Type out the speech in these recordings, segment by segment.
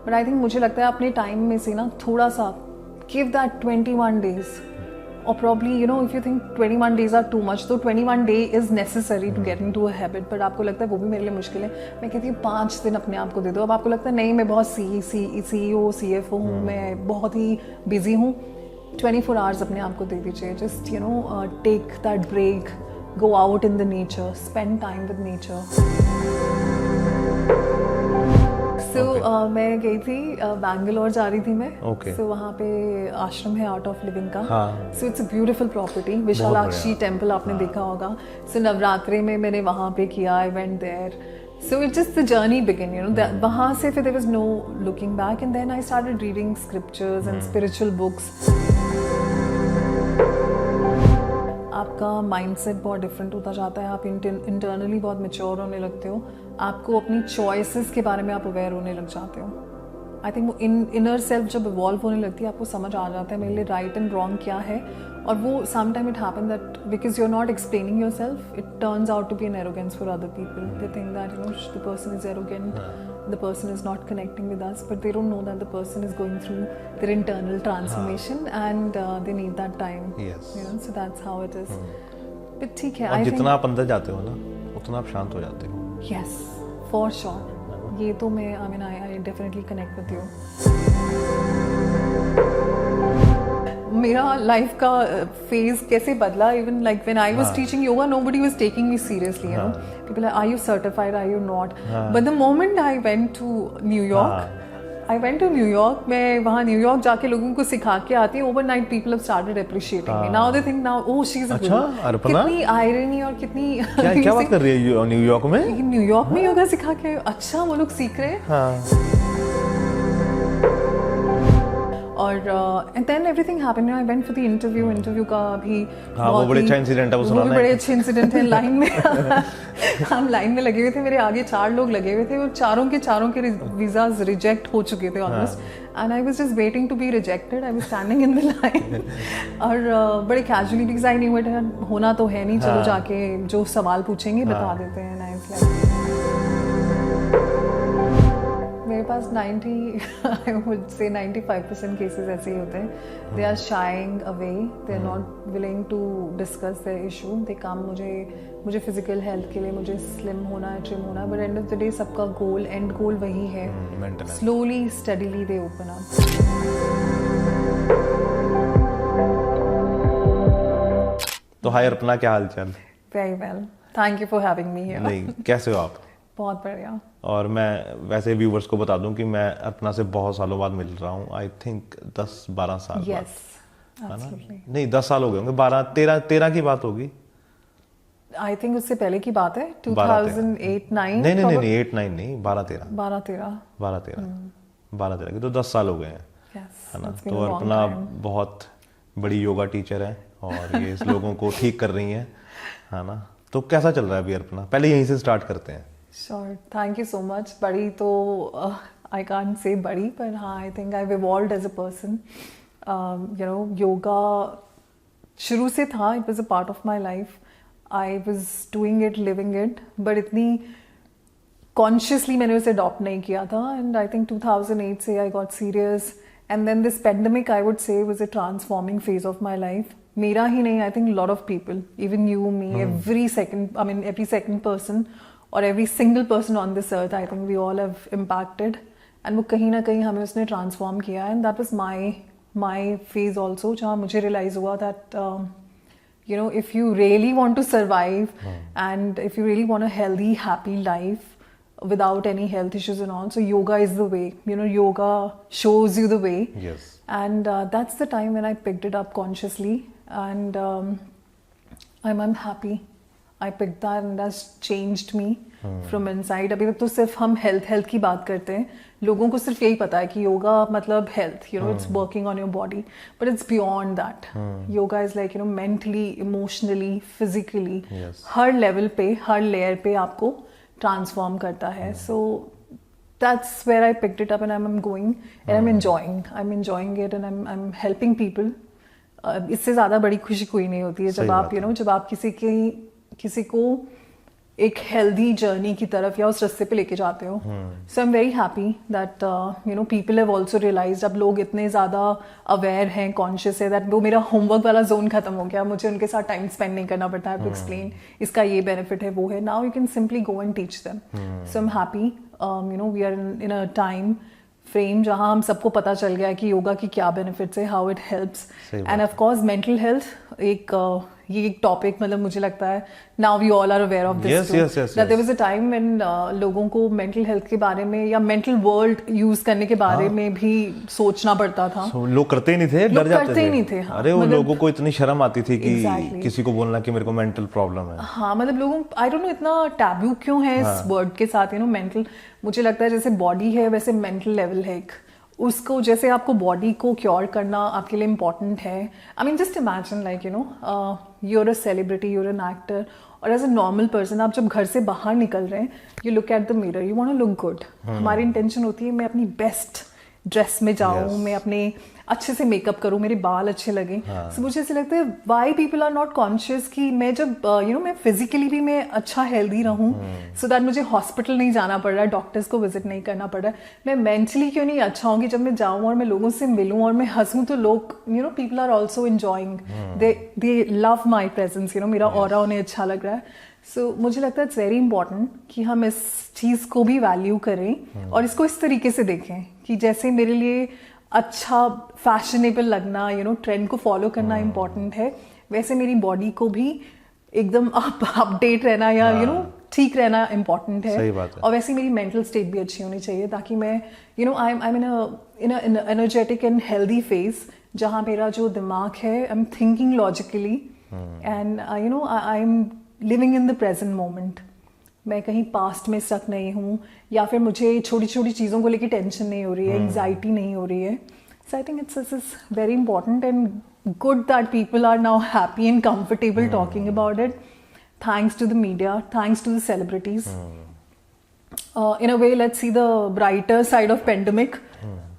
But I think मुझे लगता है अपने टाइम में से ना थोड़ा सा give that 21 days, or probably you know if you think 21 days are too much, तो 21 day is necessary to get into a habit, but आपको लगता है वो भी मेरे लिए मुश्किल है, मैं कहती हूँ 5 दिन अपने आप को दे दो। अब आपको लगता है नहीं मैं बहुत CEO CFO हूँ, मैं बहुत ही बिजी हूँ, 24 hours अपने आप को दे दीजिए। Just you know take that break, go out in the nature, spend time with nature. So मैं गई थी बैंगलोर जा रही थी मैं। So वहाँ पे आश्रम है आर्ट ऑफ लिविंग का। So it's a beautiful property, Vishalakshi temple आपने देखा होगा। So नवरात्रि में मैंने वहाँ पे किया, I went there. So it's just the journey began, you know. वहाँ से फिर there was no looking back, and then I started reading scriptures and spiritual books. आपका माइंडसेट बहुत डिफरेंट होता जाता है, आप इंटरनली बहुत मैच्योर होने लगते हो, आपको अपनी चॉइसेस के बारे में आप अवेयर होने लग जाते हो। आई थिंक वो इनर सेल्फ जब इवॉल्व होने लगती है आपको समझ आ जाता है मेरे लिए राइट एंड रॉन्ग क्या है। और वो some time it happen that because you are not explaining yourself, it turns out to be an arrogance for other people. They think that you know the person is arrogant, the person is not connecting with us, but they don't know that the person is going through their internal transformation and they need that time. Yes. You know, so that's how it is. But ठीक है, और जितना आप अंदर जाते हो ना उतना आप शांत हो जाते हो। Yes, for sure. ये तो मैं I definitely connect with you. मेरा लाइफ का फेज कैसे बदला, even like when I was teaching yoga nobody was taking me seriously, you know, people are you certified, are you not, but the moment I went to New York, मैं वहाँ New York जाके लोगों को सिखा के आती हूँ, overnight people have started appreciating me, now they think now oh she is a गुरु। कितनी आयरनी और कितनी क्या बात कर रही है न्यूयॉर्क में योगा सिखा के, अच्छा वो लोग सीख रहे हैं। और and then everything happened, I went for the interview का भी वो बड़े अच्छे इंसिडेंट है, वो सुनाना है। बड़े अच्छे इंसिडेंट है। लाइन में हम लाइन में लगे हुए थे, मेरे आगे 4 लोग लगे हुए थे और चारों के वीजाज रिजेक्ट हो चुके थे almost, and I was just waiting to be rejected, I was standing in the line और बड़े casually, because I knew it होना तो है नहीं, चलो जाके जो सवाल पूछेंगे बता देते हैं। मेरे पास 95% केसेस ऐसे ही होते हैं, they are shying away, they are not willing to discuss their issue, they come मुझे फिजिकल हेल्थ के लिए, मुझे स्लिम होना है, ट्रिम होना है, but end of the day सबका एंड गोल वही है, स्लोली स्टडीली दे ओपन अप। तो हाय अर्पणा, क्या हाल चाल? Very well, thank you for having me here. नहीं, कैसे हो आप? बहुत बढ़िया। और मैं वैसे व्यूवर्स को बता दूं कि मैं अर्पणा से बहुत सालों बाद मिल रहा हूं, आई थिंक 10-12 साल बाद, है ना? नहीं 10 साल हो गए होंगे, 12-13 की बात होगी, आई थिंक उससे पहले की बात है, 2008-9। नहीं 8-9 नहीं, 12-13 की, तो 10 साल हो गए हैं, है ना? तो अर्पणा बहुत बड़ी योगा टीचर है और ये इस लोगों को ठीक कर रही है ना? तो कैसा चल रहा है अभी अर्पणा? पहले यहीं से स्टार्ट करते हैं। Sure, thank you so much. बड़ी तो I can't say बड़ी, पर हाँ I think I've evolved as a person. You know, yoga शुरू से था, it was a part of my life. I was doing it, living it, but इतनी consciously मैंने उसे adopt नहीं किया था. And I think 2008 से I got serious. And then this pandemic I would say was a transforming phase of my life. मेरा ही नहीं, I think a lot of people, even you, me, every second person or every single person on this earth, I think we all have impacted, and वो कहीं ना कहीं हमें उसने transform किया, and that was my phase also, जहाँ मुझे realize हुआ that you know, if you really want to survive and if you really want a healthy, happy life without any health issues and all, so yoga is the way. You know, yoga shows you the way. Yes. And that's the time when I picked it up consciously, and I'm happy. I picked that and that's changed me from inside. अभी तक तो सिर्फ हम health की बात करते हैं, लोगों को सिर्फ यही पता है कि योगा मतलब health, you know, it's working on your body, but it's beyond that. Yoga is like, you know, mentally, emotionally, physically, her level पे, हर लेयर पे आपको ट्रांसफॉर्म करता है. So that's where I picked it up, and I'm going and I'm enjoying it, and I'm helping people. इससे ज़्यादा बड़ी खुशी कोई नहीं होती है जब आप, you know, जब आप किसी को एक हेल्दी जर्नी की तरफ या उस रास्ते पे लेके जाते हो. So I am very happy that you know people have also realised, अब लोग इतने ज़्यादा अवेयर हैं, कॉन्शियस है, दैट वो मेरा होमवर्क वाला जोन खत्म हो गया, मुझे उनके साथ टाइम स्पेंड नहीं करना पड़ता है टू एक्सप्लेन इसका ये बेनिफिट है वो है. Now you can simply go and teach them. So I am happy, you know we are in a time frame जहाँ हम सबको पता चल गया है कि योगा की क्या बेनिफिट्स है, how it helps. And of course mental health एक ये एक टॉपिक, मतलब मुझे लगता है now we all are aware of this too, that there was a time when लोगों को मेंटल हेल्थ के बारे में या मेंटल वर्ल्ड यूज करने के बारे में भी सोचना पड़ता था. लोग करते ही नहीं थे, डर जाते थे. नहीं थे. अरे वो लोगों को इतनी शर्म आती थी कि किसी को बोलना कि मेरे को मेंटल प्रॉब्लम है. हाँ, मतलब लोगों, आई डोंट नो इतना टैबू क्यों है इस वर्ड के साथ, यू नो मेंटल. मुझे लगता है जैसे बॉडी है वैसे मेंटल लेवल है एक, उसको जैसे आपको बॉडी को क्योर करना आपके लिए इम्पॉर्टेंट है. I mean just imagine like you know you are a celebrity, you are an actor, और एज अ नॉर्मल पर्सन आप जब घर से बाहर निकल रहे हैं, you look at the mirror, you want to look good. हमारी इंटेंशन होती है मैं अपनी बेस्ट ड्रेस में जाऊँ, मैं अपने अच्छे से मेकअप करूँ, मेरे बाल अच्छे लगे. सो मुझे ऐसे लगता है why people are not conscious कि मैं जब यू नो मैं फिजिकली भी मैं अच्छा हेल्दी रहूँ, सो दैट मुझे हॉस्पिटल नहीं जाना पड़ रहा है, डॉक्टर्स को विजिट नहीं करना पड़ रहा है. मैं मेंटली क्यों नहीं अच्छा होंगी जब मैं जाऊँ और मैं लोगों से मिलूँ और मैं हंसूँ, तो लोग you know people are also enjoying, they love my presence, you know मेरा ऑरा उन्हें अच्छा लग रहा है. सो मुझे लगता है इट्स वेरी इंपॉर्टेंट कि हम इस चीज़ को भी वैल्यू करें और इसको इस तरीके से देखें कि जैसे मेरे लिए अच्छा फैशनेबल लगना, यू नो ट्रेंड को फॉलो करना इम्पॉर्टेंट है, वैसे मेरी बॉडी को भी एकदम अपडेट रहना या यू नो ठीक रहना इम्पॉर्टेंट है. सही बात है. और वैसे मेरी मेंटल स्टेट भी अच्छी होनी चाहिए ताकि मैं you know I am in a energetic and healthy phase जहाँ मेरा जो दिमाग है I am thinking logically and you know I M living in the present moment. मैं कहीं पास्ट में स्टक नहीं हूँ या फिर मुझे छोटी छोटी चीज़ों को लेकर टेंशन नहीं हो रही है, एंग्जाइटी नहीं हो रही है. So I think it's very important and good that people are now happy and comfortable talking about it, thanks to the media, thanks to the celebrities. In a way, let's see the brighter side of pandemic.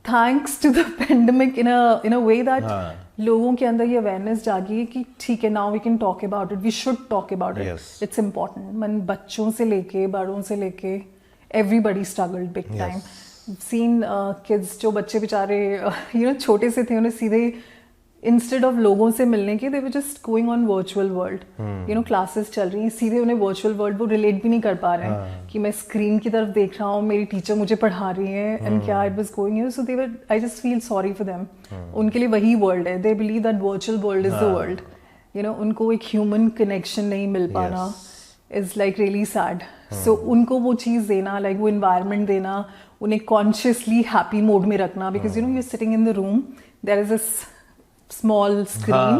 Thanks to the pandemic, in a way that लोगों के अंदर ये awareness जागी है कि ठीक है, now we can talk about it, we should talk about it. Yes. It's important. मन बच्चों से लेके बड़ों से लेके everybody struggled big time. Seen kids जो बच्चे बेचारे you know छोटे से थे, उन्हें सीधे इंस्टेड ऑफ लोगों से मिलने के they were just going on virtual world. You know classes चल रही हैं, सीधे उन्हें वर्चुअल वर्ल्ड वो रिलेट भी नहीं कर पा रहे हैं कि मैं स्क्रीन की तरफ देख रहा हूँ, मेरी टीचर मुझे पढ़ा रही है एंड क्या it was going, you know. So they were, I just feel sorry for them. उनके लिए वही वर्ल्ड है, they believe that virtual world is the world. You know उनको एक ह्यूमन कनेक्शन नहीं मिल पाना इज लाइक रियली सैड. सो उनको वो चीज़ देना, लाइक वो इन्वायरमेंट देना, उन्हें कॉन्शियसली हैप्पी मोड में रखना, because you know you are sitting in the room, there is a small screen,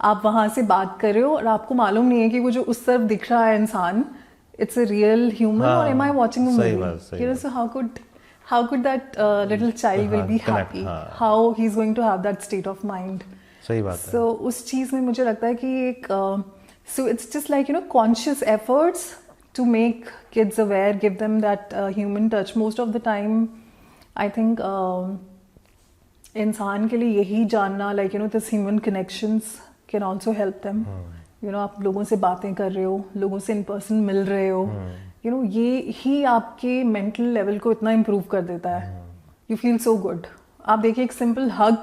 आप वहां से बात कर रहे हो और आपको मालूम नहीं है कि वो जो उस तरफ दिख रहा है इंसान, इट्स अ रियल ह्यूमन और am I watching a movie. You know so how could that little child will be happy, how he's going to have that state of mind. सही बात है. So उस चीज में मुझे लगता है कि एक so it's just like you know conscious efforts to make kids aware, give them that human touch. Most of the time I think इंसान के लिए यही जानना, like you no this human connections can also help them. You know आप लोगों से बातें कर रहे हो, लोगों से इन पर्सन मिल रहे हो, यू नो ये ही आपके मेंटल लेवल को इतना इम्प्रूव कर देता है. You feel so good. आप देखिए एक simple hug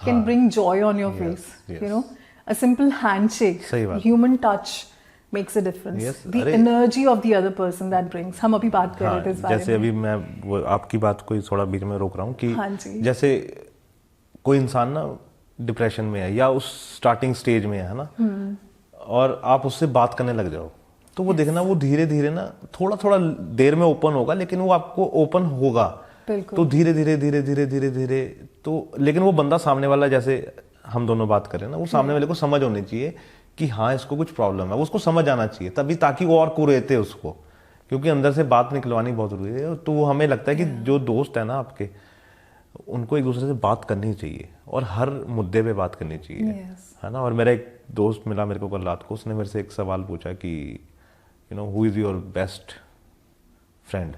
can bring Joy on your face. You know a simple handshake, human touch makes a difference. Yes, the energy of the other person that brings. हम अभी बात कर रहे थे इस बारे में. जैसे अभी मैं वो आपकी बात को थोड़ा बीच में रोक रहा हूँ कि जैसे कोई इंसान ना डिप्रेशन में है या उस स्टार्टिंग स्टेज में है ना, और आप उससे बात करने लग जाओ, तो वो देखना वो धीरे धीरे ना थोड़ा थोड़ा देर में ओपन होगा, लेकिन वो आपको ओपन होगा. तो धीरे धीरे धीरे धीरे धीरे धीरे तो, लेकिन वो बंदा सामने वाला, जैसे हम दोनों बात कर रहे हैं ना, वो सामने वाले को समझ होनी चाहिए कि हाँ इसको कुछ प्रॉब्लम है, वो उसको समझ आना चाहिए तभी, ताकि वो और कुरेते उसको, क्योंकि अंदर से बात निकलवानी बहुत जरूरी है. तो वो हमें लगता है कि जो दोस्त है ना आपके, उनको एक दूसरे से बात करनी चाहिए और हर मुद्दे पे बात करनी चाहिए. है ना. और मेरा एक दोस्त मिला मेरे को कल रात को, उसने मेरे से एक सवाल पूछा कि you know who is your best friend.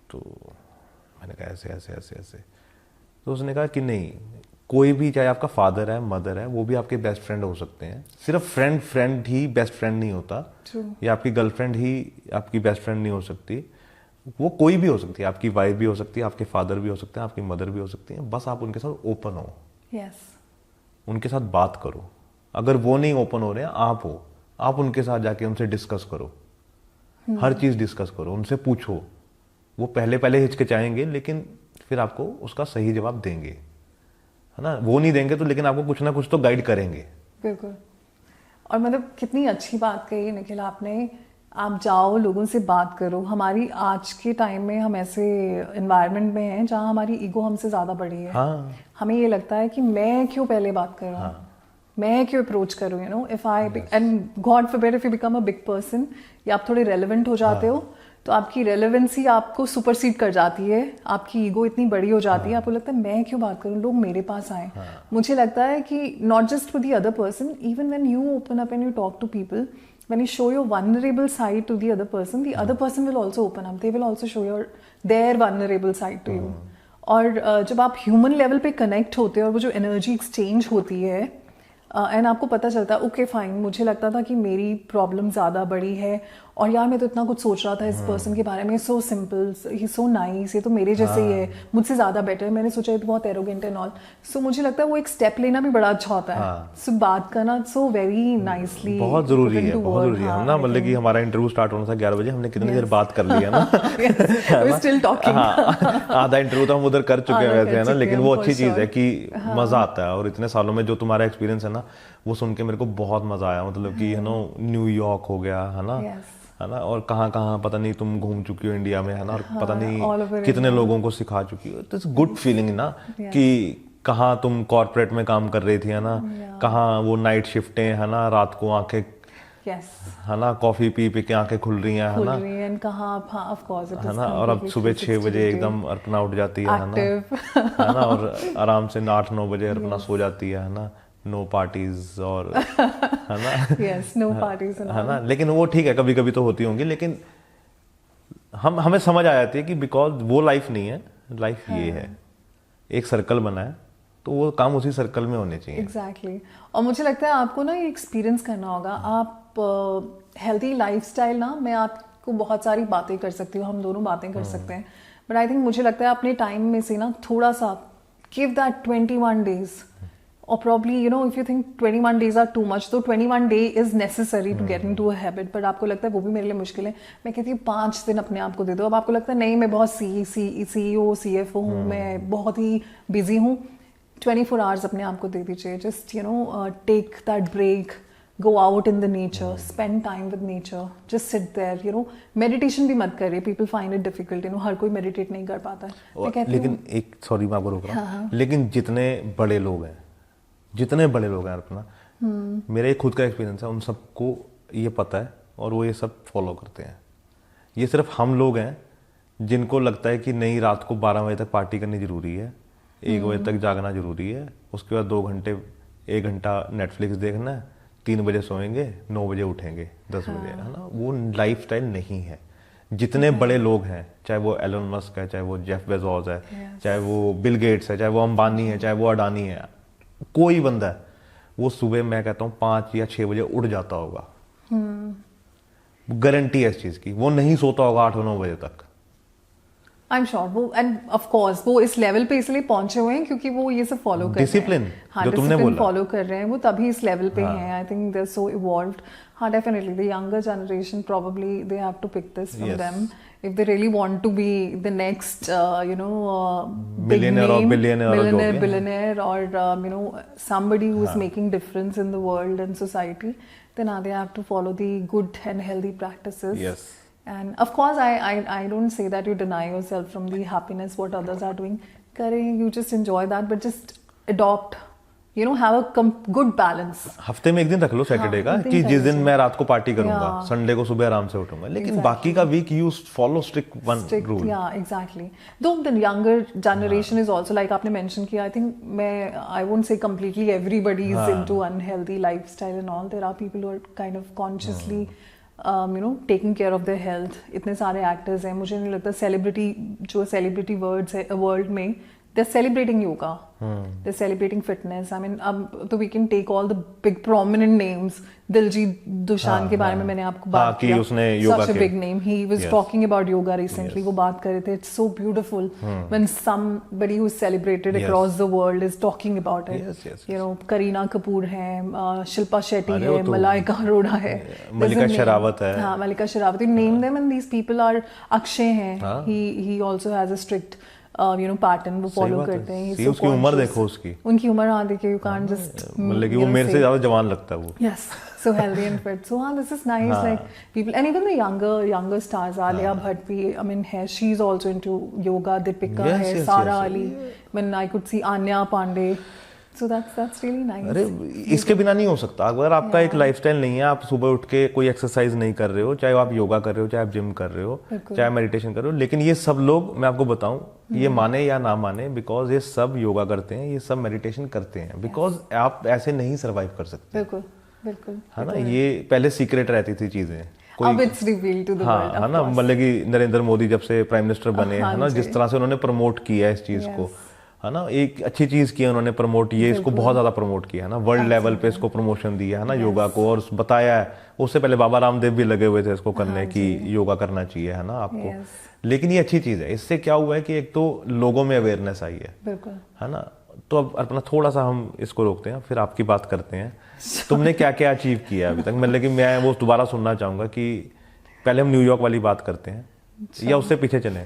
तो मैंने कहा ऐसे ऐसे ऐसे ऐसे. तो उसने कहा कि नहीं, कोई भी, चाहे आपका फादर है, मदर है, वो भी आपके बेस्ट फ्रेंड हो सकते हैं। सिर्फ फ्रेंड ही बेस्ट फ्रेंड नहीं होता, या आपकी गर्लफ्रेंड ही आपकी बेस्ट फ्रेंड नहीं हो सकती। वो कोई भी हो सकती है, आपकी वाइफ भी हो सकती है, आपके फादर भी हो सकते हैं, आपकी मदर भी हो सकती है। बस आप उनके साथ ओपन हो, उनके साथ बात करो। अगर वो नहीं ओपन हो रहे हैं, आप हो, आप उनके साथ जाके उनसे डिस्कस करो, हर चीज डिस्कस करो, उनसे पूछो। वो पहले हिचकिचाएंगे, लेकिन फिर आपको उसका सही जवाब देंगे, है ना। वो नहीं देंगे तो लेकिन आपको कुछ ना कुछ तो गाइड करेंगे। बिल्कुल। और मतलब कितनी अच्छी बात कही निखिल आपने, आप जाओ, लोगों से बात करो। हमारी आज के टाइम में हम ऐसे एनवायरनमेंट में हैं जहाँ हमारी ईगो हमसे ज़्यादा बड़ी है। हाँ। हमें ये लगता है कि मैं क्यों पहले बात कर रहा हूँ, मैं क्यों अप्रोच करूँ, you know, if I and God forbid if you become a big person या आप थोड़े रेलेवेंट हो जाते हो, तो आपकी रेलेवेंसी आपको सुपरसीड कर जाती है, आपकी ईगो इतनी बड़ी हो जाती है, आपको लगता है मैं क्यों बात करूं, लोग मेरे पास आए। मुझे लगता है कि not just for the other person, even when you open up and you talk to people, when you show your vulnerable side to the other person will also open up, they will also show their vulnerable side to you. और जब आप human level पे connect होते हैं और वो जो energy exchange होती है, एंड आपको पता चलता है ओके फाइन, मुझे लगता था कि मेरी प्रॉब्लम ज़्यादा बड़ी है, और यार मैं तो इतना कुछ सोच रहा था इस पर्सन के बारे में, सो सिंपल, ही सो नाइस, ये तो मेरे जैसे ही है, मुझजसे ज़्यादा बेटर है, मैंने सोचा ये तो बहुत एरोगेंट एंड ऑल। सो मुझे लगता है वो एक स्टेप लेना भी बड़ा अच्छा होता है। सो बात करना सो वेरी नाइसली बहुत जरूरी है, बहुत जरूरी है। हम ना मतलब कि हमारा इंटरव्यू स्टार्ट होना था 11 बजे, हमने कितनी देर बात कर ली है ना। Still talking. आधा इंटरव्यू तो हम उधर कर चुके हैं वैसे, है ना, लेकिन वो अच्छी चीज है कि मजा आता है। और इतने सालों में जो तुम्हारा एक्सपीरियंस है ना, वो सुन के मेरे को बहुत मजा आया। मतलब कि यू नो, न्यूयॉर्क हो गया, है ना, है ना, और कहाँ कहाँ पता नहीं तुम घूम चुकी हो इंडिया में, है ना, और पता नहीं कितने लोगों को सिखा चुकी हो। इट्स गुड फीलिंग ना, कि कहाँ तुम कॉर्पोरेट में काम कर रही थी, है ना, कहाँ वो नाइट शिफ्टें, है ना, रात को आंखें, है ना, कॉफी पी पी के आंखें खुल रही हैं, है ना, कहाँ, ऑफ कोर्स, है ना, और अब सुबह 6 बजे एकदम अर्पणा उठ जाती है ना, और आराम से 8-9 बजे अर्पणा सो जाती है ना, नो पार्टीज, और है ना, यस, नो पार्टीज, है ना। लेकिन वो ठीक है, कभी कभी तो होती होंगी, लेकिन हमें समझ आ जाती है कि बिकॉज वो लाइफ नहीं है, लाइफ ये है, एक सर्कल बना है, तो वो काम उसी सर्कल में होने चाहिए। एग्जैक्टली। और मुझे लगता है आपको ना ये एक्सपीरियंस करना होगा। आप हेल्थी लाइफस्टाइल ना, मैं आपको बहुत सारी बातें कर सकती हूँ, हम दोनों बातें कर सकते हैं, बट आई थिंक मुझे लगता है अपने टाइम में से ना थोड़ा सा give that 21 days, or probably, you know, if you think 21 days are too much, तो 21 day is necessary to get into a habit, but आपको लगता है वो भी मेरे लिए मुश्किल है, मैं कहती हूँ 5 दिन अपने आप को दे दो। अब आपको लगता है नहीं, मैं बहुत CEO CFO हूँ, मैं बहुत ही बिजी हूँ, 24 hours अपने आप को दे दीजिए। Just, you know, take that break, go out in the nature, spend time with nature, just sit there, you know, meditation भी मत करिए, people find it difficult, you know, हर कोई meditate नहीं कर पाता है। लेकिन एक, सॉरी मैं आपको रोक रहा हूँ, लेकिन जितने बड़े लोग हैं अपना, मेरा एक खुद का एक्सपीरियंस है, उन सबको ये पता है और वो ये सब फॉलो करते हैं। ये सिर्फ हम लोग हैं जिनको लगता है कि नहीं, रात को 12 बजे तक पार्टी करनी जरूरी है, 1 बजे तक जागना जरूरी है, उसके बाद 2 घंटे 1 घंटा नेटफ्लिक्स देखना है, 3 बजे सोएंगे, 9 बजे उठेंगे, 10 बजे, है ना। वो लाइफस्टाइल नहीं है। जितने बड़े लोग हैं, चाहे वो एलन मस्क है, चाहे वो जेफ बेजोस है, चाहे वो बिल गेट्स है, चाहे वो अंबानी है, चाहे वो अडानी है, कोई बंदा है, वो सुबह मैं कहता हूँ 5 या 6 बजे उठ जाता होगा। गारंटी है इस चीज की, वो नहीं सोता होगा 8-9 बजे तक। आई एम श्योर वो, एंड ऑफ कोर्स वो इस लेवल पे इसलिए पहुंचे हुए हैं क्योंकि वो ये सब फॉलो कर डिसिप्लिन, जो तुमने बोला, फॉलो कर रहे हैं, वो तभी इस लेवल पे हैं। I think they are so evolved. हाँ, definitely the younger generation probably they have to pick this from them if they really want to be the next you know millionaire or billionaire or you know, somebody who is making difference in the world and society, then they have to follow the good and healthy practices. Yes. And of course I don't say that you deny yourself from the happiness what others are doing, you just enjoy that, but just adopt, you know, have a good balance. हफ्ते में एक दिन रख लो Saturday का, कि जिस दिन मैं रात को पार्टी करूंगा, संडे को सुबह आराम से उठूंगा, लेकिन बाकी का week you follow strict one rule. या exactly. Though the younger generation is also, like आपने मेंशन किया, I think I won't say completely everybody is into unhealthy lifestyle and all, there are people who are kind of consciously you know taking care of their health. इतने सारे actors हैं, मुझे नहीं लगता celebrity world में they're celebrating yoga. They're celebrating fitness. I mean, so we can take all the big prominent names. Diljit Dosanjh के बारे में मैंने आपको बात किया. उसने yoga Such a big name. He was talking about yoga recently. वो बात कर रहे थे. It's so beautiful when somebody who's celebrated across the world is talking about it. You know, Kareena Kapoor है, Shilpa Shetty है, Malaika Arora है, Malika Sherawat है. हाँ, Malika Sherawat. You name them and these people are. Akshay है. He also has a strict pattern वो follow करते हैं. उसकी उम्र देखो उसकी. उनकी उम्र हाँ देखिए, you can't just मतलब कि वो मेरे से ज्यादा जवान लगता है वो. Yes, so healthy and fit. So this is nice. Like people, and even the younger stars, Alia Bhatt bhi, I mean, she's also into yoga. Deepika hai, Sara Ali. When I could see Anya Pandey. So that's really nice. अरे इसके बिना नहीं हो सकता. अगर आपका एक lifestyle नहीं है, आप सुबह उठ के कोई एक्सरसाइज नहीं कर रहे हो, चाहे आप योगा कर रहे हो, चाहे आप जिम कर रहे हो, चाहे मेडिटेशन कर रहे हो, लेकिन ये सब लोग, मैं आपको बताऊं, ये माने या ना माने, बिकॉज ये सब योगा करते हैं, ये सब मेडिटेशन करते हैं, बिकॉज आप ऐसे नहीं सर्वाइव कर सकते. बिल्कुल बिल्कुल है ना. ये पहले सीक्रेट रहती थी चीजें. अब it's revealed to the world. है ना. मतलब कि नरेंद्र मोदी जब से प्राइम मिनिस्टर बने, है ना, जिस तरह से उन्होंने प्रमोट किया इस चीज को, है ना, एक अच्छी चीज की उन्होंने प्रमोट, ये इसको बहुत ज्यादा प्रमोट किया है ना, वर्ल्ड लेवल पे इसको प्रमोशन दिया है ना योगा को, और बताया है. उससे पहले बाबा रामदेव भी लगे हुए थे इसको करने की, योगा करना चाहिए, है ना आपको. लेकिन ये अच्छी चीज है. इससे क्या हुआ है कि एक तो लोगों में अवेयरनेस आई है, है ना. तो अब अपना थोड़ा सा हम इसको रोकते हैं, फिर आपकी बात करते हैं. तुमने क्या क्या अचीव किया अभी तक. मतलब कि मैं वो दोबारा सुनना चाहूंगा कि पहले हम न्यूयॉर्क वाली बात करते हैं या उससे पीछे चले.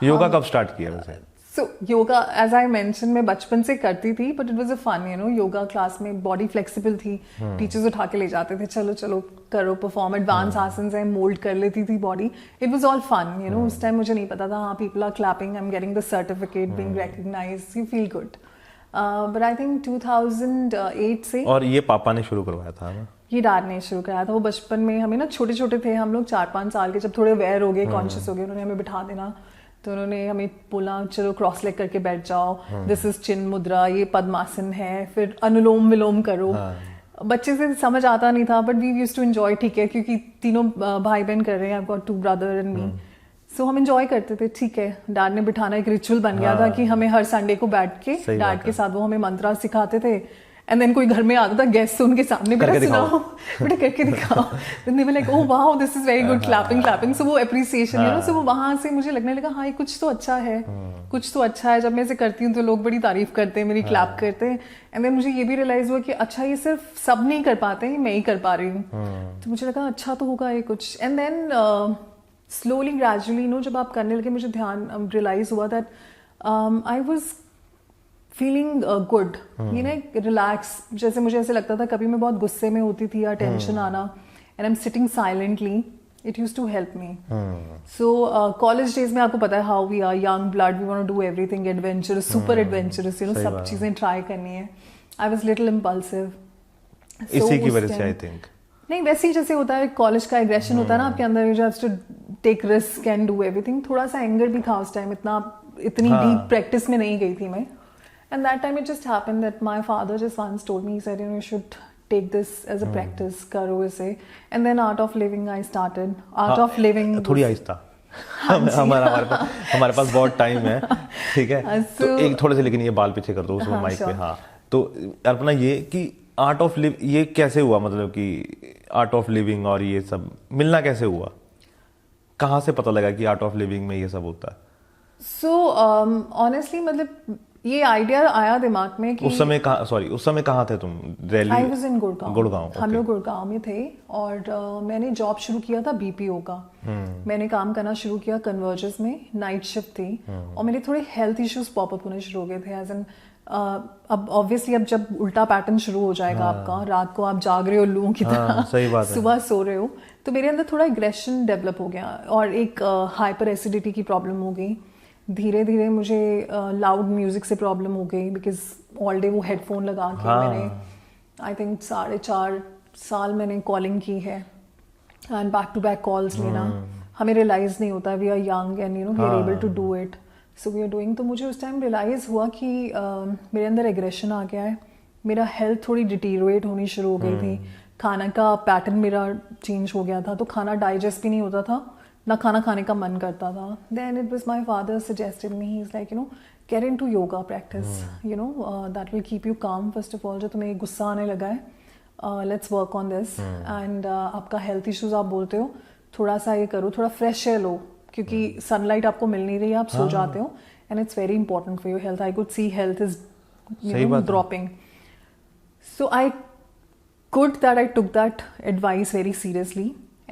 योगा कब स्टार्ट किया वैसे. So yoga, as I mentioned, मैं बचपन से करती थी, but it was a fun, you know, yoga class में बॉडी फ्लेक्सिबल थी, टीचर्स उठा के ले जाते थे, चलो चलो करो परफॉर्म, एडवांस आसन है, मोल्ड कर लेती थी body. It was all fun, you know. उस टाइम मुझे नहीं पता था, हाँ people are clapping, I am getting the certificate, being recognised, you feel good. But I think 2008 से. और ये पापा ने शुरू करवाया था ना. ये डैड ने शुरू कराया था. वो बचपन में, हमें ना छोटे छोटे थे हम लोग, 4-5 साल के, जब थोड़े अवेयर हो गए, कॉन्शियस हो गए, उन्होंने हमें बिठा देना. तो उन्होंने हमें बोला चलो क्रॉस लेग करके बैठ जाओ, दिस इज चिन मुद्रा, ये पद्मासन है, फिर अनुलोम विलोम करो. बच्चे से समझ आता नहीं था, but we used to enjoy. ठीक है, क्योंकि तीनों भाई बहन कर रहे हैं, I got 2 brother and me, so हम एंजॉय करते थे. ठीक है, डैड ने बिठाना एक रिचुअल बन गया था कि हमें हर संडे को बैठ के डैड के साथ वो हमें मंत्रा सिखाते थे. एंड देन कोई घर में आता था गेस्ट, उनके सामने बेटा सुनाओ, बेटा करके दिखाओ. Then they were like, oh wow, this is very good, clapping. So वो एप्रिसिएशन, यू नो. सो वो वहां से मुझे लगने लगा, हाँ ये कुछ तो अच्छा है, कुछ तो अच्छा है. जब मैं इसे करती हूँ तो लोग बड़ी तारीफ करते हैं, मेरी क्लैप करते हैं. एंड देन मुझे ये भी रियलाइज हुआ कि अच्छा, ये सिर्फ सब नहीं कर पाते हैं, मैं ही कर पा रही हूँ. तो मुझे लगा अच्छा तो होगा ये कुछ. And then slowly gradually, no, जब आप करने लगे, मुझे ध्यान रियलाइज हुआ that I was feeling good, ये ना रिलैक्स. जैसे मुझे ऐसे लगता था कभी मैं बहुत गुस्से में होती थी या टेंशन आना, and I am sitting silently, it used to help me. So college days में आपको पता है how we are, young blood, we want to do everything adventurous, super adventurous, you know, सब चीजें ट्राई करनी है. I was little impulsive. इसी की वजह से आई थिंक. नहीं, वैसे ही जैसे होता है कॉलेज का एग्रेशन होता है ना आपके अंदर, you have to take risk and do everything. थोड़ा सा एंगर भी था उस टाइम, इतनी डीप प्रैक्टिस में नहीं गई थी मैं. And that time it just happened that my father just once told me, he said, you know, you should take this as a practice, karo ise. And then Art of Living I started. Art of Living. थोड़ी आहिस्ता. हमारे पास बहुत time है, ठीक है. तो एक थोड़े से, लेकिन ये बाल पीछे कर दो उस माइक पे. हाँ, तो अर्पणा, ये कि आर्ट ऑफ लिव, ये कैसे हुआ, मतलब कि आर्ट ऑफ लिविंग और ये सब मिलना कैसे हुआ, कहाँ से पता लगा कि आर्ट ऑफ लिविंग में ये सब होता है. So honestly, मतलब ये आइडिया आया दिमाग में कि उस समय कहाँ थे तुम. Delhi. I was in Gurgaon. okay. हम लोग गुड़गांव में थे, और मैंने जॉब शुरू किया था बीपीओ का. मैंने काम करना शुरू किया कन्वर्जर्स में, नाइट शिफ्ट थी, और मेरे थोड़े हेल्थ इश्यूज पॉपअप होने शुरू हो गए थे. एज एन अब ऑब्वियसली अब जब उल्टा पैटर्न शुरू हो जाएगा आपका, रात को आप जाग रहे हो लोगों की तरह, सही बात है, सुबह सो रहे हो, तो मेरे अंदर थोड़ा एग्रेशन डेवलप हो गया, और एक हाइपर एसिडिटी की प्रॉब्लम हो गई. धीरे धीरे मुझे लाउड म्यूजिक से प्रॉब्लम हो गई, बिकॉज ऑल डे वो हेडफोन लगा के मैंने आई थिंक 4.5 साल मैंने कॉलिंग की है, and back to back calls लेना. हमें रियलाइज नहीं होता, we are young and you know we are able to do it, so we are doing. तो मुझे उस टाइम रियलाइज हुआ कि मेरे अंदर एग्रेशन आ गया है, मेरा हेल्थ थोड़ी डिटीरियोरेट होनी शुरू हो गई थी, खाना का पैटर्न मेरा चेंज हो गया था, तो खाना डाइजेस्ट भी नहीं होता था, ना खाना खाने का मन करता था. Then it was my father suggested me, he's like, you know, get into yoga practice, you know, that will keep you calm first of all. जो तुम्हें गुस्सा आने लगा है, let's work on this. And आपका health issues आप बोलते हो, थोड़ा सा ये करो, थोड़ा fresh air लो, क्योंकि sunlight आपको मिल नहीं रही है, आप सो जाते हो, and it's very important for your health. I could see health is, you know, dropping. So I good that I took that advice very seriously.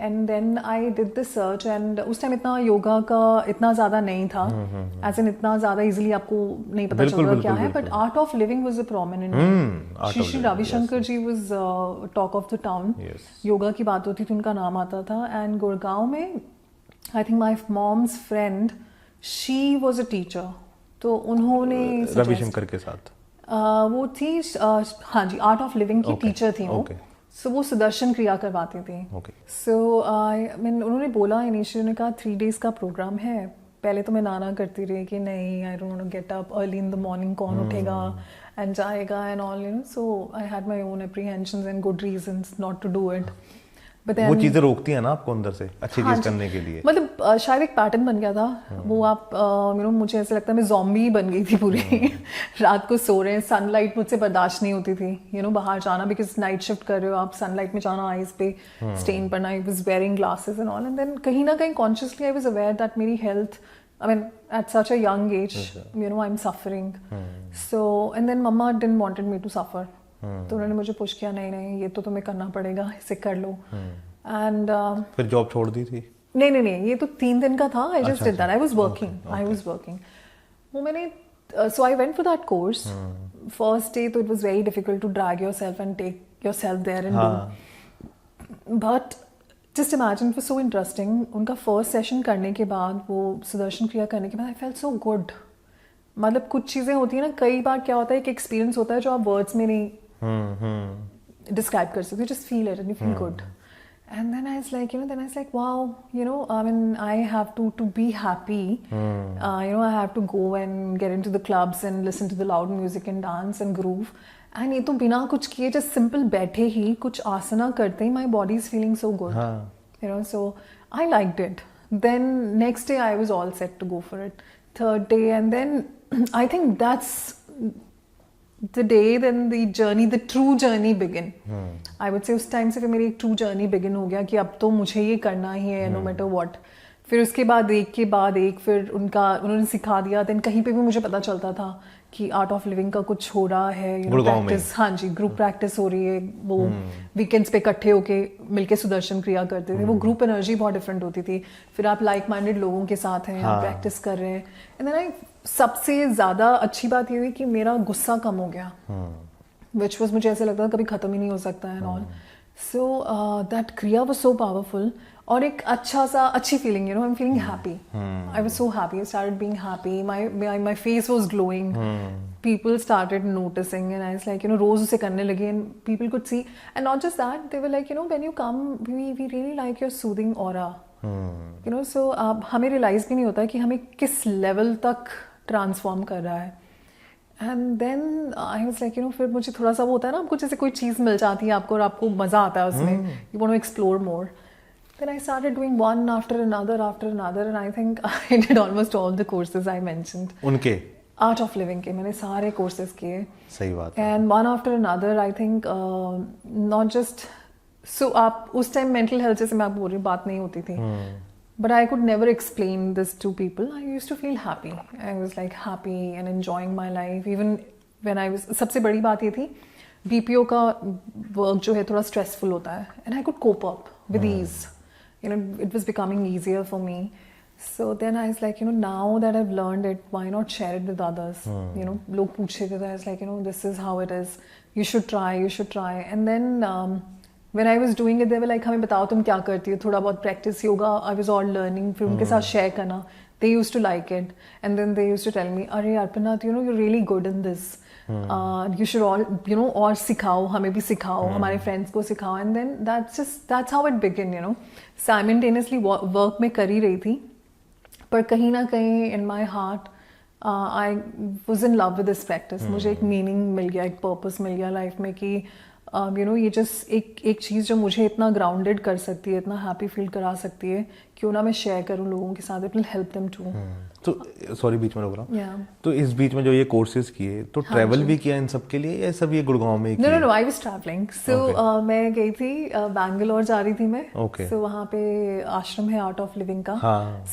And then I did the search, and उस time इतना योगा का इतना ज़्यादा नहीं था, as in इतना ज़्यादा easily आपको नहीं पता चलता क्या है, but Art of Living was a prominent. Shri Ravishankar ji was talk of the town. Yoga की बात होती थी, उनका नाम आता था, and गुड़गांव में I think my mom's friend, she was a teacher. तो उन्होंने रविशंकर के साथ वो थी, हाँ जी, आर्ट ऑफ लिविंग की टीचर थी वो. सो वो सुदर्शन क्रिया करवाती थी. सो उन्होंने बोला इनिशियली, उन्होंने कहा 3 days का प्रोग्राम है. पहले तो मैं नाना करती रही कि नहीं, I don't want to get up early in the morning, कौन उठेगा एंड जाएगा and all, you know. So I had my own apprehensions and good reasons not to do it. वो चीजें रोकती है ना आपको अंदर से अच्छी चीज करने के लिए. मतलब शायद एक पैटर्न बन गया था वो. आप यू नो, मुझे ऐसा लगता है मैं ज़ॉम्बी बन गई थी पूरी. रात को सो रहे हैं, सनलाइट मुझसे बर्दाश्त नहीं होती थी, यू नो, बाहर जाना, बिकॉज नाइट शिफ्ट कर रहे हो आप, सनलाइट में जाना, आईज पे स्टेन पड़ना. I was wearing glasses and all, and then कहीं ना कहीं consciously I was aware that मेरी health, I mean, at such a young age, you know, I'm suffering. So, and then mama didn't wanted me to suffer. तो उन्होंने मुझे push किया, नहीं नहीं, ये तो तुम्हें करना पड़ेगा, इसे कर लो. And फिर जॉब छोड़ दी थी? नहीं, ये तो 3 दिन का था. I just did that. I was working. वो मैंने so I went for that course. First day तो it was very difficult to drag yourself and take yourself there and do. But just imagine, it was so interesting. उनका first session करने के बाद, वो सुदर्शन क्रिया करने के बाद, आई फेल्ट सो गुड. मतलब कुछ चीज़ें होती हैं ना, कई बार क्या होता है, एक एक्सपीरियंस होता है जो आप वर्ड्स में नहीं डिस्क्राइब कर सकते. Just feel it and you feel good. And then I was like, you know, wow, you know, I mean, I have to be happy. You know, I have to go and get into the clubs and listen to the loud music and dance and groove. And ये तो बिना कुछ किए, just simple बैठे ही कुछ आसना करते ही, my body is feeling so good. You know, so I liked it. Then next day I was all set to go for it. Third day, and then I think that's the day then the journey, the true journey begin. I would say उस time से फिर मेरी एक true journey begin हो गया कि अब तो मुझे ये करना ही है, no matter what. फिर उसके बाद एक के बाद एक, फिर उन्होंने सिखा दिया. देन कहीं पे भी मुझे पता चलता था कि आर्ट ऑफ लिविंग का कुछ हो रहा है, यू नो, प्रैक्टिस. हाँ जी, ग्रुप प्रैक्टिस हो रही है. वो वीकेंड्स पे इकट्ठे होके मिलके सुदर्शन क्रिया करते थे. वो ग्रुप एनर्जी बहुत डिफरेंट होती थी. फिर आप लाइक माइंडेड लोगों के साथ हैं, आप प्रैक्टिस कर रहे हैं. एंड देन सबसे ज्यादा अच्छी बात ये हुई कि मेरा गुस्सा कम हो गया, विच वॉज, मुझे ऐसा लगता था कभी खत्म ही नहीं हो सकता है. एंड ऑल, सो दैट क्रिया वॉज सो पावरफुल. और एक अच्छी feeling, you know, I am feeling happy. I was so happy. I started being happy. My face was glowing. People started noticing and I was like, you know, रोज उसे करने लगे and people could see. And not just that, they were like, you know, when you come, we really like your soothing aura. You know, सो हमें realise भी नहीं होता है कि हमें किस लेवल तक ट्रांसफॉर्म कर रहा है. And then I was like, you know, फिर मुझे थोड़ा सा वो होता है ना, आपको जैसे कोई चीज़ मिल जाती है आपको और आपको मज़ा आता है उसमें, you want to explore more. Then I started doing one after another, and I think I did almost all the courses I mentioned. उनके Art of Living के मैंने सारे courses किए. सही बात है. And one after another, I think not just so आप उस time mental health जैसे मैं आपको बोल रही हूँ, बात नहीं होती थी. But I could never explain this to people. I used to feel happy. I was like happy and enjoying my life. Even when I was, सबसे बड़ी बात ये थी, BPO का work जो है थोड़ा stressful होता है. And I could cope up with ease. You know, it was becoming easier for me. So then I was like, you know, now that I've learned it, why not share it with others? You know, लोग पूछते थे, I was like, you know, this is how it is. You should try. And then when I was doing it, they were like, हमें बताओ तुम क्या करती हो, थोड़ा बहुत practice yoga. I was all learning. फिर उनके साथ share करना. They used to like it. And then they used to tell me, अरे Arpana, you know, you're really good in this. You should all, you know, और सिखाओ, हमें भी सिखाओ, हमारे friends को सिखाओ. And then that's how it began, you know. Simultaneously work में कर ही रही थी, पर कहीं ना कहीं in my heart I was in love with this practice. मुझे एक meaning मिल गया, एक purpose मिल गया life में कि ये जस्ट एक चीज़ जो मुझे इतना ग्राउंडेड कर सकती है, इतना हैप्पी फील करा सकती है, क्यों ना मैं शेयर करूँ लोगों के साथ, it will help them to. तो सॉरी बीच में रोक रहा हूँ। तो इस बीच में जो ये कोर्सेज किए, तो ट्रैवल भी किया इन सब के लिए या सब ये गुड़गांव में ही किया? No, I was travelling. So मैं गई थी, बैंगलोर जा रही थी मैं। सो वहाँ पे आश्रम है आर्ट ऑफ लिविंग का।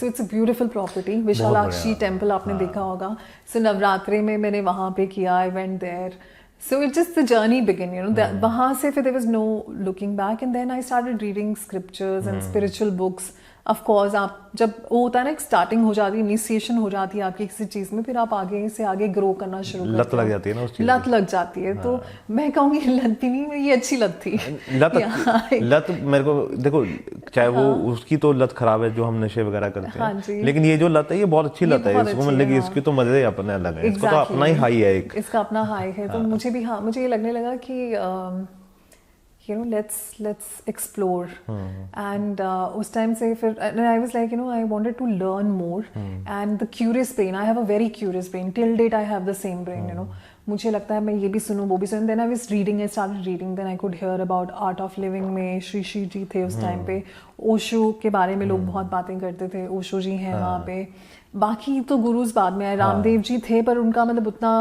सो it's a beautiful property, Vishalakshi temple आपने देखा होगा। सो नवरात्रि में मैंने वहाँ पे किया, I went there. So it's just the journey begin, वहाँ से फिर there was no looking back, and then I started reading scriptures and spiritual books. Of course, आप जब वो होता है ना, स्टार्टिंग हो जाती है, इनिशिएशन हो जाती है आपकी किसी चीज़ में, फिर आप आगे से आगे ग्रो करना शुरू करते हो। लत लग जाती है ना उस चीज़, लत लग जाती है। तो मैं कहूँगी लत भी नहीं, ये अच्छी लत थी। लत मेरे को देखो, चाहे वो उसकी तो लत खराब है जो हम नशे वगैरह करते हैं, लेकिन ये जो लत है ये बहुत अच्छी लत है। इसको मतलब कि इसकी तो मजे अपने अलग है, इसको तो अपना ही हाई है, इसका अपना हाई है। तो मुझे भी मुझे ये लगने लगा कि let's explore, and उस टाइम से फिर I was like, I wanted to learn more, and the curious brain, I have a very curious brain, till date I have the same brain, मुझे लगता है मैं ये भी सुनूं वो भी सुनूं। Then I was reading, I started reading, then I could hear about art of living में श्री जी थे उस टाइम पे, ओशो के बारे में लोग बहुत बातें करते थे, ओशो जी हैं वहाँ पे। बाकी तो गुरुज बाद में आए, रामदेव जी थे, पर उनका मतलब उतना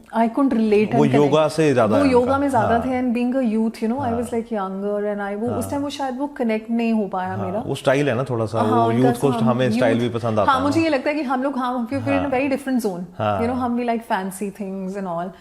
I couldn't relate, वो योगा से ज्यादा, वो योगा में ज्यादा थे, and being a youth, I was like younger, and I वो उस टाइम वो शायद वो कनेक्ट नहीं हो पाया मेरा। वो स्टाइल है ना थोड़ा सा, वो यूथ को हमें स्टाइल भी पसंद आता है। मुझे ये लगता है कि हम लोग we're in a very different zone, हम we like fancy things and all।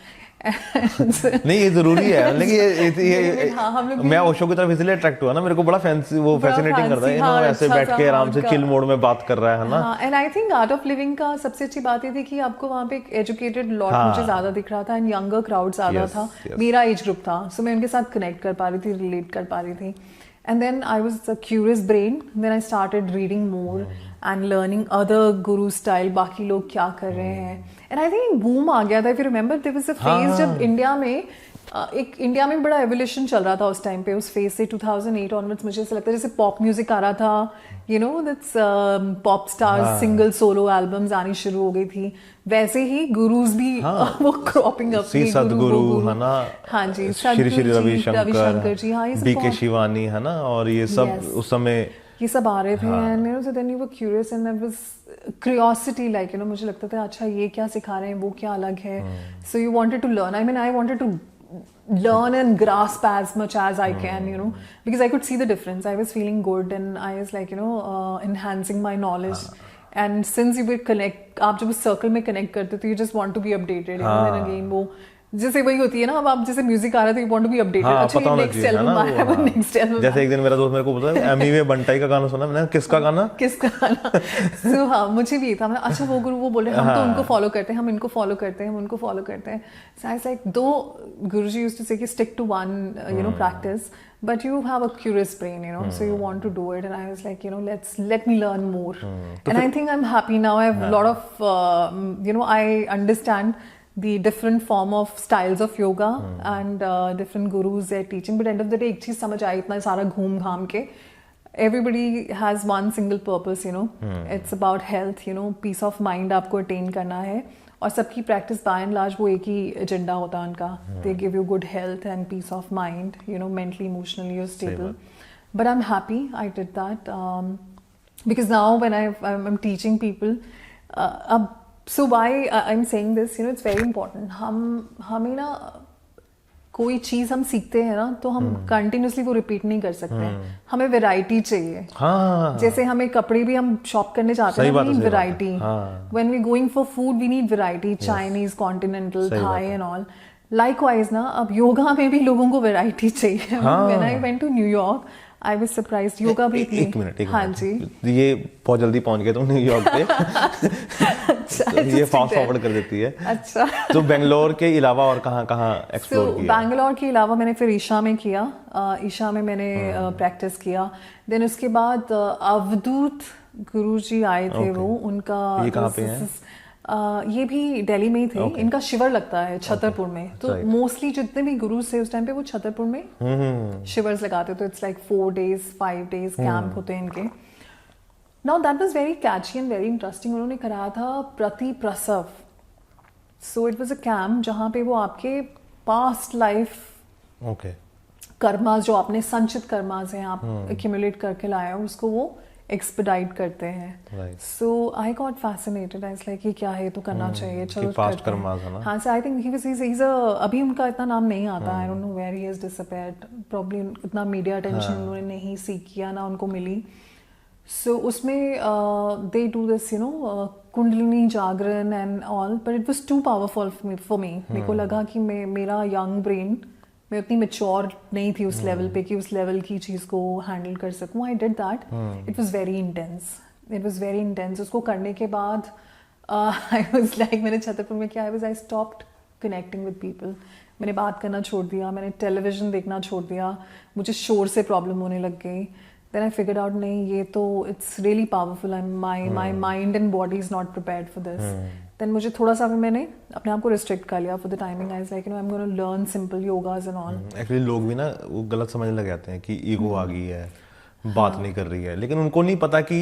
नहीं ये जरूरी है, लेकिन ये मैं ओशो की तरफ इसलिए अट्रैक्ट हुआ ना, मेरे को बड़ा फैंसी वो फैसिनेटिंग करता है, ऐसे बैठ के आराम से चिल मोड में बात कर रहा है ना। And I think art of living का सबसे अच्छी बात ये थी कि आपको वहाँ पे एक एजुकेटेड लॉट मुझे ज्यादा दिख रहा था, एंड यंगर क्राउड ज्यादा था, मेरा एज ग्रुप था, सो मैं उनके साथ कनेक्ट कर पा रही थी, रिलेट कर पा रही थी। And then I was a curious brain. Then I started reading more and learning other guru style. बाकी लोग क्या कर रहे हैं? And I think boom आ गया था. If you remember, there was a phase जब इंडिया में इंडिया में बड़ा एवोल्यूशन चल रहा था उस टाइम पे, उस फेज से 2008 ऑनवर्ड्स मुझे ऐसा लगता है जैसे पॉप म्यूजिक आ रहा था, that's pop stars single solo albums आनी शुरू हो गई थी, वैसे ही गुरुज भी वो क्रॉपिंग अप, सदगुरु है ना, हाँ जी, श्री श्री रविशंकर जी, हाँ, ये बीके शिवानी है ना, और ये सब उस समय ये सब आ रहे थे। And so then you were curious and there was curiosity, like मुझे लगता था अच्छा ये क्या सिखा रहे हैं, वो क्या अलग है, so you wanted to learn. I mean, I wanted to learn and grasp as much as I can, because I could see the difference. I was feeling good and I was like, enhancing my knowledge. And since you would connect, आप जब उस circle में connect करते तो you just want to be updated, and again वो जैसे वही होती है ना, अब आप जैसे म्यूजिक आ रहा है तो you want to be updated. अच्छा नेक्स्ट एल्बम आया है, नेक्स्ट एल्बम। जैसे एक दिन मेरा दोस्त मेरे को बोलता है एमी में बंटाई का गाना सुना, मैंने किसका गाना so हाँ, मुझे भी था, अच्छा वो गुरु वो बोल रहे हैं, हम तो उनको फॉलो करते हैं, हम इनको फॉलो करते हैं, हम उनको फॉलो करते हैं। So I was like, though Guruji used to say कि stick to one, practice, but you have a curious brain, so you want to do it, and I was like, let me learn more, and I think I'm happy now. I have a lot of, I understand the different form of styles of yoga and different gurus they're teaching, but end of the day एक चीज समझ आई, इतना सारा घूम घाम के, everybody has one single purpose, it's about health, peace of mind आपको attain करना है, और सबकी practice by and large वो एक ही एजेंडा होता है उनका, they give you good health and peace of mind, mentally, emotionally you're stable. But I'm happy I did that, because now when I'm teaching people, so why I'm saying this, it's very important. हमें ना कोई चीज हम सीखते हैं ना, तो हम कंटिन्यूसली वो रिपीट नहीं कर सकते, हमें वैरायटी चाहिए। जैसे हमें कपड़े भी हम शॉप करने जाते हैं, we need variety. When we going for food we need variety, Chinese, continental, Thai and all. Likewise ना, अब योगा में भी लोगों को वैरायटी चाहिए। व्हेन आई वेंट टू न्यूयॉर्क, I was surprised. योगा भी थी। एक मिनट हाँ जी, ये बहुत जल्दी पहुंच गए तुम न्यूयॉर्क पे। तो ये फास्ट फॉरवर्ड कर देती है। अच्छा, तो बेंगलोर के अलावा और कहाँ एक्सप्लोर किया? बेंगलोर के अलावा मैंने फिर ईशा में किया, ईशा में मैंने प्रैक्टिस किया। देन उसके बाद अवधूत गुरुजी आए थे, वो उनका ये कहाँ पे है? ये भी दिल्ली में ही थे। इनका शिविर लगता है छतरपुर में, तो मोस्टली जितने भी गुरु थे उस टाइम पे वो छतरपुर में शिविर्स लगाते, तो it's like 4 days 5 days camp होते हैं इनके। Now that was very catchy and very interesting. उन्होंने कराया था प्रति प्रसव, so it was a camp जहाँ पे वो आपके पास्ट लाइफ कर्मास जो आपने संचित कर्मास हैं आप एक्यूमुलेट करके लाए हो उसको वो एक्सपेडाइट करते हैं. So I got fascinated. I was like ये क्या है, तो करना चाहिए, चलो करते हैं. हाँ, सो आई थिंक ही इज अभी उनका इतना नाम नहीं आता. I don't know where he has disappeared. Probably इतना मीडिया अटेंशन उन्होंने नहीं सीख किया ना उनको मिली. सो उसमें they do this you know kundalini jagran and all, but it was too powerful for me. मेरे को लगा कि मेरा यंग ब्रेन, मैं उतनी मेच्योर नहीं थी उस लेवल पे कि उस लेवल की चीज़ को हैंडल कर सकूँ. I did that. It was very intense. It was very intense. उसको करने के बाद आई वाज लाइक, मैंने छतरपुर में किया, I stopped connecting with people. मैंने बात करना छोड़ दिया, मैंने टेलीविज़न देखना छोड़ दिया, मुझे शोर से प्रॉब्लम होने लग गई. देन आई फिगर्ड आउट नहीं, ये तो it's really powerful. My mind and body is not prepared for this. Then मुझे थोड़ा सा भी मैंने अपने आप को रिस्ट्रिक्ट कर लिया for the timing. I was like, you know, I am gonna learn simple yogas and all. Actually लोग भी ना वो गलत समझने लग जाते हैं कि ईगो आ गई है, बात नहीं कर रही है, लेकिन उनको नहीं पता कि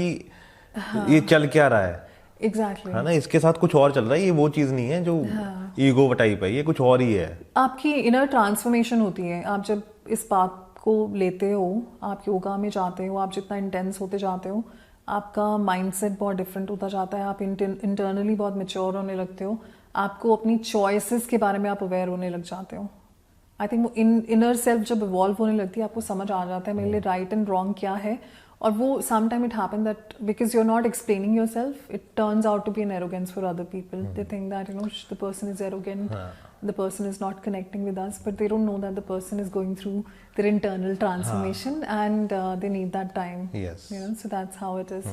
ये चल क्या रहा है. एग्जैक्टली है ना, इसके साथ कुछ और चल रहा है. ये वो चीज नहीं है जो ईगो टाइप है, ये कुछ और ही है. आपकी इनर ट्रांसफॉर्मेशन होती है. आप जब इस बात को लेते हो, आप योगा में जाते हो, आप जितना इंटेंस होते जाते हो, आपका माइंडसेट बहुत डिफरेंट होता जाता है. आप इंटरनली बहुत मैच्योर होने लगते हो. आपको अपनी चॉइसेस के बारे में आप अवेयर होने लग जाते हो. आई थिंक वो इनर सेल्फ जब इवॉल्व होने लगती है, आपको समझ आ जाता है मेरे लिए राइट एंड रॉन्ग क्या है. और वो sometime it happen that because you are not explaining yourself, it turns out to be an arrogance for other people. They think that you know the person is arrogant, the person is not connecting with us, but they don't know that the person is going through their internal transformation and they need that time. Yes. You know, so that's how it is.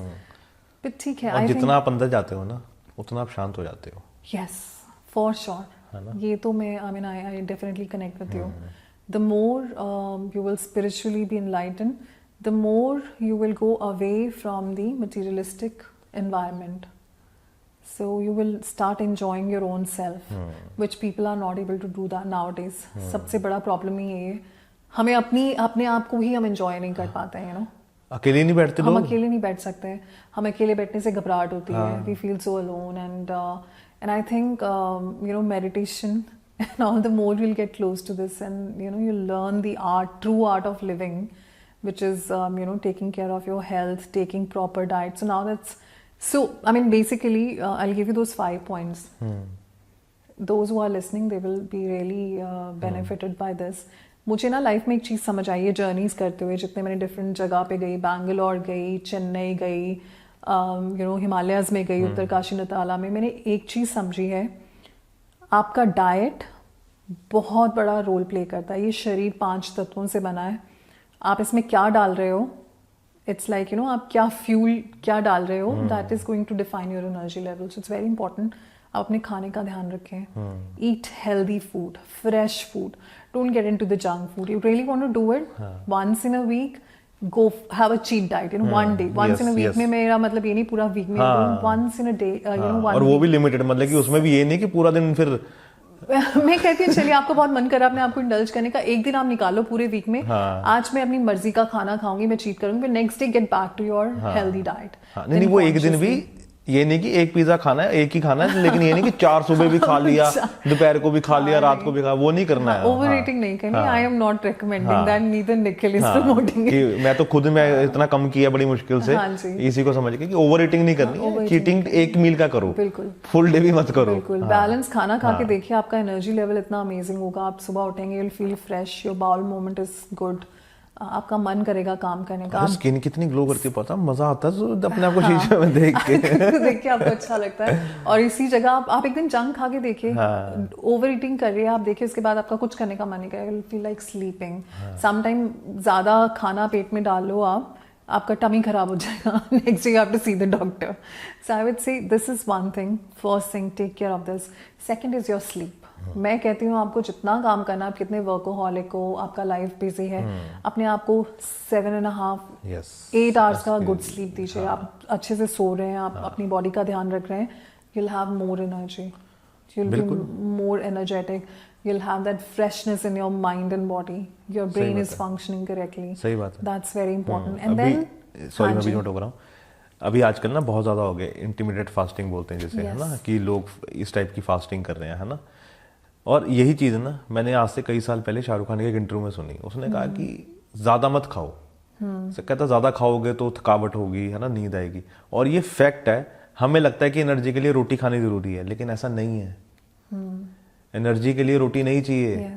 But ठीक है. और जितना आप अंदर जाते हो ना, उतना आप शांत हो जाते हो. Yes, for sure. है ना? ये तो मैं, I mean, I definitely connect with you. The more you will spiritually be enlightened, the more you will go away from the materialistic environment. So you will start enjoying your own self, which people are not able to do that nowadays. सबसे बड़ा problem ही ये है, हमें अपने आप को ही हम enjoy नहीं कर पाते हैं. You know, अकेले नहीं बैठते लोग. हम अकेले नहीं बैठ सकते हैं. हम अकेले बैठने से घबराहट होती है. We feel so alone, and I think you know, meditation and all, the more you'll get close to this, and you know, you'll learn the true art of living, which is you know, taking care of your health, taking proper diet. So now So, I mean, basically, I'll give you those 5 points. Those who are listening, they will be really benefited by this. मुझे ना life में एक चीज़ समझ आई है journeys करते हुए, जितने मैंने डिफरेंट जगह पे गई, बैंगलोर गई, चेन्नई गई, यू नो, हिमालयाज़ में गई, उत्तरकाशी नताला में, मैंने एक चीज़ समझी है, आपका डाइट बहुत बड़ा रोल प्ले करता है. ये शरीर 5 तत्वों से बना है. आप इसमें क्या डाल रहे हो, इट्स लाइक, यू नो, आप क्या फ्यूल क्या डाल रहे हो, that is going to define your energy level. So it's very important. आप अपने खाने का ध्यान रखें. Eat healthy food, fresh food. Don't get into the junk food. You really want to do it, once in a week go have a cheat diet, you know, one day, once in a week. में मेरा मतलब ये नहीं पूरा week में, once in a day, you know, one. और वो भी लिमिटेड, मतलब कि उसमें भी ये नहीं कि पूरा दिन फिर मैं कहती हूँ चलिए आपको बहुत मन कर रहा है अपने आप को इंडल्ज करने का, एक दिन आप निकालो पूरे वीक में. आज मैं अपनी मर्जी का खाना खाऊंगी, मैं चीट करूंगी, फिर next day get back to your healthy diet. नहीं, वो एक दिन भी ये नहीं कि एक पिज्जा खाना है, एक ही खाना है, लेकिन ये नहीं कि 4 सुबह भी खा लिया, दोपहर को भी खा लिया, रात को भी खा, वो नहीं करना है. ओवर ईटिंग नहीं करनी. I am not recommending that, neither Nikhil is promoting it. मैं तो खुद में इतना कम किया बड़ी मुश्किल से, इसी को समझ के कि ओवर ईटिंग नहीं करनी है. चीटिंग एक मील का करो, बिल्कुल फुल डे भी मत करो. बिल्कुल बैलेंस खाना खा के देखिए, आपका एनर्जी लेवल इतना अमेजिंग होगा. आप सुबह उठेंगे, you will feel fresh, your bowel movement is good, आपका मन करेगा काम करने का. स्किन कितनी ग्लो करती है, पता मजा आता है अपने आप को शीशे में देख के आपको अच्छा लगता है. और इसी जगह आप एक दिन जंक खा के देखिए, ओवर ईटिंग कर रही है आप, देखिए उसके बाद आपका कुछ करने का मन नहीं करेगा. You feel like sleeping. Sometime ज्यादा खाना पेट में डाल लो आप, आपका टमी खराब हो जाएगा. Next day you have to see the doctor. So I would say this is one thing, first thing, take care of this. Second is your sleep. मैं कहती हूँ आपको जितना काम करना, आप कितने वर्कोहॉलिक हो, आपका लाइफ बिजी है, अपने आप को 7.5-8 आवर्स का गुड स्लीप दीजिए. आप अच्छे से सो रहे हैं, आप अपनी बॉडी का ध्यान रख रहे हैं, you'll have more energy, you'll be more energetic, you'll have that freshness in your mind and body, your brain is functioning correctly. सही बात है. That's very important. And then sorry मैं भी नोट हो रहा हूँ, अभी आजकल ना बहुत ज्यादा हो गए इंटरमिटेंट फास्टिंग बोलते हैं जैसे, है ना, कि लोग इस टाइप की फास्टिंग कर रहे हैं, है ना. और यही चीज़ ना मैंने आज से कई साल पहले शाहरुख खान के एक इंटरव्यू में सुनी, उसने कहा कि ज़्यादा मत खाओ, कहता ज़्यादा खाओगे तो थकावट होगी, है ना, नींद आएगी। और ये फैक्ट है, हमें लगता है कि एनर्जी के लिए रोटी खानी ज़रूरी है, लेकिन ऐसा नहीं है। एनर्जी के लिए रोटी नहीं चाहिए।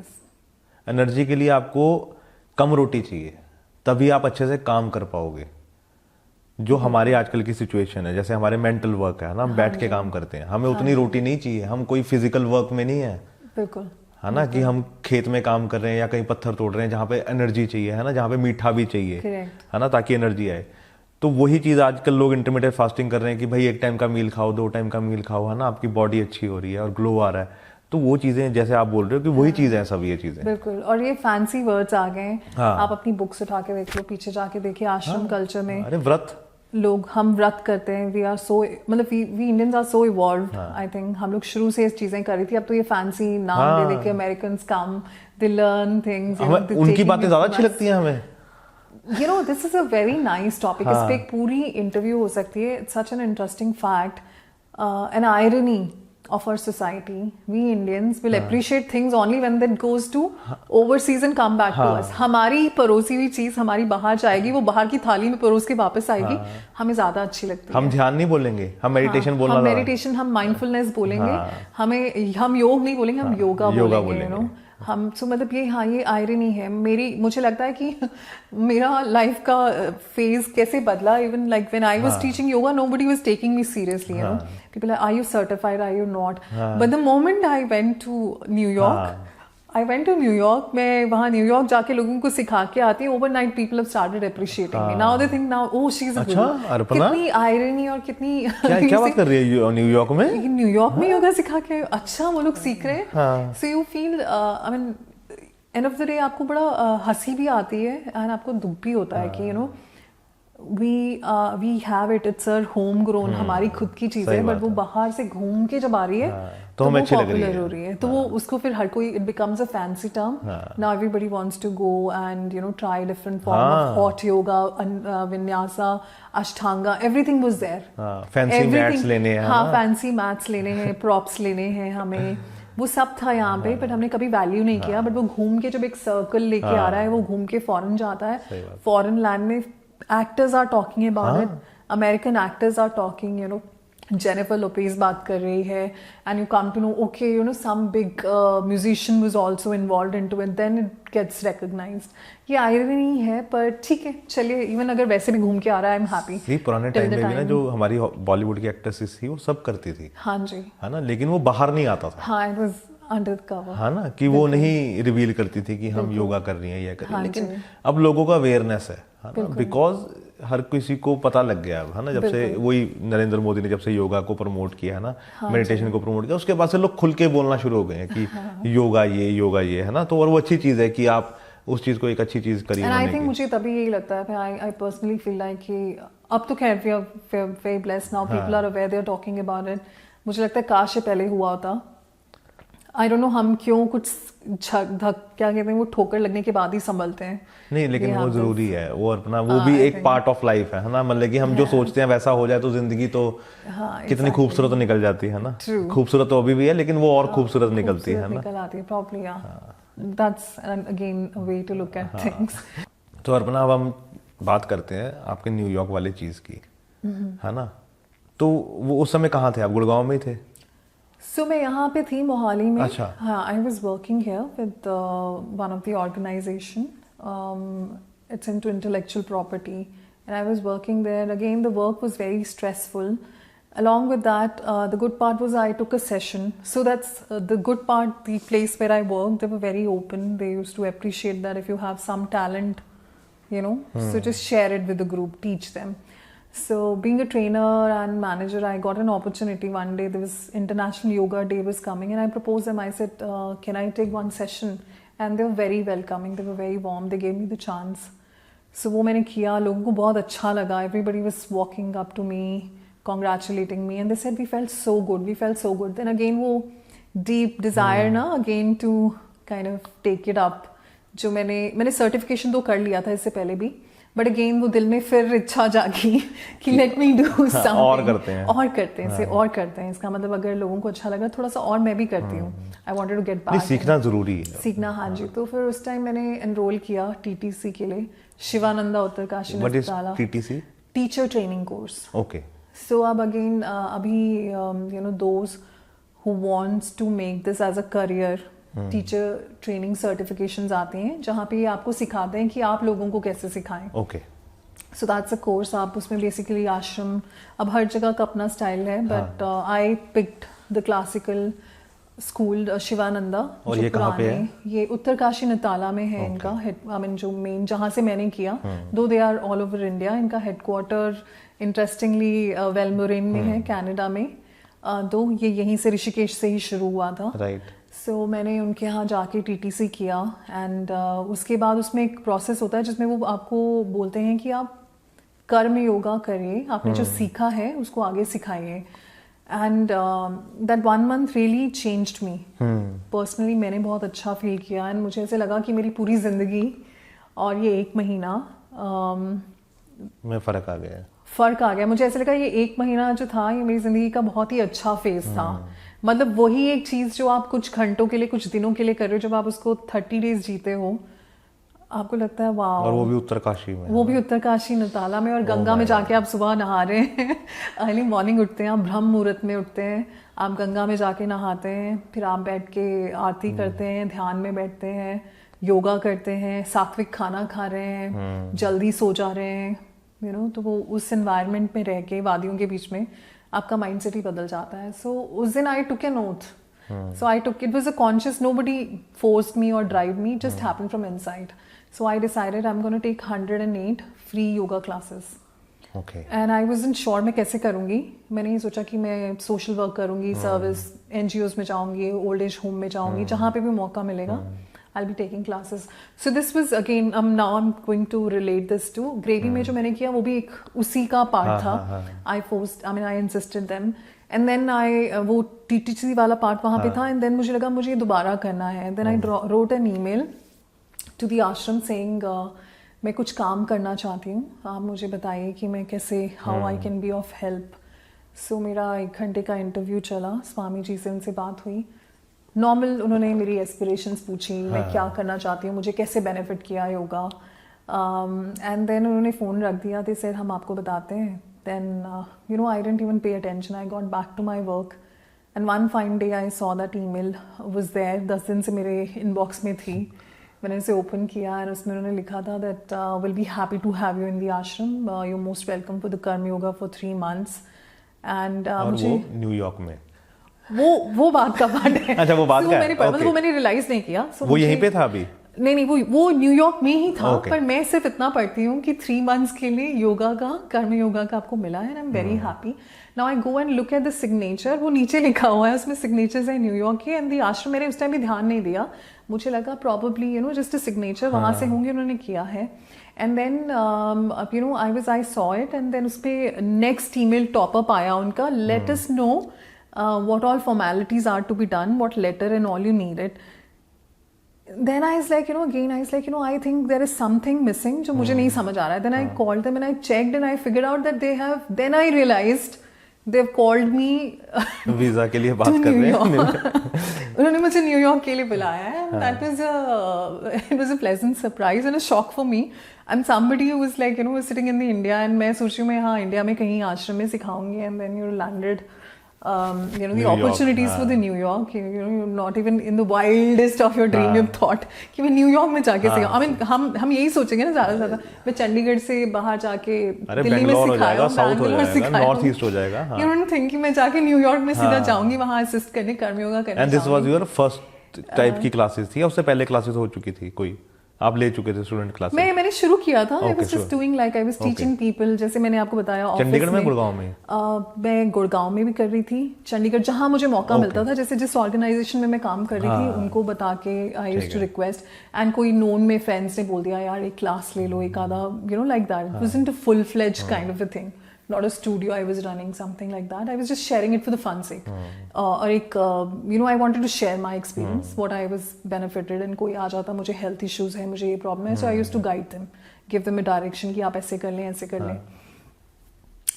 एनर्जी के लिए आपको कम रोटी चाहिए, तभी आप अच्छे से काम कर पाओगे। जो हमारे आजकल की सिचुएशन है, जैसे हमारे मेंटल वर्क है ना, हम बैठ के काम करते हैं, हमें उतनी रोटी नहीं चाहिए। हम कोई फिजिकल वर्क में नहीं है, बिल्कुल, है ना, कि हम खेत में काम कर रहे हैं या कहीं पत्थर तोड़ रहे हैं जहाँ पे एनर्जी चाहिए, है ना, जहाँ पे मीठा भी चाहिए, है ना, ताकि एनर्जी आए। तो वही चीज़ आजकल लोग इंटरमीडिएट फास्टिंग कर रहे हैं कि भाई 1 टाइम का मील खाओ, 2 टाइम का मील खाओ, है ना, आपकी बॉडी अच्छी हो रही है और ग्लो आ रहा है। तो वो चीजें जैसे आप बोल रहे हो कि वही चीजें हैं, सब ये चीजें बिल्कुल। और ये फैंसी वर्ड्स आ गए। आप अपनी बुक्स उठा के देख लो, पीछे जाके देखिए आश्रम कल्चर में, अरे व्रत, लोग, हम व्रत करते हैं। वी आर सो, मतलब we Indians are so evolved. I think हम लोग शुरू से इस चीजें कर रही थी। अब तो ये फैंसी नाम दे के Americans come, they learn things, उनकी बातें ज्यादा अच्छी लगती हैं हमें। You know, this is a very nice topic. इस पे एक पूरी इंटरव्यू हो सकती है. It's such an interesting fact, an irony of our society. We Indians will appreciate things only when that goes to overseas and come back to us. हमारी परोसी हुई चीज हमारी बाहर जाएगी, वो बाहर की थाली में परोस के वापस आएगी, हमें ज्यादा अच्छी लगती है. हम ध्यान नहीं बोलेंगे, हम मेडिटेशन बोलना, हम मेडिटेशन, हम माइंडफुलनेस बोलेंगे, हम योग नहीं बोलेंगे, हम योगा बोलेंगे, you know. हम सो मतलब ये, हाँ, ये आयरनी है. मुझे लगता है कि मेरा लाइफ का फेज कैसे बदला. Even like when I was teaching yoga, nobody was taking me seriously, you know. People are you certified, are you not. But the moment I went to New York, मैं वहाँ न्यूयॉर्क जाके लोगों को सिखा के आती हूँ. Overnight people have started appreciating me. Now they think now, oh she is a गुरु. कितनी आयरनी और कितनी क्या बात कर रही है न्यूयॉर्क में? न्यूयॉर्क में योगा सिखा के अच्छा वो लोग सीख रहे हैं. So you feel, I mean, end of the day आपको बड़ा हंसी भी आती है एंड आपको दुख भी होता है कि, you know, we have it, it's our home grown, हमारी खुद की चीज है, बट वो बाहर से घूम के जब आ रही है तो हमें अच्छी लग रही है. तो वो उसको फिर हर कोई, it becomes a fancy term. Now everybody wants to go and, you know, try different form of hot yoga, Vinyasa, Ashtanga, everything was there. Fancy mats लेने हैं. हाँ, फैंसी मैट्स लेने हैं, प्रॉप्स लेने हैं हमें, वो सब था यहाँ पे. बट हमने कभी वैल्यू नहीं किया. बट वो घूम के जब एक सर्कल लेके आ रहा है, वो घूम के फॉरेन जाता है, फॉरेन लैंड में actors are talking about it, American actors are talking, you know, Jennifer Lopez बात कर रही है, and you come to know, okay, you know, some big musician was also involved into it, then it gets recognised. ये irony है, पर ठीक है, चलिए, इवन अगर वैसे भी घूम के आ रहा है, आई एम हैप्पी. पुराने टाइम में भी ना जो हमारी बॉलीवुड की एक्ट्रेसेस थी, वो सब करती थी. हाँ जी, है ना, लेकिन वो बाहर नहीं आता था. हाँ, इट वाज अंडर कवर. हाँ ना, कि वो नहीं रिवील करती थी कि हम योगा कर रही हैं या कर रही हैं. लेकिन अब लोगों का अवेयरनेस है ना, बिकॉज हर किसी को पता लग गया है ना, जब से वही नरेंद्र मोदी ने जब से योगा को प्रमोट किया है ना, मेडिटेशन को प्रमोट किया, उसके बाद से लोग खुल के बोलना शुरू हो गए हैं कि योगा ये है ना. तो और वो अच्छी चीज है कि आप उस चीज को एक अच्छी चीज करिए. आई थिंक मुझे तभी यही लगता है, आई पर्सनली फील लाइक कि अब तो खैर we are very blessed now, people are aware, they are talking about it. मुझे लगता है काश ये पहले हुआ होता. आई डोंट नो हम क्यों कुछ धक क्या कहते हैं, वो ठोकर लगने के बाद ही संभलते हैं. नहीं, लेकिन वो जरूरी है, वो अपना वो भी एक पार्ट ऑफ लाइफ है ना. मतलब कि हम जो सोचते हैं वैसा हो जाए तो जिंदगी तो कितनी खूबसूरत तो निकल जाती है ना. खूबसूरत तो अभी भी है, लेकिन वो और खूबसूरत निकलती है ना, निकल आती है properly. That's again a way to look at things. तो अर्पणा, अब हम बात करते हैं आपके न्यूयॉर्क वाले चीज की, है ना. तो वो उस समय कहाँ थे आप? गुड़गांव में ही थे? So मैं यहाँ पे थी मोहाली में. अच्छा. हाँ, I was working here with one of the organization. It's into intellectual property, and I was working there. Again, the work was very stressful. Along with that, the good part was I took a session. So that's the good part. The place where I worked, they were very open. They used to appreciate that if you have some talent, you know, so just share it with the group, teach them. So being a trainer and manager, I got an opportunity one day. There was International Yoga Day was coming, and I proposed them. I said, can I take one session? And they were very welcoming. They were very warm. They gave me the chance. So वो मैंने किया, लोगों को बहुत अच्छा लगा. Everybody was walking up to me, congratulating me, and they said we felt so good. We felt so good. Then again वो deep desire ना, again to kind of take it up. जो मैंने certification तो कर लिया था इससे पहले भी. बट अगेन वो दिल में फिर इच्छा जागी कि लेट मी डू समथिंग, और करते हैं इसे और करते हैं। इसका मतलब अगर लोगों को अच्छा लगा थोड़ा सा और मैं भी करती हूँ। I wanted to get back, सीखना जरूरी है, सीखना। हाँ जी। तो फिर उस टाइम मैंने एनरोल किया टीटीसी के लिए, शिवानंदा उत्तरकाशी नस्ताला, TTC teacher training course. Okay. So अब अगेन अभी you know those who wants to make this as a career, teacher training certifications आते हैं जहाँ पे आपको सिखाते हैं कि आप लोगों को कैसे सिखाएं। Okay. So that's a course. आप उसमें बेसिकली आश्रम, अब हर जगह का अपना स्टाइल है, but I picked the classical school Shivananda. और ये कहाँ पे है? ये उत्तरकाशी नताला में है। इनका आई मीन जो मेन जहाँ से मैंने किया, though they are all over India. इनका हेडक्वार्टर इंटरेस्टिंगली वेलमोरेन में है, कनाडा में। दो ये यहीं से ऋषिकेश से ही शुरू हुआ था। राइट। सो मैंने उनके यहाँ जाके टीटीसी किया एंड उसके बाद उसमें एक प्रोसेस होता है जिसमें वो आपको बोलते हैं कि आप कर्म योगा करिए, आपने जो सीखा है उसको आगे सिखाइए। And that 1 month really changed me personally. मैंने बहुत अच्छा फील किया एंड मुझे ऐसे लगा कि मेरी पूरी जिंदगी और ये 1 महीना में फ़र्क आ गया। मुझे ऐसे लगा ये 1 महीना जो था ये मेरी जिंदगी का बहुत ही अच्छा फेज था। मतलब वही एक चीज जो आप कुछ घंटों के लिए, कुछ दिनों के लिए कर रहे हो, जब आप उसको 30 days जीते हो, आपको लगता है वाह। और वो भी उत्तरकाशी में, वो भी उत्तरकाशी नताला में, और गंगा में जाके आप सुबह नहा रहे हैं। अर्ली मॉर्निंग उठते हैं आप, ब्रह्म मुहूर्त में उठते हैं आप, गंगा में जाके नहाते हैं, फिर आप बैठ के आरती करते हैं, ध्यान में बैठते हैं, योगा करते हैं, सात्विक खाना खा रहे हैं, जल्दी सो जा रहे हैं, यू नो। तो वो उस एनवायरनमेंट में रह के वादियों के बीच में आपका माइंडसेट ही बदल जाता है। सो उस दिन I took an oath. So I took, it was a conscious, nobody forced me or drive me, just happened from inside. So I decided I'm going to take 108 free yoga classes. Okay. And I wasn't sure मैं कैसे करूँगी। मैंने ये सोचा कि मैं social work करूँगी, service NGOs में जाऊँगी, ओल्ड एज होम में जाऊँगी, जहाँ पे भी मौका मिलेगा। I'll be taking classes. So this was again, now I'm going to relate this to gravy में जो मैंने किया वो भी एक उसी का पार्ट था। I insisted them. And then वो TTC वाला पार्ट वहाँ पे था, and then मुझे लगा मुझे ये दोबारा करना है। Then I wrote an email to the ashram saying मैं कुछ काम करना चाहती हूँ, आप मुझे बताइए कि मैं कैसे, how I can be of help. So मेरा 1 घंटे का इंटरव्यू चला, स्वामी जी से उनसे बात हुई। नॉर्मल उन्होंने मेरी एस्पिरेशंस पूछी, मैं क्या करना चाहती हूँ, मुझे कैसे बेनिफिट किया योगा। एंड देन उन्होंने फ़ोन रख दिया, दे सेड हम आपको बताते हैं। Then you know I didn't even pay attention, I got back to my work and one fine day I saw that email was there. 10 दिन से मेरे इनबॉक्स में थी। मैंने उसे ओपन किया और उसमें उन्होंने लिखा था that will be happy to have you in the ashram, you most welcome for the karma yoga for 3 months। And मुझे वो न्यूयॉर्क में वो बात का पार्ट है। अच्छा, वो बात का है। मतलब वो मैंने रियलाइज नहीं किया। वो यहीं पे था अभी? नहीं, वो न्यूयॉर्क में ही था। पर मैं सिर्फ इतना पढ़ती हूँ कि 3 months के लिए योगा का, कर्म योगा का आपको मिला है, आई am very happy. Now I go and look at the signature, वो नीचे लिखा हुआ है, उसमें सिग्नेचर्स है न्यूयॉर्क के। एंड द आश्रम, मैंने उस टाइम भी ध्यान नहीं दिया, मुझे लगा probably you know just a signature वहाँ से होंगे, उन्होंने किया है। And then you know I saw it, and then उस पर नेक्स्ट ईमेल टॉपअप आया उनका, let us know what all formalities are to be done, what letter and all you need it. Then I was like, you know, I think there is something missing जो मुझे नहीं समझ आ रहा है. Then I called them and I checked and I figured out that they have, then I realized they've called me visa के लिए बात कर रहे हैं। उन्होंने मुझे न्यूयॉर्क के लिए बुलाया है। It was a pleasant surprise and a shock for me. I'm somebody who was like, you know, sitting in the India and मैं सोच रही हूँ मैं यहाँ इंडिया में कहीं आश्रम में सिखाऊंगी, and then you landed you know, the opportunities for the New York, you know, you're not even in the wildest of your dream you've thought कि मैं न्यूयॉर्क में जाके सिखाऊं। I mean, हम यही सोचेंगे ना ज़्यादा से ज़्यादा, मैं चंडीगढ़ से बाहर जाके दिल्ली में सिखाया, बैंगलोर सिखाया, नॉर्थ ईस्ट हो जाएगा। You don't think कि मैं जाके न्यूयॉर्क में सीधा जाऊंगी वहाँ असिस्ट करने, कर्म योगा करने। And this was your first type की क्लासेस थी या उससे पहले क्लासेस हो चुकी थी कोई? आप ले चुके थे स्टूडेंट क्लासेस? मैंने शुरू किया था। I was just doing like I was teaching people, जैसे मैंने आपको बताया ऑफिस में। चंडीगढ़ में, गुड़गांव में? मैं गुड़गांव में भी कर रही थी, चंडीगढ़ जहाँ मुझे मौका मिलता था, जैसे जिस ऑर्गेनाइजेशन में मैं काम कर रही थी उनको बता के I used to request, and कोई नोन में फ्रेंड्स ने बोल दिया यार एक क्लास ले लो, एक आधा, you know, like that. It wasn't a full fledged kind of a thing. not a studio I was running, something like that. I was just sharing it for the fun sake. और एक I wanted to share my experience, what I was benefited, and कोई आ जाता मुझे health issues है, मुझे ये problem है, so I used to guide them, give them a direction कि आप ऐसे कर लें, ऐसे कर लें.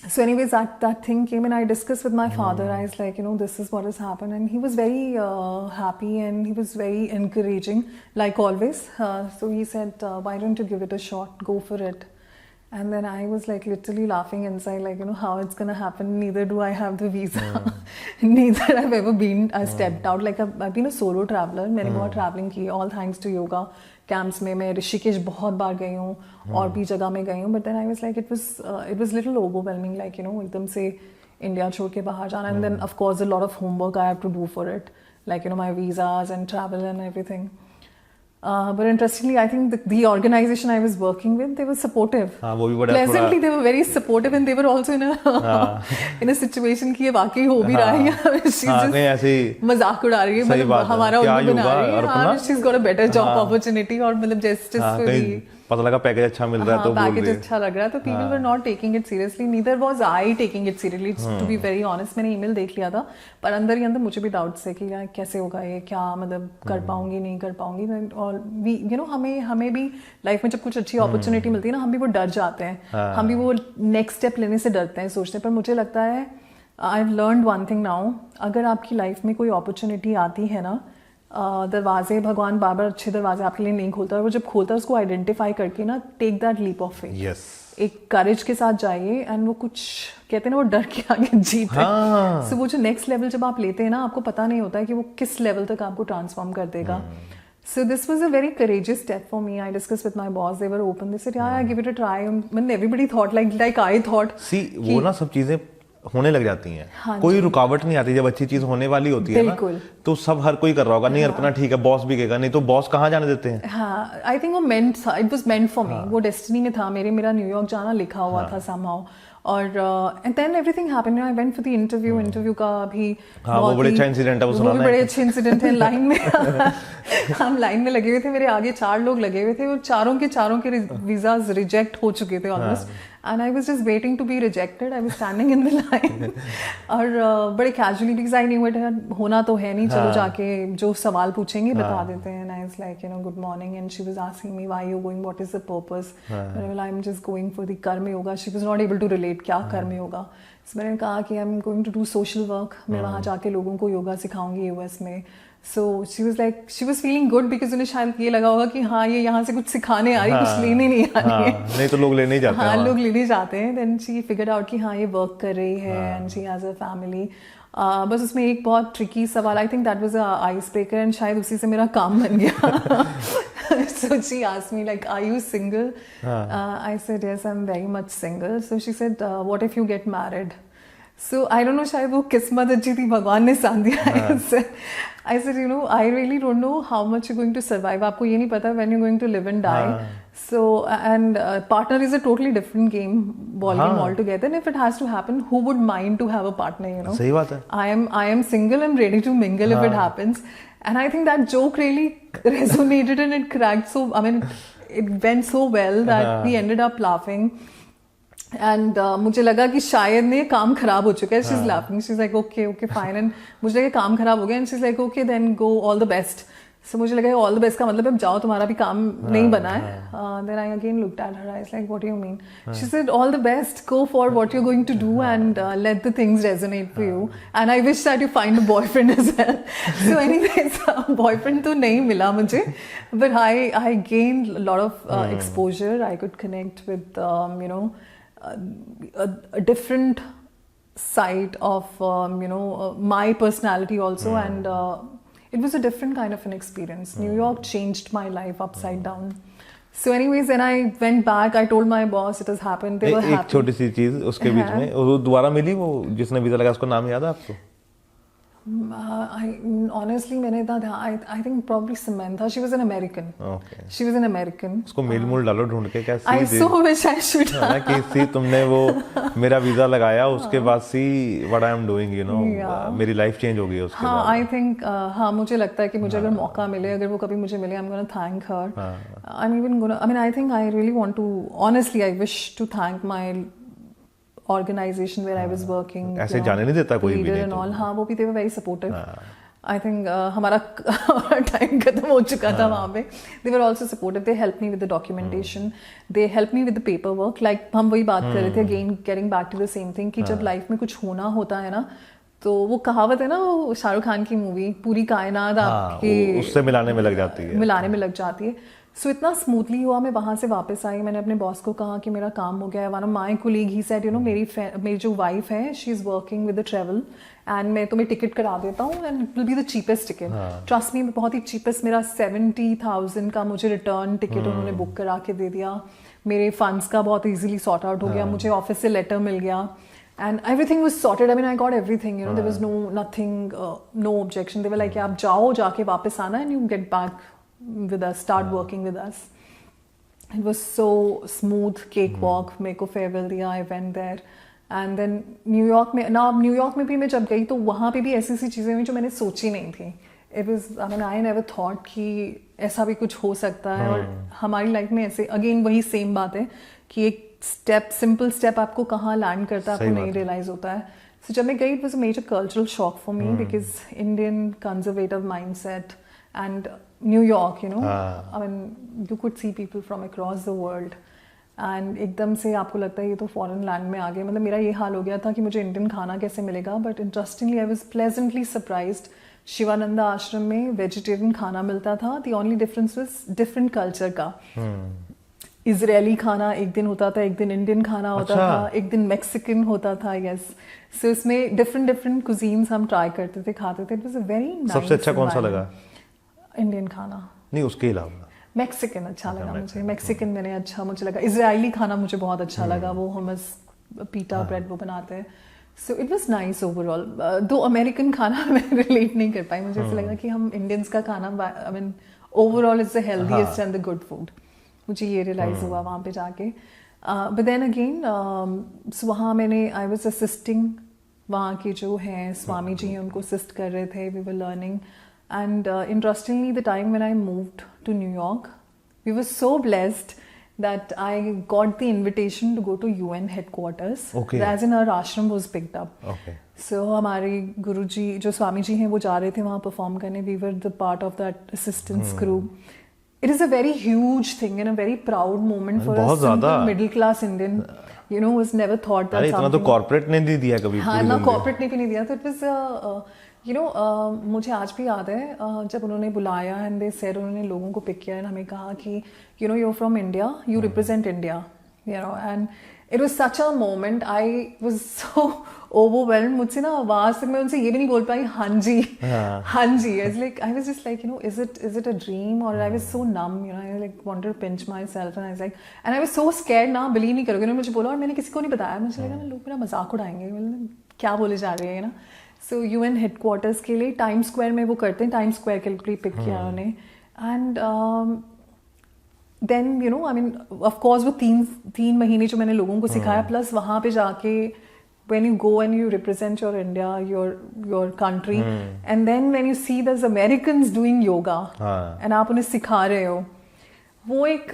So anyways, that thing came and I discussed with my father. I was like, this is what has happened, and he was very happy and he was very encouraging, like always. So he said, why don't you give it a shot, go for it. And then I was like literally laughing inside, like, how it's gonna happen. Neither do I have the visa. Neither I've ever been stepped out. Like I've been a solo traveler. मैंने बहुत traveling की, all thanks to yoga camps में. मैं ऋषिकेश बहुत बार गई हूँ और भी जगह में गई हूँ. But then I was like, it was little overwhelming, like, एकदम से India छोड़ के बाहर जाना. And then of course a lot of homework I have to do for it, like, my visas and travel and everything. But interestingly, I think the organization I was working with, they were supportive. वो भी बड़ा pleasantly, they were very supportive, and they were also in a situation कि ये वाकई हो भी रहा है, she's मजाक उड़ा रही है, मतलब हमारा उनको बना रही है, she's got a better job opportunity, और मतलब just for the पता लगा पैकेज अच्छा मिल रहा है तो पैकेज अच्छा लग रहा है, तो people were not taking it seriously. Neither was I taking it seriously, to be very honest. मैंने ईमेल देख लिया था, पर अंदर ही अंदर मुझे भी डाउट्स है कि यार कैसे होगा ये, क्या मतलब कर पाऊंगी नहीं कर पाऊंगी. और हमें भी लाइफ में जब कुछ अच्छी अपॉर्चुनिटी मिलती है ना, हम भी वो डर जाते हैं, हम भी वो नेक्स्ट स्टेप लेने से डरते हैं, सोचते हैं. पर मुझे लगता है I have learned one thing now, अगर आपकी लाइफ में कोई अपॉर्चुनिटी आती है ना, दरवाजे भगवान बार बार अच्छे दरवाजे आपके लिए नहीं खोलता, और वो जब खोलता है उसको आइडेंटिफाई करके ना, take that leap of faith. Yes, एक करेज के साथ जाइए, एंड वो कुछ कहते हैं ना, वो डर के आगे जीत है. सो वो जो नेक्स्ट लेवल जब आप लेते हैं ना, आपको पता नहीं होता है कि वो किस लेवल तक आपको ट्रांसफॉर्म कर देगा. So this was a very courageous step for me. I discussed with my boss. They were open. They said, "Yeah, give it a try." And everybody thought like I thought. See, वो ना सब चीजें होने लग जाती हैं. कोई रुकावट नहीं आती जब अच्छी चीज होने वाली होती है ना, तो सब हर कोई कर रहा होगा. नहीं अर्पणा ठीक है, बॉस भी कहेगा, नहीं तो बॉस कहाँ जाने देते हैं. हाँ, I think वो meant था. It was meant for me. वो डेस्टिनी में था. मेरा न्यूयॉर्क जाना लिखा हुआ था somehow. और and then everything happened. I went for the interview. Interview का भी वो बड़े अच्छा इंसिडेंट है, वो सुनाना है. बड़े अच्छे इंसिडेंट है. लाइन में हम लाइन में लगे हुए थे, मेरे आगे 4 लोग लगे हुए थे, और चारों के वीजाज रिजेक्ट हो चुके थे almost. And I was just waiting to be rejected. I was standing in the line. और बड़े casually, because I knew it होना तो है नहीं, चलो जाके जो सवाल पूछेंगे बता देते हैं. And I was like, good morning. And she was asking me, why you going? What is the purpose? Well, I'm just going for the कर्म yoga. She was not able to relate क्या कर्म योगा. So मैंने कहा कि I'm going to do social work. मैं वहाँ जाके लोगों को योगा सिखाऊंगी US में. So she was feeling good, because उन्हें शायद ये लगा होगा कि हाँ ये यहाँ से कुछ सिखाने आ रही है, कुछ लेने नहीं आ रही है. नहीं तो लोग लेने ही जाते हैं. हाँ, लोग लेने जाते हैं. Then she figured out कि हाँ ये वर्क कर रही है, and she has a family. बस उसमें एक बहुत ट्रिकी सवाल, I think that was a ice breaker, and शायद उसी से मेरा काम बन गया. So she asked me like, are you single? I said yes, I'm very much single. So she said, what if you get married? So I don't know, शायद वो किस्मत अच्छी थी, भगवान ने साथ दिया. I said, I really don't know how much you're going to survive. आपको ये नहीं पता when you're going to live and die. So, and partner is a totally different ballgame altogether. And if it has to happen, who would mind to have a partner, सही बात है. I am single and ready to mingle if it happens. And I think that joke really resonated, and it cracked. So, I mean, it went so well that we ended up laughing. And मुझे लगा कि शायद ने काम खराब हो चुका है. She's laughing. She's like, okay, fine. And मुझे लगा काम खराब हो गया. And she's like, okay, then go, all the best. So मुझे लगा all the best का मतलब अब जाओ, तुम्हारा भी काम नहीं बना है. Then I again looked at her. I was like, what do you mean? She said, all the best. Go for what you're going to do, and let the things resonate for you. And I wish that you find a boyfriend as well. So anyways, boyfriend तो नहीं मिला मुझे, but I gained a lot of exposure. I could connect with a different side of my personality also, and it was a different kind of an experience. New York changed my life upside down. So anyways, then I went back. I told my boss it has happened. They were happy. एक छोटी सी चीज उसके बीच में, वो दोबारा मिली, वो जिसने visa लगा, उसका नाम याद है आपको? Honestly, मैंने इतना I think probably Samantha. She was an American. Okay. She was an American. उसको मेल मूल डालो ढूंढ के, क्या I so wish I should. कि सी तुमने वो मेरा वीजा लगाया, उसके बाद सी what I am doing, मेरी लाइफ चेंज हो गई उसके बाद. हाँ, I think मुझे लगता है कि मुझे अगर मौका मिले, अगर वो कभी मुझे मिले, I'm gonna thank her. I think I really want to, honestly, I wish to thank my organization where I was working. ऐसे जाने नहीं देता कोई भी and all. हाँ, वो भी they were very supportive. I think हमारा टाइम खत्म हो चुका था वहाँ पे. They were also supportive. They helped me with the documentation. They helped me with the paperwork. Like हम वही बात कर रहे थे, again getting back to the same thing कि जब लाइफ में कुछ होना होता है ना, तो वो कहावत है ना, वो शाहरुख खान की मूवी, पूरी कायनात आपके उससे मिलाने में लग जाती है. सो इतना स्मूथली हुआ. मैं वहाँ से वापस आई, मैंने अपने बॉस को कहा कि मेरा काम हो गया है. One of my colleague he said, you know, मेरी जो वाइफ है, she is working with the travel and मैं तुम्हें टिकट करा देता हूँ and it will be the cheapest ticket. Trust me, बहुत ही चीपेस्ट. मेरा 70,000 का मुझे रिटर्न टिकट उन्होंने बुक करा के दे दिया. मेरे फंड्स का बहुत ईजिली सॉर्ट आउट हो गया. मुझे ऑफिस से लेटर मिल गया and everything was sorted. I mean, I got everything, you know. There was no objection. They were like, आप जाओ, जाके वापस आना and you get back with us, start working with us. It was so smooth, cakewalk. मेरे को farewell दिया, I went there. And then New York में भी मैं जब गई तो वहाँ पे भी ऐसी चीज़ें हुई जो मैंने सोची नहीं थी. It was, I mean, I never thought कि ऐसा भी कुछ हो सकता है. और हमारी लाइफ में ऐसे, अगेन वही सेम बात है कि एक सिंपल स्टेप आपको कहाँ लैंड करता है आपको नहीं रियलाइज होता है. सो जब मैं गई, it was a major cultural shock for me because Indian conservative mindset and New York, you know, I mean you could see people from across the world and एकदम से आपको लगता है ये तो फॉरेन लैंड में आ गए. मतलब मेरा ये हाल हो गया था कि मुझे इंडियन खाना कैसे मिलेगा. But interestingly I was pleasantly surprised. Shivananda आश्रम में वेजिटेरियन खाना मिलता था. The only difference was different culture का. इजरायली खाना एक दिन होता था, एक दिन इंडियन खाना होता था, एक दिन मैक्सिकन होता था. यस, सो इसमें डिफरेंट कुजीन्स हम ट्राई करते थे, खाते थे. It was a very nice. सबसे अच्छा कौन सा लगा? इंडियन खाना नहीं, उसके अलावा मैक्सिकन अच्छा लगा मुझे. मैक्सिकन मैंने अच्छा मुझे लगा. इजरायली खाना मुझे बहुत अच्छा लगा. वो हमस पीटा ब्रेड वो बनाते हैं. So it was nice overall. दो अमेरिकन खाना मैं रिलेट नहीं कर पाई. मुझे ऐसा लगा कि हम इंडियंस का खाना, I mean overall is the healthiest and the good food. मुझे ये रियलाइज हुआ वहाँ पे जाके. बट देन अगेन वहाँ मैंने, आई वाज असिस्टिंग, वहाँ के जो हैं स्वामी जी हैं उनको असिस्ट कर रहे थे. We were learning and interestingly the time when I moved to New York, we were so blessed that I got the invitation to go to UN headquarters. Okay. As in our ashram was picked up. Okay. So हमारे गुरुजी जो स्वामी जी हैं वो जा रहे थे वहाँ perform करने. We were the part of that assistance crew. It is a very huge thing and a very proud moment for a simple middle class Indian. You know, was never thought that something. इतना तो corporate ने नहीं दिया कभी. हाँ ना, corporate ने भी नहीं दिया. तो it was you know, मुझे आज भी याद है जब उन्होंने बुलाया एंड दे सेड, उन्होंने लोगों को पिक किया एंड हमें कहा कि you know you are from India, you represent India, you know. And it was such a moment. I was so overwhelmed. मुझसे ना आवाज से मैं उनसे ये भी नहीं बोल पाई हाँ जी हाँ जी. I was just like, you know, is it a dream or I was so numb, you know. I like wanted to pinch myself and I was like, and I was so scared. ना believe नहीं करोगे, उन्होंने मुझे बोला और मैंने किसी को नहीं बताया. मुझे लगा लोग मेरा मजाक उड़ाएंगे, मतलब क्या बोले जा रही है ना. सो यूएन हेडक्वार्टर्स के लिए टाइम स्क्वायर में वो करते हैं, टाइम स्क्वायर के लिए पिक किया उन्होंने. And then you know, I mean of course वो तीन महीने जो मैंने लोगों को सिखाया, प्लस वहाँ पे जाके when you go and you represent your India, your country, and then when you see there's Americans doing yoga and आप उन्हें सिखा रहे हो, वो एक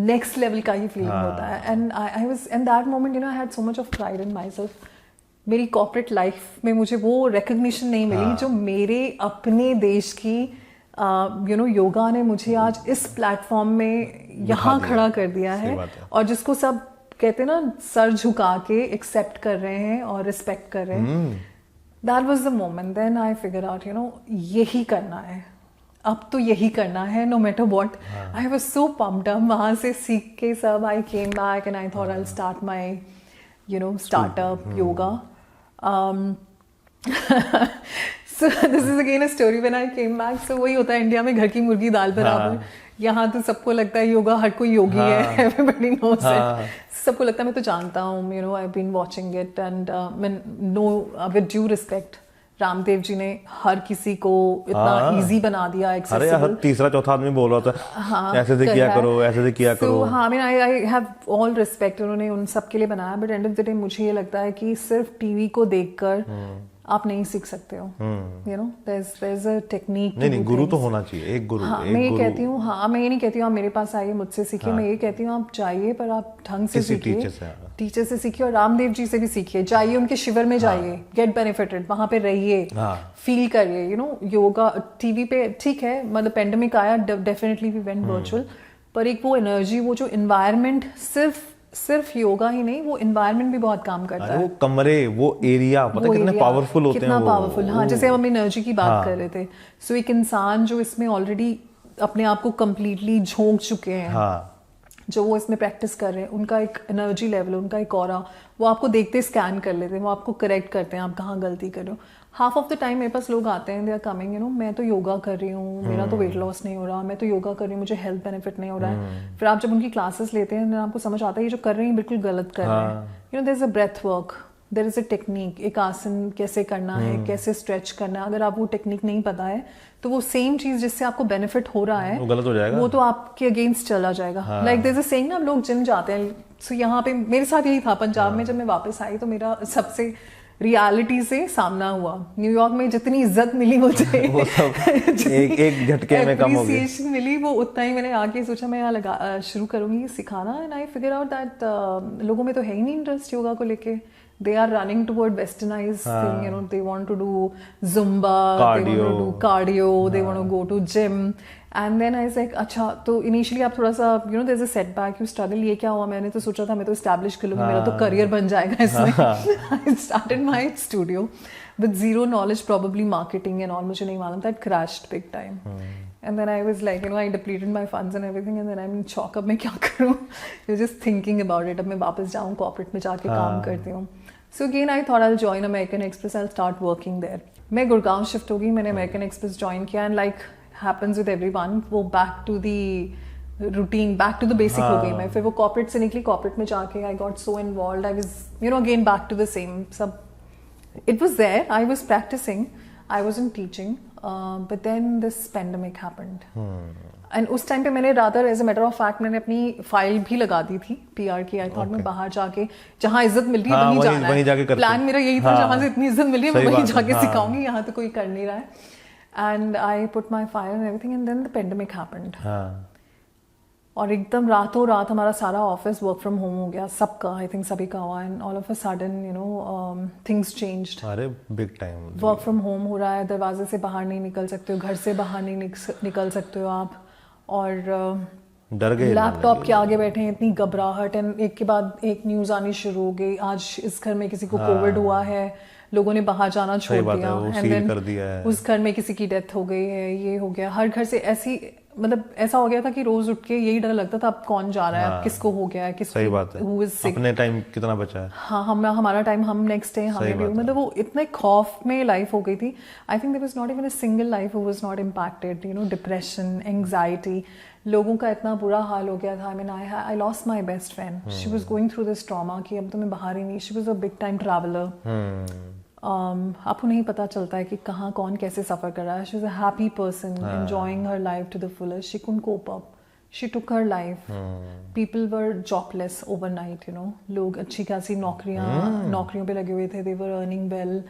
next level का ही feeling होता है. And I was in that moment, you know, I had so much of pride in myself. मेरी कॉर्पोरेट लाइफ में मुझे वो रिकग्निशन नहीं मिली जो मेरे अपने देश की यू नो योगा ने मुझे आज इस प्लेटफॉर्म में यहाँ खड़ा कर दिया है. और जिसको सब कहते हैं ना सर झुका के एक्सेप्ट कर रहे हैं और रिस्पेक्ट कर रहे हैं. That was the moment. Then I figure out, you know, यही करना है, अब तो यही करना है no matter what. I was so pumped up. वहाँ से सीख के सब I came back and I thought I will start my you know startup yoga. So this is again a story when I came back. So वही होता है India में घर की मुर्गी दाल बराबर. यहाँ तो सबको लगता है योगा हर कोई योगी है. Everybody knows it. सबको लगता है मैं तो जानता हूँ. You know, I've been watching it and no, with due respect, Ramdev ji ने हर किसी को इतना इजी बना दिया, एक्सेसिबल. अरे हर तीसरा चौथा आदमी बोल रहा था ऐसे से किया करो, ऐसे से किया करो. हाँ, I mean I have all respect. उन्होंने उन सब के लिए बनाया. But end of the day मुझे ये लगता है कि सिर्फ टीवी को देखकर आप नहीं सीख सकते हो. You know, there's a technique. नहीं गुरु तो होना चाहिए, एक गुरु. हाँ, मैं ये कहती हूँ, हाँ मैं ये नहीं कहती हूँ आप मेरे पास आइए मुझसे सीखिए. मैं ये कहती हूँ आप जाइए पर आप ढंग से सीखिए, टीचर से सीखिए, और रामदेव जी से भी सीखिए. जाइए उनके शिविर में जाइए, गेट बेनिफिटेड, वहाँ पे रहिए, फील करिए. यू नो, योगा टीवी पे ठीक है, मतलब पेंडेमिक आया, डेफिनेटली वी वेंट वर्चुअल, पर एक वो एनर्जी, वो जो एनवायरनमेंट, सिर्फ योगा ही नहीं, वो एनवायरनमेंट भी बहुत काम करता है. वो कमरे, वो एरिया, पता कितने पावरफुल होते हैं, कितना पावरफुल. हाँ, जैसे हम एनर्जी की बात कर रहे थे. सो एक इंसान जो इसमें ऑलरेडी अपने आप को कंप्लीटली झोंक चुके हैं, जो वो इसमें प्रैक्टिस कर रहे हैं, उनका एक एनर्जी लेवल, उनका एक ऑरा, वो आपको देखते स्कैन कर लेते हैं, वो आपको करेक्ट करते हैं आप कहाँ गलती कर रहे हो. हाफ ऑफ द टाइम मेरे पास लोग आते हैं, they are coming, you know, मैं तो योगा कर रही हूँ, मेरा तो वेट लॉस नहीं हो रहा, मैं तो योगा कर रही हूँ, मुझे हेल्थ बेनिफिट नहीं हो रहा है. फिर आप जब उनकी क्लासेस लेते हैं, आपको समझ आता है ये जो कर रहे हैं बिल्कुल गलत कर रहे हैं. You know, there is a breath work, there is a technique, एक आसन कैसे करना है, कैसे स्ट्रेच करना है. अगर आप वो टेक्निक नहीं पता है तो वो सेम चीज जिससे आपको बेनिफिट हो रहा है वो गलत हो जाएगा, वो तो आपके अगेंस्ट चला जाएगा. Like there is a saying ना, लोग जिम जाते हैं. सो यहाँ पे मेरे साथ यही था पंजाब में, जब मैं वापस आई तो मेरा सबसे रियलिटी से सामना हुआ. न्यूयॉर्क में जितनी इज्जत मिली मुझे वो सब एक झटके में कम हो गई. एप्रिसिएशन मिली, वो उतना ही मैंने आके सोचा मैं यहाँ शुरू करूंगी सिखाना. And I figure out that लोगों में तो है ही नहीं इंटरेस्ट योगा को लेके. They are running toward westernized thing, you know, they want to do Zumba, they want to do cardio, they want to go to gym. And then I was like, अच्छा, तो initially आप थोड़ा सा, you know, there's a setback, you struggle. ये क्या हुआ, मैंने तो सोचा था मैं तो establish कर लूँगी, मेरा तो career बन जाएगा इसमें. I started my studio with zero knowledge, probably marketing and all, मुझे नहीं मालूम था. It crashed big time. And then I was like, you know, I depleted my funds and everything, and then I'm in shock. अब मैं क्या करूँ? You're just thinking about it. अब मैं वापस जाऊँ corporate में जाके काम करती हूँ. So again, I thought I'll join American Express. I'll start working there. मैं गुड़गांव शिफ्ट हो गई, मैंने American Express ज्वाइन किया, and like happens with everyone, वो back to the routine, back to the basic हो गई मैं. फिर वो corporate से निकली, corporate में जाके I got so involved. I was, you know, again back to the same. सब it was there. I was practicing. I wasn't teaching. But then this pandemic happened. And उस टाइम पे मैंने rather as a matter of fact मैंने अपनी file भी लगा दी थी PR की. आई थॉट मैं बाहर जाके जहाँ इज्जत मिल रही है वहीं जाना है. प्लान मेरा यही था, जहाँ से इतनी इज्जत मिल रही है मैं वहीं जाके सिखाऊंगी, यहाँ तो कोई कर नहीं रहा है. And I put my file and everything, and then the pandemic happened. और एकदम रातों रात हमारा सारा ऑफिस वर्क फ्रॉम होम हो गया, सबका, आई थिंक सभी का हुआ. And all of a sudden, you know, things changed. अरे big time work from home हो रहा है, दरवाजे से बाहर नहीं निकल सकते हो, घर से बाहर नहीं निकल सकते हो आप, और डर गए, लैपटॉप के आगे बैठे हैं, इतनी घबराहट. एंड एक के बाद एक न्यूज आनी शुरू हो गई, आज इस घर में किसी को कोविड हुआ है, लोगों ने बाहर जाना छोड़ दिया, एंड देन उस घर में किसी की डेथ हो गई है, ये हो गया. हर घर से ऐसी, मतलब ऐसा हो गया था कि रोज उठ के यही डर लगता था अब कौन जा रहा है, अब किसको हो गया है, किसको. सही बात है. अपने टाइम कितना बचा है. हाँ, हमारा टाइम, हम नेक्स्ट डे हमें भी, मतलब वो इतने खौफ में लाइफ हो गई थी. I think there was not even a single life who was not impacted. You know, depression, anxiety, लोगों का इतना बुरा हाल हो गया था. I mean I lost my best friend, she was going through this trauma कि अब तो मैं बाहर ही नहीं. She was a big time traveller. आपको नहीं पता चलता है कि कहाँ कौन कैसे सफ़र कर रहा है. She was a happy person, enjoying her life to the fullest. She couldn't cope up, she took her life. People were jobless overnight, you know. लोग अच्छी खासी नौकरियों पे लगे हुए थे, they were earning well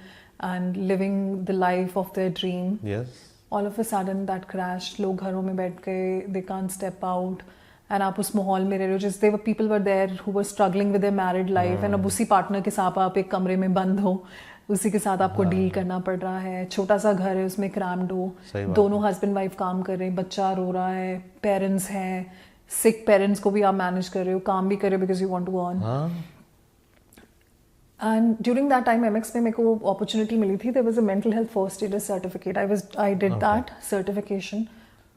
and living the life of their dream. All of a sudden that crashed. लोग घरों में बैठ गए, they can't step out. And आप उस माहौल में रह रहे हो, जिस people were there who were struggling with their married life. And अब उसी पार्टनर के साथ आप एक कमरे में बंद हो, उसी के साथ आपको डील करना पड़ रहा है. छोटा सा घर है, उसमें क्रैम्ड हो, दोनों हस्बैंड वाइफ काम कर रहे हैं, बच्चा रो रहा है, पेरेंट्स हैं, सिक पेरेंट्स को भी आप मैनेज कर रहे हो, काम भी कर रहे हो because you want to earn. And during that time MX में मेरे को opportunity मिली थी. There was a mental health first aid certificate. I did that certification.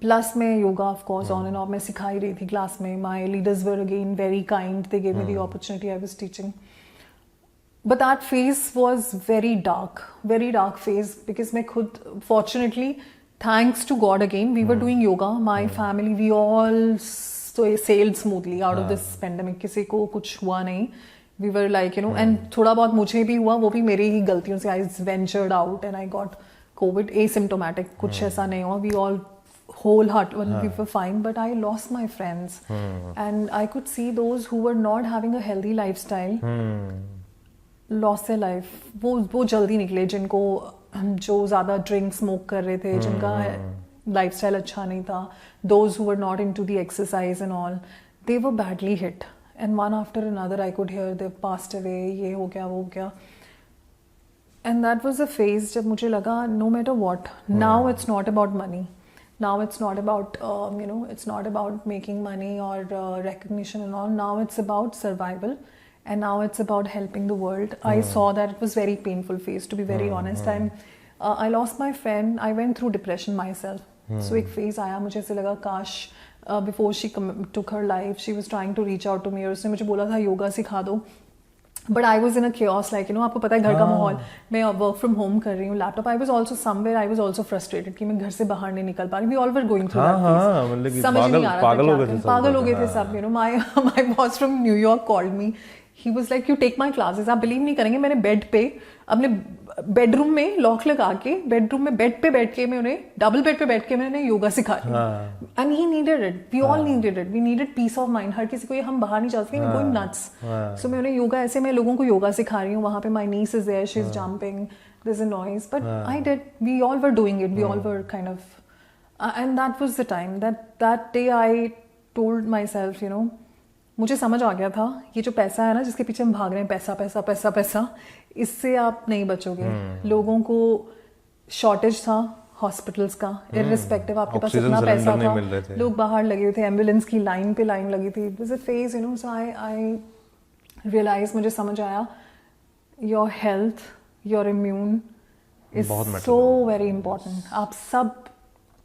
Plus मैं yoga of course on and off मैं सिखा ही रही थी क्लास में. My leaders were again very kind. They gave me the opportunity. I was teaching. But that phase was very dark phase because मैं खुद fortunately thanks to God again we were doing yoga. My family we all sailed smoothly out of this pandemic. किसी को कुछ हुआ नहीं. We were like, you know, and थोड़ा बहुत मुझे भी हुआ, वो भी मेरी ही गलतियों से. I ventured out and I got COVID asymptomatic. कुछ ऐसा नहीं हुआ. We all wholehearted, we were fine. But I lost my friends, and I could see those who were not having a healthy lifestyle. Lost their life. वो जल्दी निकले जिनको, जो ज़्यादा ड्रिंक स्मोक कर रहे थे, जिनका लाइफस्टाइल अच्छा नहीं था, those who were not into the exercise and all, they were badly hit and one after another I could hear they passed away, ये हो गया वो हो गया। And that was a phase जब मुझे लगा no matter what, now it's not about money, now it's not about it's not about making money or recognition and all, now it's about survival and now it's about helping the world. I saw that it was very painful phase, to be very honest. I lost my friend, I went through depression myself. So एक phase आया, मुझे ऐसे लगा काश before she took her life she was trying to reach out to me और उसने मुझे बोला था योगा सिखा दो, but I was in a chaos, like आपको पता है घर का माहौल, मैं वर्क फ्रॉम होम कर रही हूँ, laptop, I was also somewhere, I was also frustrated कि मैं घर से बाहर नहीं निकल पा रही, we all were going through that phase, समझ नहीं आ रहा था, पागल हो गए थे सब, my boss from New York called me, he was like you take my classes. आप बिलीव नहीं करेंगे, मैंने बेड पे अपने बेडरूम में लॉक लगा के, बेडरूम में बेड पे बैठ के, मैं उन्हें डबल बेड पे बैठ के मैंने योगा सिखाया, and he needed it, we all needed it, we needed peace of mind. हर किसी को ये, हम बाहर नहीं जा सकते, गोइंग नट्स, सो मैं उन्हें योगा, ऐसे मैं लोगों को योगा सिखा रही हूँ, वहाँ पे my niece is there, she is jumping, there is a noise, but I did, we all were doing it, we all were kind of, and that was the time, that day I told myself, मुझे समझ आ गया था ये जो पैसा है ना जिसके पीछे हम भाग रहे हैं, पैसा पैसा पैसा पैसा, इससे आप नहीं बचोगे। लोगों को शॉर्टेज था हॉस्पिटल्स का, इररिस्पेक्टिव आपके पास इतना पैसा था, लोग बाहर लगे थे, एम्बुलेंस की लाइन पे लाइन लगी थी, it was a phase, so I realise, मुझे समझ आया your health, your immune is so very important. आप सब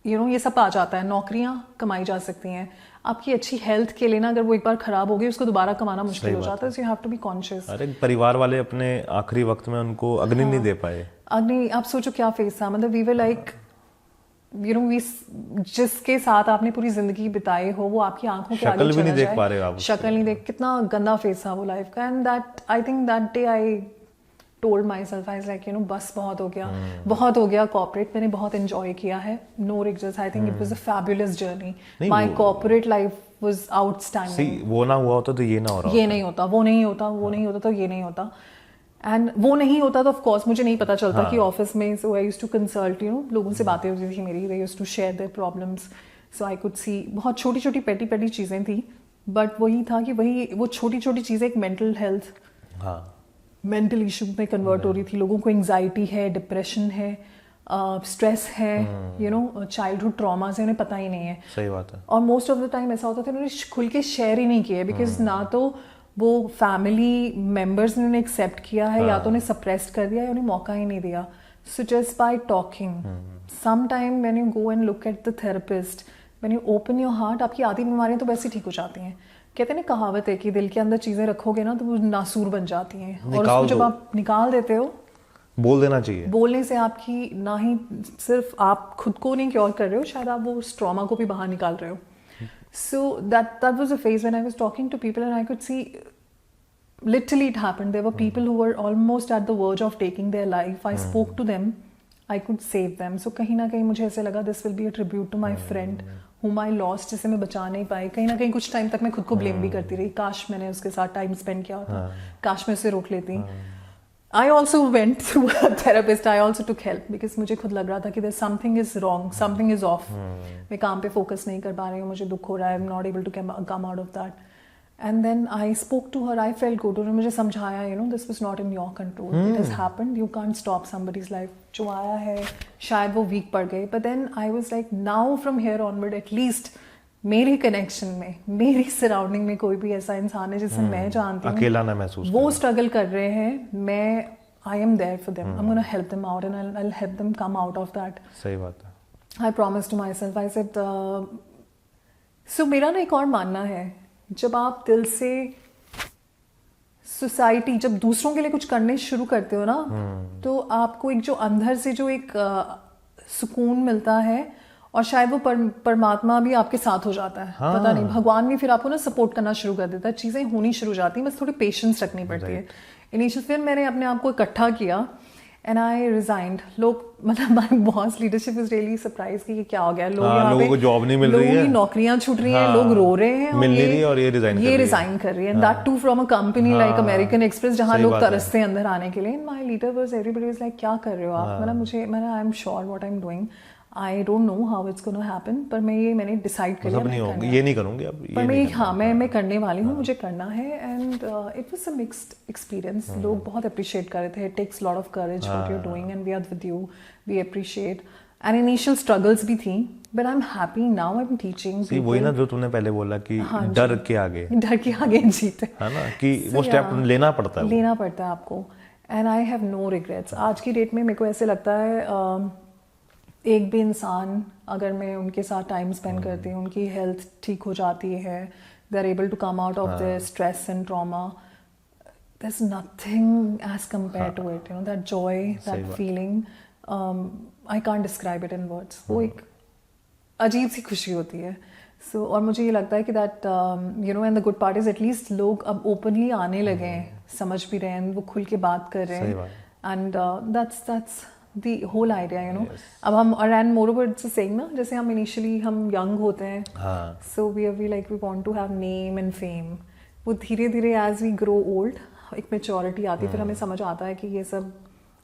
ये सब आ जाता है, नौकरियां कमाई जा सकती हैं, आपकी अच्छी हेल्थ के लिए ना अगर वो एक बार खराब हो गई उसको दोबारा कमाना मुश्किल हो जाता है, so you have to be conscious. अरे परिवार वाले अपने आखिरी वक्त में उनको अग्नि नहीं दे पाए, अग्नि, आप सोचो क्या फेस था, मतलब वी वर लाइक वी जिसके साथ आपने पूरी जिंदगी बिताई हो वो आपकी आंखों के आगे शक्ल भी नहीं देख पा रहे आप, शक्ल नहीं देख, कितना गंदा फेस था वो लाइफ का। And that I think that day I told myself, I was like, बस बहुत हो गया, बहुत हो गया कॉर्पोरेट, मैंने बहुत एंजॉय किया है, no regrets, I think it was a fabulous journey, my corporate life was outstanding। वो ना हुआ होता तो ये ना हो रहा, ये नहीं होता, वो नहीं होता, वो नहीं होता तो ये नहीं होता, एंड वो नहीं होता तो ऑफ कोर्स मुझे नहीं पता चलता कि ऑफिस में, so I used to consult, लोगों से बातें होती थी मेरी, they used to share their problems, so I could see, बहुत छोटी छोटी पेटी पेटी चीज़ें थी, बट वही था कि वो छोटी छोटी चीज़ें एक मेंटल हेल्थ, मेंटल इशू में कन्वर्ट हो रही थी। लोगों को एंजाइटी है, डिप्रेशन है, स्ट्रेस है, चाइल्डहुड ट्रॉमास है, उन्हें पता ही नहीं है। सही बात है। और मोस्ट ऑफ द टाइम ऐसा होता था उन्होंने खुल के शेयर ही नहीं किया, बिकॉज ना तो वो फैमिली मेम्बर्स ने उन्हें एक्सेप्ट किया है, या तो उन्हें सप्रेस्ड कर दिया, या उन्हें मौका ही नहीं दिया। So just by talking, some time when you go and look at the therapist, when you open your heart, आपकी आधी बीमारियां तो वैसे ठीक हो जाती हैं। कहते हैं ना, कहावत है कि दिल के अंदर चीजें रखोगे ना तो वो नासूर बन जाती हैं, और उसको जब आप निकाल देते हो, बोल देना चाहिए। बोलने से आपकी ना ही सिर्फ आप खुद को नहीं क्योर कर रहे हो, शायद आप वो ट्रॉमा को भी बाहर निकाल रहे हो। So that was a phase when I was talking to people and I could see literally it happened, there were people who were almost at the verge of taking their life, I spoke to them, I could save them। so कहीं ना कहीं मुझे ऐसे लगा this will be a tribute to my friend whom I lost, जिसे मैं बचा नहीं पाई। कहीं ना कहीं कुछ टाइम तक मैं खुद को ब्लेम भी करती रही, काश मैंने उसके साथ टाइम स्पेंड किया होता, काश मैं उसे रोक लेती। I also went through a therapist, I also took help, because मुझे खुद लग रहा था कि there's something is wrong, something is off, मैं काम पे फोकस नहीं कर पा रही हूँ, मुझे दुख हो रहा है, I'm not able to come out of that। And then I spoke to her, I felt good, उन्होंने मुझे समझाया, this was not in your control, it has happened, you can't stop somebody's life। जो आया है शायद वो week पड़ गए, but then I was like, now from here onward at least मेरे कनेक्शन में, मेरी सराउंडिंग में कोई भी ऐसा इंसान है जिसे मैं जानती हूँ, अकेला ना महसूस, वो स्ट्रगल कर रहे हैं, मैं I am there for them, I'm gonna help them out and I'll help them come out of that। सही बात है। I promised to myself, I said, so मेरा ना एक और मानना है, जब आप दिल से सोसाइटी, जब दूसरों के लिए कुछ करने शुरू करते हो ना, तो आपको एक जो अंदर से जो एक सुकून मिलता है, और शायद वो परमात्मा भी आपके साथ हो जाता है, पता नहीं, भगवान भी फिर आपको ना सपोर्ट करना शुरू कर देता है, चीज़ें होनी शुरू जाती हैं, बस थोड़ी पेशेंस रखनी पड़ती है इनिशियल। फिर मैंने अपने आप को इकट्ठा किया एंड आई रिजाइंड. लोग मतलब my boss leadership is really surprise कि क्या हो गया, लोग यहाँ पे लोगों को जॉब नहीं मिल रही है, लोगों की नौकरियां छूट रही हैं, लोग रो रहे हैं, मिल नहीं रही है और ये रिजाइन कर रही है. And that too from a company like American Express जहाँ लोग तरसते हैं अंदर आने के लिए. And my leader was everybody was like क्या कर रहे हो आप. मतलब I am sure what I am doing. I don't know how it's gonna happen, पर मैंने डिसाइड कर लिया ये नहीं करूंगी अब. पर मैं करने वाली हूँ, मुझे करना है. And it was a mixed experience. लोग बहुत अप्रिशिएट कर रहे थे. It takes lot of courage what you are doing and we are with you, we appreciate. And initial struggles भी थी, but I am happy now. I am teaching. वही ना जो तूने पहले बोला कि डर के आगे जीते, है ना, कि वो स्टेप लेना पड़ता है आपको. And I have no regrets. आज की डेट में मेरे को ऐसे लगता है एक भी इंसान अगर मैं उनके साथ टाइम स्पेंड करती हूँ, उनकी हेल्थ ठीक हो जाती है, they are able to come out of the stress and trauma, there is nothing as compare to it. You know that joy, that feeling, I can't describe it in words. वो एक अजीब सी खुशी होती है. सो और मुझे ये लगता है कि that you know and the good part is at least लोग अब ओपनली आने लगे हैं, समझ भी रहे हैं, वो खुल के बात कर रहे हैं. And that's the whole idea, you know. अब हम and moreover it's the same ना, जैसे हम initially हम young होते हैं, so we like we want to have name and fame. वो धीरे धीरे as we grow old एक maturity आती है, फिर हमें समझ आता है कि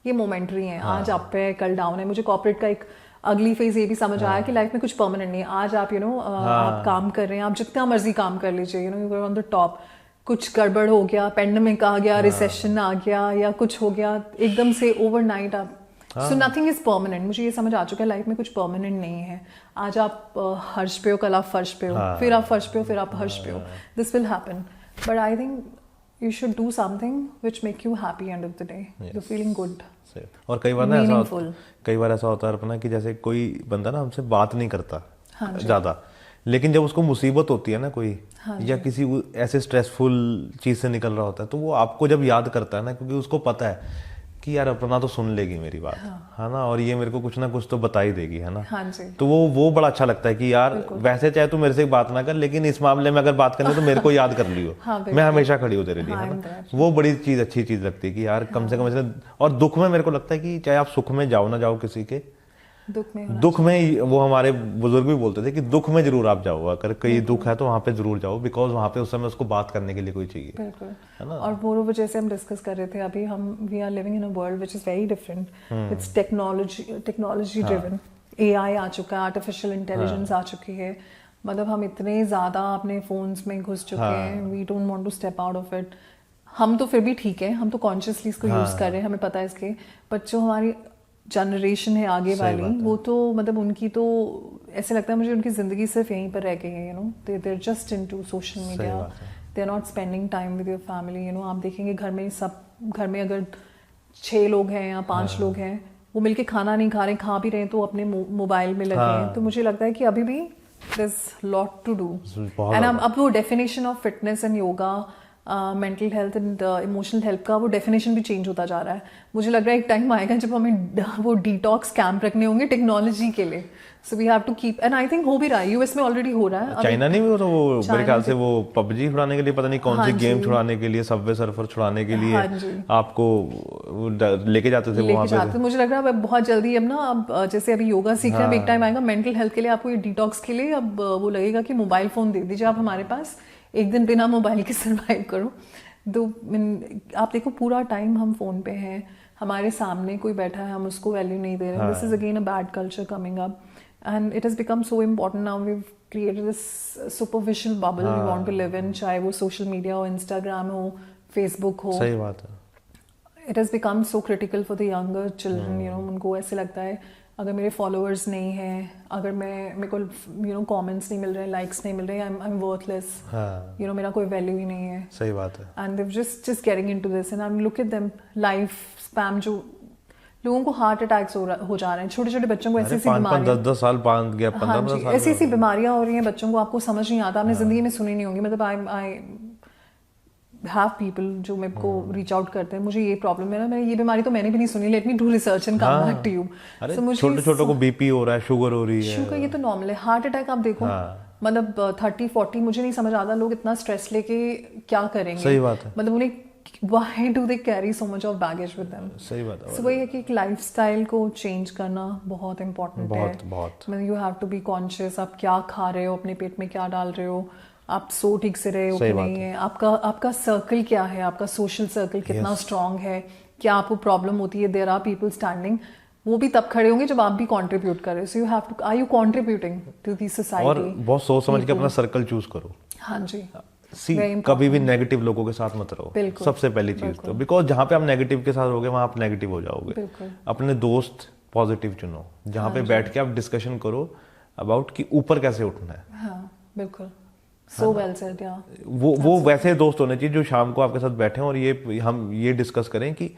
ये momentary है. आज आप पे कल डाउन है. मुझे corporate का एक अगली फेज ये भी समझ आया कि लाइफ में कुछ परमानेंट नहीं है. आज आप you know आप काम कर रहे हैं, आप जितना मर्जी काम कर लीजिए, you know you are on the top. कुछ गड़बड़ हो गया, पेंडेमिक आ गया, रिसेशन आ गया या कुछ हो गया एकदम से ओवरनाइट आप. So nothing is permanent. मुझे ये समझ आ चुका है लाइफ में कुछ परमानेंट नहीं है. आज आप हर्ष पे हो, कल आप फर्श पे हो, फिर आप फर्श पे हो, फिर आप हर्ष पे हो. This will happen, but I think you should do something which make you happy end of the day. You feeling good. और कई बार ऐसा होता है अपना कि जैसे कोई बंदा ना हमसे बात नहीं करता ज्यादा, लेकिन जब उसको मुसीबत होती है ना कोई, या किसी ऐसे स्ट्रेसफुल चीज से निकल रहा होता है, तो वो आपको जब याद करता है ना, क्योंकि उसको पता है कि यार अपना तो सुन लेगी मेरी बात, है ना, और ये मेरे को कुछ ना कुछ तो बता ही देगी, है ना. तो वो बड़ा अच्छा लगता है कि यार वैसे चाहे तू मेरे से बात ना कर, लेकिन इस मामले में अगर बात करनी तो मेरे को याद कर लियो. मैं हमेशा खड़ी हूँ तेरे लिए, है ना. वो बड़ी चीज, अच्छी चीज लगती है कि यार कम से कम. और दुख में मेरे को लगता है कि चाहे आप सुख में जाओ ना जाओ किसी के, दुख में वो हमारे बुजुर्ग भी बोलते थे कि दुख में जरूर आप जाओ. अगर कोई दुख है तो वहां पे जरूर जाओ, बिकॉज वहां पे उस समय उसको बात करने के लिए कोई चाहिए. बिल्कुल, है ना. और मोरोवर जैसे हम डिस्कस कर रहे थे अभी, we are living in a world which is very different. It's technology driven. AI आ चुका है, आर्टिफिशियल इंटेलिजेंस आ चुकी है. मतलब हम इतने ज्यादा अपने फोन्स में घुस चुके हैं, we don't want to step out of it. हम तो फिर भी ठीक है, हम तो कॉन्शियसली इसको यूज कर रहे हैं, हमें पता है इसके. बट जो हमारी जनरेशन है आगे वाली, वो तो मतलब उनकी तो ऐसे लगता है मुझे उनकी जिंदगी सिर्फ यहीं पर रह गई है. You know they are just into social media, they are not spending time with your family. You know आप देखेंगे घर में अगर 6 लोग हैं या 5 लोग हैं, वो मिलके खाना नहीं खा रहे, खा भी रहे हैं तो अपने मोबाइल में लगे हैं. तो मुझे लगता है कि अभी भी there is lot to do. And अब वो definition of fitness and yoga, mental health and emotional health का वो डेफिनेशन भी चेंज होता जा रहा है. मुझे लग रहा है एक टाइम आएगा जब हमें वो डिटॉक्स कैंप रखने होंगे टेक्नोलॉजी के लिए. So we have to keep, and I think हो भी रहा है, यूएस में ऑलरेडी हो रहा है. चाइना नहीं भी, तो वो मेरे ख्याल से वो पबजी छुड़ाने के लिए, पता नहीं कौन सी गेम छुड़ाने के लिए, सबवे सर्फर छुड़ाने के लिए आपको लेके जाते थे वहां पे. मुझे लग रहा है बहुत जल्दी अब ना, अब जैसे अभी योगा सीख रहे हैं, एक टाइम आएगा मेंटल हेल्थ के लिए आपको, ये डिटॉक्स के लिए अब वो लगेगा कि मोबाइल फोन दे दीजिए आप हमारे पास, एक दिन बिना मोबाइल के सर्वाइव करो. आप देखो पूरा टाइम हम फोन पे हैं, हमारे सामने कोई बैठा है, हम उसको वैल्यू नहीं दे रहे. This is again a bad culture coming up, and it has become so important now. We created this superficial bubble we want to live in, चाहे वो सोशल मीडिया हो, इंस्टाग्राम हो, फेसबुक हो. सही बात है. It has become so critical for the younger children. You know उनको ऐसे लगता है अगर मेरे फॉलोअर्स नहीं हैं, अगर मेरे को यू नो कमेंट्स नहीं मिल रहे हैं, लाइक्स नहीं मिल रहे हैं, I am worthless. You know मेरा कोई वैल्यू ही नहीं है. सही बात है. And they just getting into this, and I M look at them life spam. जो लोगों को हार्ट अटैक्स हो जा रहे हैं, छोटे छोटे बच्चों को ऐसी बीमारियां, 10 साल बांध गया, 15 साल ऐसी बीमारियां हो रही हैं बच्चों को, आपको समझ नहीं आता, आपने जिंदगी में सुनी नहीं होंगी. मतलब आई have people जो मेरे को रीच आउट करते हैं, मुझे ये प्रॉब्लम है ना, मैंने ये बीमारी तो मैंने भी नहीं सुनी, let me do research and come back to you. छोटे छोटों को बीपी हो रहा है, शुगर हो रही है, शुगर ये तो नॉर्मल है. हार्ट अटैक आप देखो, मतलब 30-40, मुझे नहीं समझ आता लोग इतना स्ट्रेस लेके क्या करेंगे. सही बात है. मतलब उन्हें why do they carry so much of baggage with them? सही बात है। So वही है कि एक लाइफस्टाइल को चेंज करना बहुत इम्पोर्टेंट है। बहुत मतलब you have to be conscious, आप क्या खा रहे हो, अपने पेट में क्या डाल रहे हो, आप सो ठीक से रहे हो कि नहीं है, आपका सर्कल क्या है, आपका सोशल सर्कल कितना स्ट्रांग है, क्या आपको प्रॉब्लम होती है, देयर आर पीपल स्टैंडिंग, वो भी तब खड़े होंगे जब आप भी कंट्रीब्यूट कर रहे हो। So you have to, are you contributing to the society? और बहुत सोच समझ के अपना सर्कल चूज करो। हाँ जी। कभी भी नेगेटिव लोगों के साथ मत रहो, सबसे पहली चीज तो, बिकॉज जहाँ पे आप नेगेटिव के साथ रहोगे वहां आप नेगेटिव हो जाओगे। अपने दोस्त पॉजिटिव चुनो, जहाँ पे बैठ के आप डिस्कशन करो अबाउट कि ऊपर कैसे उठना है। हाँ, बिल्कुल। So well said, yeah. वो वैसे दोस्त होने चाहिए जो शाम को आपके साथ बैठे और हम ये डिस्कस करें कि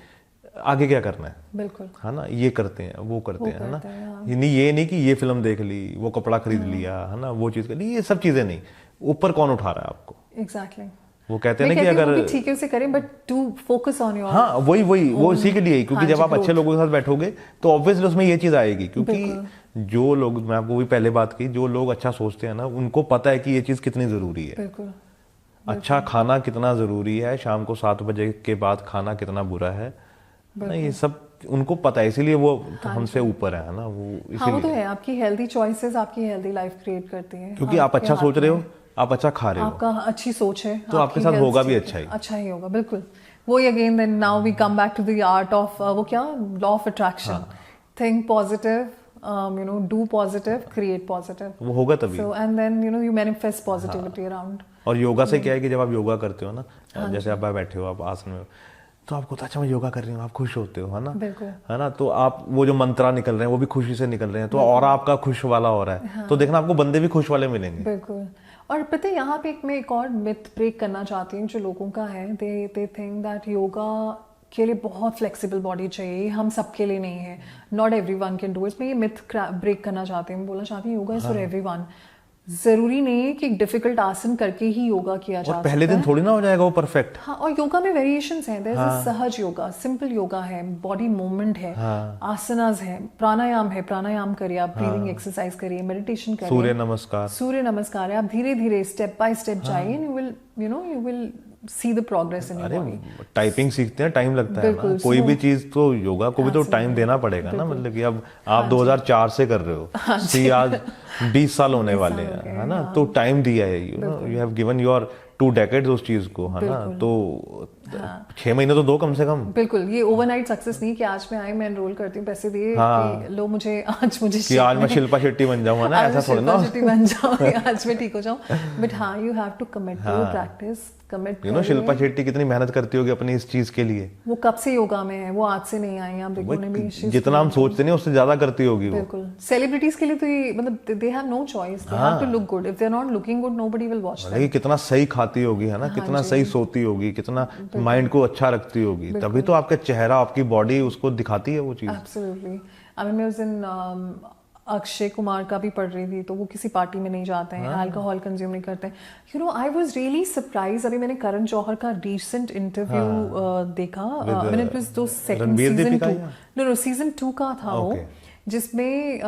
आगे क्या करना है। बिल्कुल। है ना, ये करते हैं, वो करते हैं, है ना। ये नहीं कि ये फिल्म देख ली, वो कपड़ा खरीद लिया, है ना, वो चीज कर ली, ये सब चीजें नहीं। ऊपर कौन उठा रहा है आपको? एग्जैक्टली। वो कहते हैं ना कि अगर ठीक है उसे करें, but to focus on your. हाँ, वही वो इसी के लिए, क्योंकि जब आप अच्छे लोगों के साथ बैठोगे तो ऑब्वियसली उसमें ये चीज आएगी, क्योंकि जो लोग, मैं आपको भी पहले बात की, जो लोग अच्छा सोचते हैं ना, उनको पता है कि ये चीज कितनी जरूरी है। बिल्कुल। अच्छा खाना कितना जरूरी है, शाम को 7 बजे के बाद खाना कितना बुरा है, ये सब उनको पता है, इसीलिए वो हमसे ऊपर है ना, वो इसीलिए। हाँ, वो तो है, आपकी हेल्दी चॉइसेस आपकी हेल्दी लाइफ क्रिएट करती है, क्योंकि आप अच्छा सोच रहे हो, आप अच्छा खा रहे हो, आपका अच्छी सोच है, तो आपके साथ होगा भी अच्छा ही होगा। बिल्कुल। वो again then now we come back to the art of वो क्या, law of attraction. Think positive, do positive, create positive. वो होगा तभी। So and then you manifest positivity around. और योगा से क्या है कि जब आप योगा करते हो ना, जैसे आप बैठे हो, आप आसन में, तो आपको तो अच्छा मैं योगा कर रही हूँ, आप खुश होते हो, है ना, है ना, तो आप वो जो मंत्रा निकल रहे हैं वो भी खुशी से निकल रहे हैं, तो और आपका खुश वाला हो रहा है, तो देखना आपको बंदे भी खुश वाले मिलेंगे। बिल्कुल। और पता है यहाँ पे मैं एक और मिथ ब्रेक करना चाहती हूँ जो लोगों का है, दे थिंक दैट योगा के लिए बहुत फ्लेक्सिबल बॉडी चाहिए, हम सबके लिए नहीं है, not everyone can do it. मैं ये मिथ ब्रेक करना चाहती हूँ, बोलना चाहती हूँ योगा इज फॉर एवरीवन। जरूरी नहीं है कि एक डिफिकल्ट आसन करके ही योगा किया जा सकता है, पहले दिन थोड़ी ना हो जाएगा वो परफेक्ट। हाँ, और योगा में वेरिएशंस हैं, देयर इज सहज योगा, सिंपल योगा है, बॉडी मूवमेंट है, आसनास है, प्राणायाम है, प्राणायाम करिए आप, ब्रीदिंग एक्सरसाइज करिए, मेडिटेशन करिए, सूर्य नमस्कार है, आप धीरे धीरे स्टेप बाय स्टेप जाइए, you will see the progress in your body. Typing सीखते हैं, टाइम लगता है ना, कोई भी चीज तो योगा को भी तो टाइम देना पड़ेगा ना, मतलब कि अब आप 2004 से कर रहे हो, सी आज 20 साल होने वाले हैं, है ना, तो टाइम दिया है, you have given your 2 decades उस चीज को, है ना, तो 6 महीने तो दो कम से कम। बिल्कुल, ये ओवरनाइट सक्सेस नहीं कि आज मैं आई, मैं एनरोल करती हूँ, पैसे दिए कि लो मुझे आज मैं शिल्पा शेट्टी बन जाऊँ, ना, ऐसा थोड़ा ना शेट्टी बन जाऊँ, आज मैं ठीक हो जाऊँ, बट हाँ, you have to commit to practice, commit. Shilpa Shetty कितनी मेहनत करती होगी अपनी इस चीज के लिए, वो कब से योगा में है, वो आज से नहीं आई, आप देखो भी जितना हम सोचते नहीं उससे ज्यादा करती होगी वो। बिल्कुल। सेलिब्रिटीज के लिए तो ये मतलब they have no choice, they have to look good, if they are not looking good nobody will watch them. कितना सही खाती होगी, है ना, कितना सही सोती होगी, कितना माइंड को अच्छा रखती होगी, तभी तो आपका चेहरा, आपकी बॉडी उसको दिखाती है वो चीज। एब्सोल्युटली। आई मीन मैं उस दिन अक्षय कुमार का भी पढ़ रही थी, तो वो किसी पार्टी में नहीं जाते हैं, अल्कोहल कंज्यूम नहीं करते हैं, आई वाज रियली सरप्राइज। अभी मैंने करण जौहर का रीसेंट इंटरव्यू देखा, मैंने इट वाज दो सेकंड सीजन 2, नो सीजन 2 का था वो, जिसमें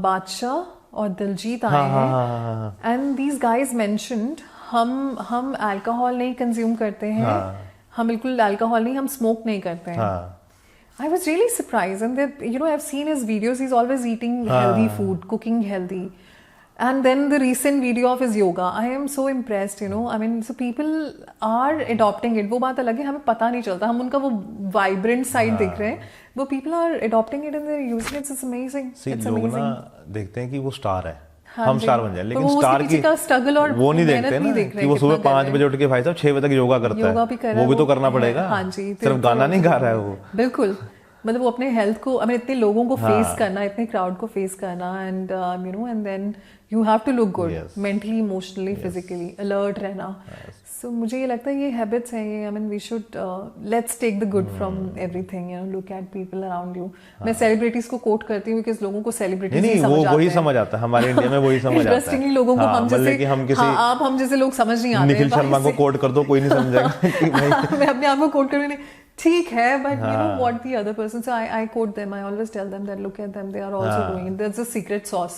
बादशाह और दिलजीत आए हैं, एंड दीज गाइज मेंशन्ड हम अल्कोहल नहीं कंज्यूम करते हैं, हम बिल्कुल अल्कोहल नहीं, हम स्मोक नहीं करते हैं। I was really surprised, and that I've seen his videos. He's always eating healthy food, cooking healthy, and then the recent video of his yoga. I am so impressed. I mean, so people are adopting it. वो बात अलग है, हमें पता नहीं चलता, हम उनका वो vibrant side देख रहे हैं, वो people are adopting it and they're using it. It's amazing. It's amazing. लोग ना देखते हैं कि वो स्टार है, हम स्टार बन जाए, लेकिन वो स्टार की स्ट्रगल और वो नहीं देखते ना कि वो सुबह 5 बजे उठ के भाई साहब 6 बजे तक योगा करता है, वो भी तो करना पड़ेगा। हाँ जी, सिर्फ गाना नहीं गा रहा है वो। बिल्कुल, मतलब वो अपने हेल्थ को, I mean, इतने लोगों को फेस करना, इतने क्राउड को फेस करना, and and then you have to look good, mentally, emotionally, physically alert रहना। सो मुझे ये लगता है ये हैबिट्स हैं, ये I mean we should let's take the good from everything, look at people around you. मैं सेलिब्रिटीज को कोट करती हूँ बिकॉज़ लोगों को सेलिब्रिटीज नहीं समझ आते हैं, वही समझ आता है, हमारे इंडिया में वही समझ आता है। इंटरेस्टिंगली लोगों को हम जैसे आप हम जैसे लोग समझ नहीं आते। निखिल शर्मा को कोट कर दो, कोई नहीं समझेगा। मैं अपने आप को कोट करूँ, ठीक है, but you know what the other person, so I quote them, I always tell them that look at them, they are also doing it, there's a secret sauce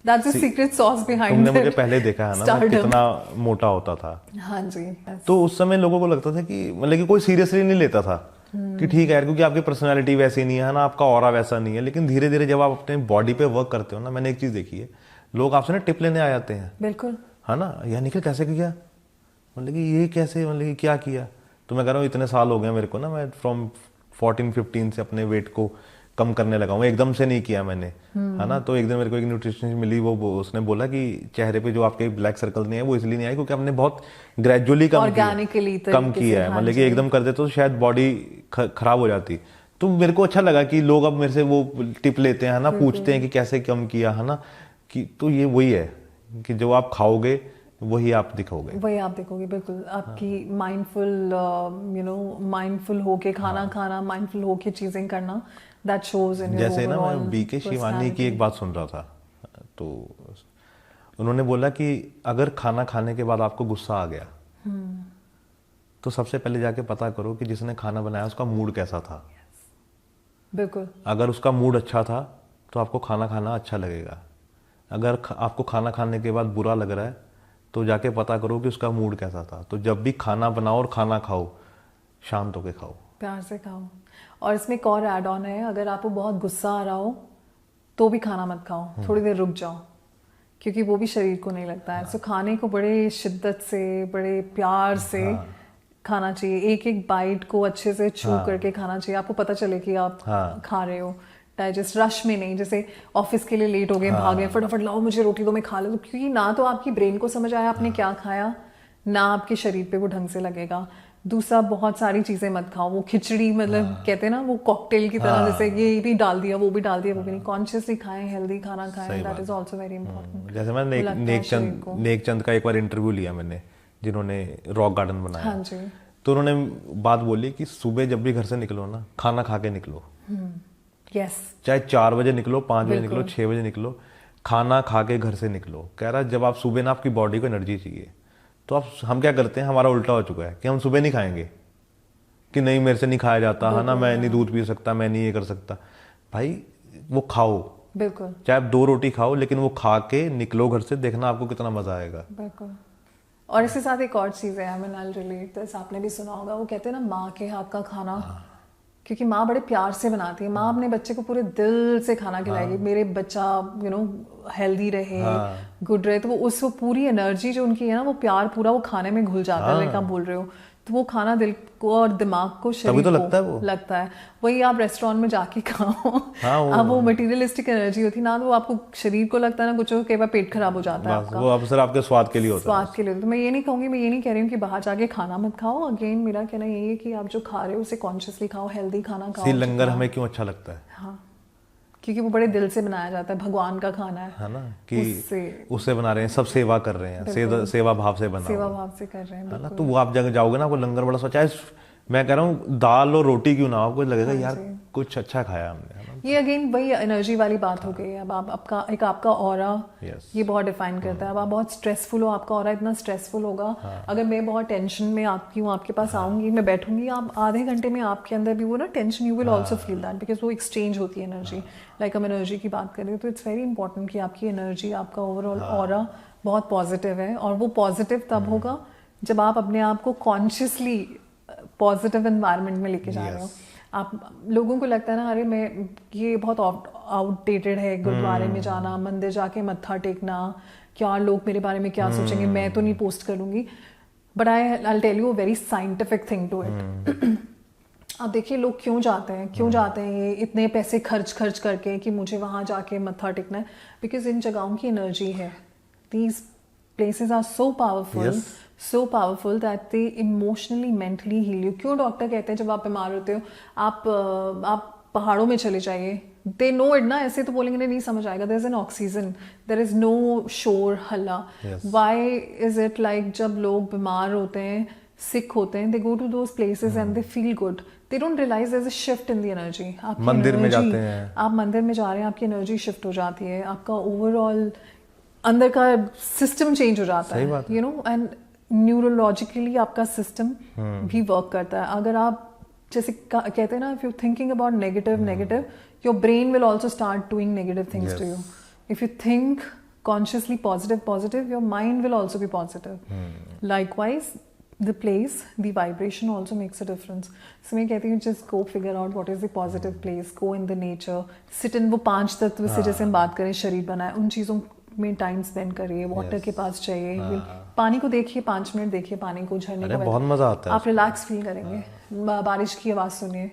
That's the secret sauce behind तुमने it. मुझे पहले देखा है ना, मैं कितना मोटा होता था। हाँ जी। तो उस समय लोगों को लगता था कि मतलब कि कोई सीरियसली नहीं लेता था कि ठीक है यार, क्योंकि आपकी पर्सनालिटी वैसी नहीं है ना, आपका ऑरा वैसा नहीं है। लेकिन धीरे धीरे जब आप अपने बॉडी पे वर्क करते हो ना, मैंने एक चीज देखी है, लोग आपसे ना टिप लेने आ जाते हैं। बिल्कुल। है ना, यार निखिल कैसे किया, मतलब कि ये कैसे, मतलब कि क्या किया। तो मैं कह रहा हूँ इतने साल हो गए मेरे को ना, मैं फ्रॉम 14-15 से अपने वेट को कम करने लगा हूँ, एकदम से नहीं किया मैंने, है ना। तो एक दिन मेरे को एक न्यूट्रिशनिस्ट मिली, वो उसने बोला कि चेहरे पे जो आपके ब्लैक सर्कल नहीं है वो इसलिए नहीं आए क्योंकि आपने बहुत ग्रेजुअली कम किया है, मतलब कि एकदम कर देते तो शायद बॉडी खराब हो जाती। तो मेरे को अच्छा लगा कि लोग अब मेरे से वो टिप लेते हैं, है ना, पूछते हैं कि कैसे कम किया, है ना, कि तो ये वही है कि जो आप खाओगे वही आप दिखोगे, बिल्कुल। आपकी माइंडफुल होके खाना खाना, माइंडफुल होके चीजें करना, दैट शोज इन योर जैसे ना मैं बीके शिवानी की एक बात सुन रहा था, तो उन्होंने बोला कि अगर खाना खाने के बाद आपको गुस्सा आ गया तो सबसे पहले जाके पता करो कि जिसने खाना बनाया उसका मूड कैसा था। बिल्कुल। अगर उसका मूड अच्छा था तो आपको खाना खाना अच्छा लगेगा। अगर आपको खाना खाने के बाद बुरा लग रहा है तो जाके पता करो कि उसका मूड कैसा था। तो जब भी खाना बनाओ और खाना खाओ, शांत होके खाओ, प्यार से खाओ। और इसमें एक और ऐड ऑन है, अगर आपको बहुत गुस्सा आ रहा हो तो भी खाना मत खाओ, थोड़ी देर रुक जाओ, क्योंकि वो भी शरीर को नहीं लगता है। सो खाने को बड़े शिद्दत से, बड़े प्यार से खाना चाहिए। एक एक बाइट को अच्छे से छू करके खाना चाहिए, आपको पता चले कि आप खा रहे हो। डाइजेस्ट रश में नहीं, जैसे ऑफिस के लिए लेट हो गए, भागे, फटाफट लाओ मुझे रोटी दो मैं खा लूँ, क्योंकि ना तो आपकी ब्रेन को समझ आया आपने क्या खाया, ना आपके शरीर पे वो ढंग से लगेगा। दूसरा, बहुत सारी चीजें मत खाओ, वो खिचड़ी, मतलब कहते हैं ना वो कॉकटेल की तरह, जैसे ये भी डाल दिया वो भी डाल दिया, वो भी नहीं। कॉन्शियसली खाएं, हेल्दी खाना खाएं, that is also very important. जैसे मैंने नेक चंद का एक बार इंटरव्यू लिया मैंने, जिन्होंने रॉक गार्डन बनाया। हाँ जी। तो उन्होंने बात बोली कि सुबह जब भी घर से निकलो ना, खाना खा के निकलो। यस। चाहे 4 बजे निकलो, 5 बजे निकलो, 6 बजे निकलो, खाना खा के घर से निकलो। कह रहा जब आप सुबह ना, आपकी बॉडी को एनर्जी चाहिए, तो हम क्या करते हैं, हमारा उल्टा हो चुका है कि हम सुबह नहीं खाएंगे, कि नहीं मेरे से नहीं खाया जाता, है ना, मैं नहीं दूध पी सकता, मैं नहीं ये कर सकता। भाई वो खाओ, बिल्कुल, चाहे आप 2 रोटी खाओ, लेकिन वो खा के निकलो घर से, देखना आपको कितना मजा आएगा। बिल्कुल। और इसके साथ एक और चीज है, I mean I relate this, आपने भी सुना होगा, वो कहते हैं ना माँ के हाथ का खाना, क्योंकि माँ बड़े प्यार से बनाती है। माँ अपने बच्चे को पूरे दिल से खाना खिलाएगी, मेरे बच्चा हेल्दी रहे, गुड रहे, तो वो पूरी एनर्जी जो उनकी है ना, वो प्यार पूरा वो खाने में घुल जाता है, आप बोल रहे हो। तो वो खाना दिल को और दिमाग को, शरीर तो को लगता है। वही आप रेस्टोरेंट में जाके खाओ, अब वो मटेरियलिस्टिक एनर्जी होती ना, तो वो आपको शरीर को लगता है ना, कुछ कई बार पेट खराब हो जाता है आपका, वो अब सिर्फ आपके स्वाद के लिए होता है, स्वाद के लिए। तो मैं ये नहीं कहूँगी, मैं ये नहीं कह रही हूँ कि बाहर जाके खाना मत खाओ। अगेन मेरा कहना यही है कि आप जो खा रहे हो उसे कॉन्शियसली खाओ, हेल्दी खाना खाओ। लंगर हमें क्यों अच्छा लगता है? हाँ, क्योंकि वो बड़े दिल से बनाया जाता है, भगवान का खाना है ना, कि उससे बना रहे हैं, सब सेवा कर रहे हैं, सेवा भाव से बना, सेवा भाव से कर रहे हैं, है ना। तो वो आप जगह जाओगे ना, आपको लंगर बड़ा सोचा है, मैं कह रहा हूँ दाल और रोटी क्यों ना, आपको लगेगा यार कुछ अच्छा खाया हमने। ये अगेन वही एनर्जी वाली बात हो गई। अब आपका ऑरा ये बहुत डिफाइन करता है। अब आप बहुत स्ट्रेसफुल हो, आपका ऑरा इतना स्ट्रेसफुल होगा। अगर मैं बहुत टेंशन में आती हूँ, आपके पास आऊंगी, मैं बैठूंगी, आप आधे घंटे में आपके अंदर भी वो ना tension, you will also feel that, because वो एक्सचेंज होती है एनर्जी। लाइक हम एनर्जी की बात करें तो इट्स वेरी इंपॉर्टेंट कि आपकी एनर्जी, आपका ओवरऑल ऑरा बहुत पॉजिटिव है। और वो पॉजिटिव तब होगा जब आप अपने आप को कॉन्शियसली पॉजिटिव एनवायरनमेंट में लेके जा रहे हो। आप लोगों को लगता है ना, अरे मैं ये बहुत आउटडेटेड है, गुरुद्वारे में जाना, मंदिर जाके मत्था टेकना, क्या लोग मेरे बारे में क्या सोचेंगे, मैं तो नहीं पोस्ट करूंगी। But I tell you a very scientific thing to it. आप देखिए लोग क्यों जाते हैं ये इतने पैसे खर्च करके कि मुझे वहां जाके मत्था टेकना है, बिकॉज इन जगहों की एनर्जी है। These places are so powerful that they emotionally, mentally heal you. क्यों डॉक्टर कहते हैं जब आप बीमार होते हो आप पहाड़ों में चले जाइए, they know it ना, ऐसे तो बोलेंगे नहीं समझ आएगा। there is an oxygen, there is no शोर हल्ला। why is it like जब लोग बीमार होते हैं, sick होते हैं, they go to those places and they feel good. they don't realize there's a shift in the energy. मंदिर में जाते हैं, आप मंदिर में जा रहे हैं, आपकी एनर्जी शिफ्ट हो जाती है, आपका ओवरऑल अंदर का सिस्टम चेंज हो जाता है, यू नो, एंड न्यूरोलॉजिकली आपका सिस्टम भी वर्क करता है। अगर आप जैसे कहते हैं ना, if you thinking about negative your brain will also start doing negative things to you. If you think consciously positive, your mind will also be positive. Likewise, the place, the vibration also makes a difference. So मैं कहती हूँ just go figure out what is the positive place, go in the nature, sit in वो 5 तत्व से जैसे हम बात करें शरीर बनाए, उन चीज़ों में टाइम स्पेंड करिए, वाटर के पास चाहिए, पानी को देखिए, 5 मिनट देखिए पानी को, झरने को, बहुत मजा आता है, आप रिलैक्स फील करेंगे, बारिश की आवाज़ सुनिए,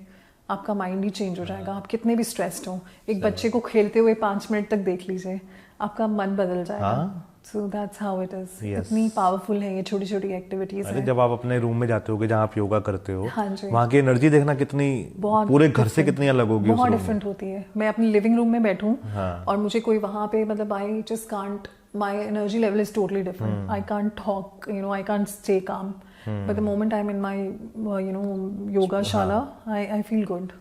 आपका माइंड ही चेंज हो जाएगा. आप कितने भी स्ट्रेस्ड हो, एक बच्चे को खेलते हुए 5 मिनट तक देख लीजिए, आपका मन बदल जाएगा. So that's how it is. कितनी पावरफुल है ये छोटी छोटी एक्टिविटीज हैं. जब आप अपने रूम में जाते हो जहाँ आप योगा करते हो, वहाँ की एनर्जी देखना कितनी पूरे घर से कितनी अलग होगी, बहुत डिफरेंट होती है. मैं अपने लिविंग रूम में बैठूं और मुझे कोई वहाँ पे मतलब I just can't, my energy level is totally different. I can't talk, I can't stay calm, but the moment I am in my yoga shala, I feel good.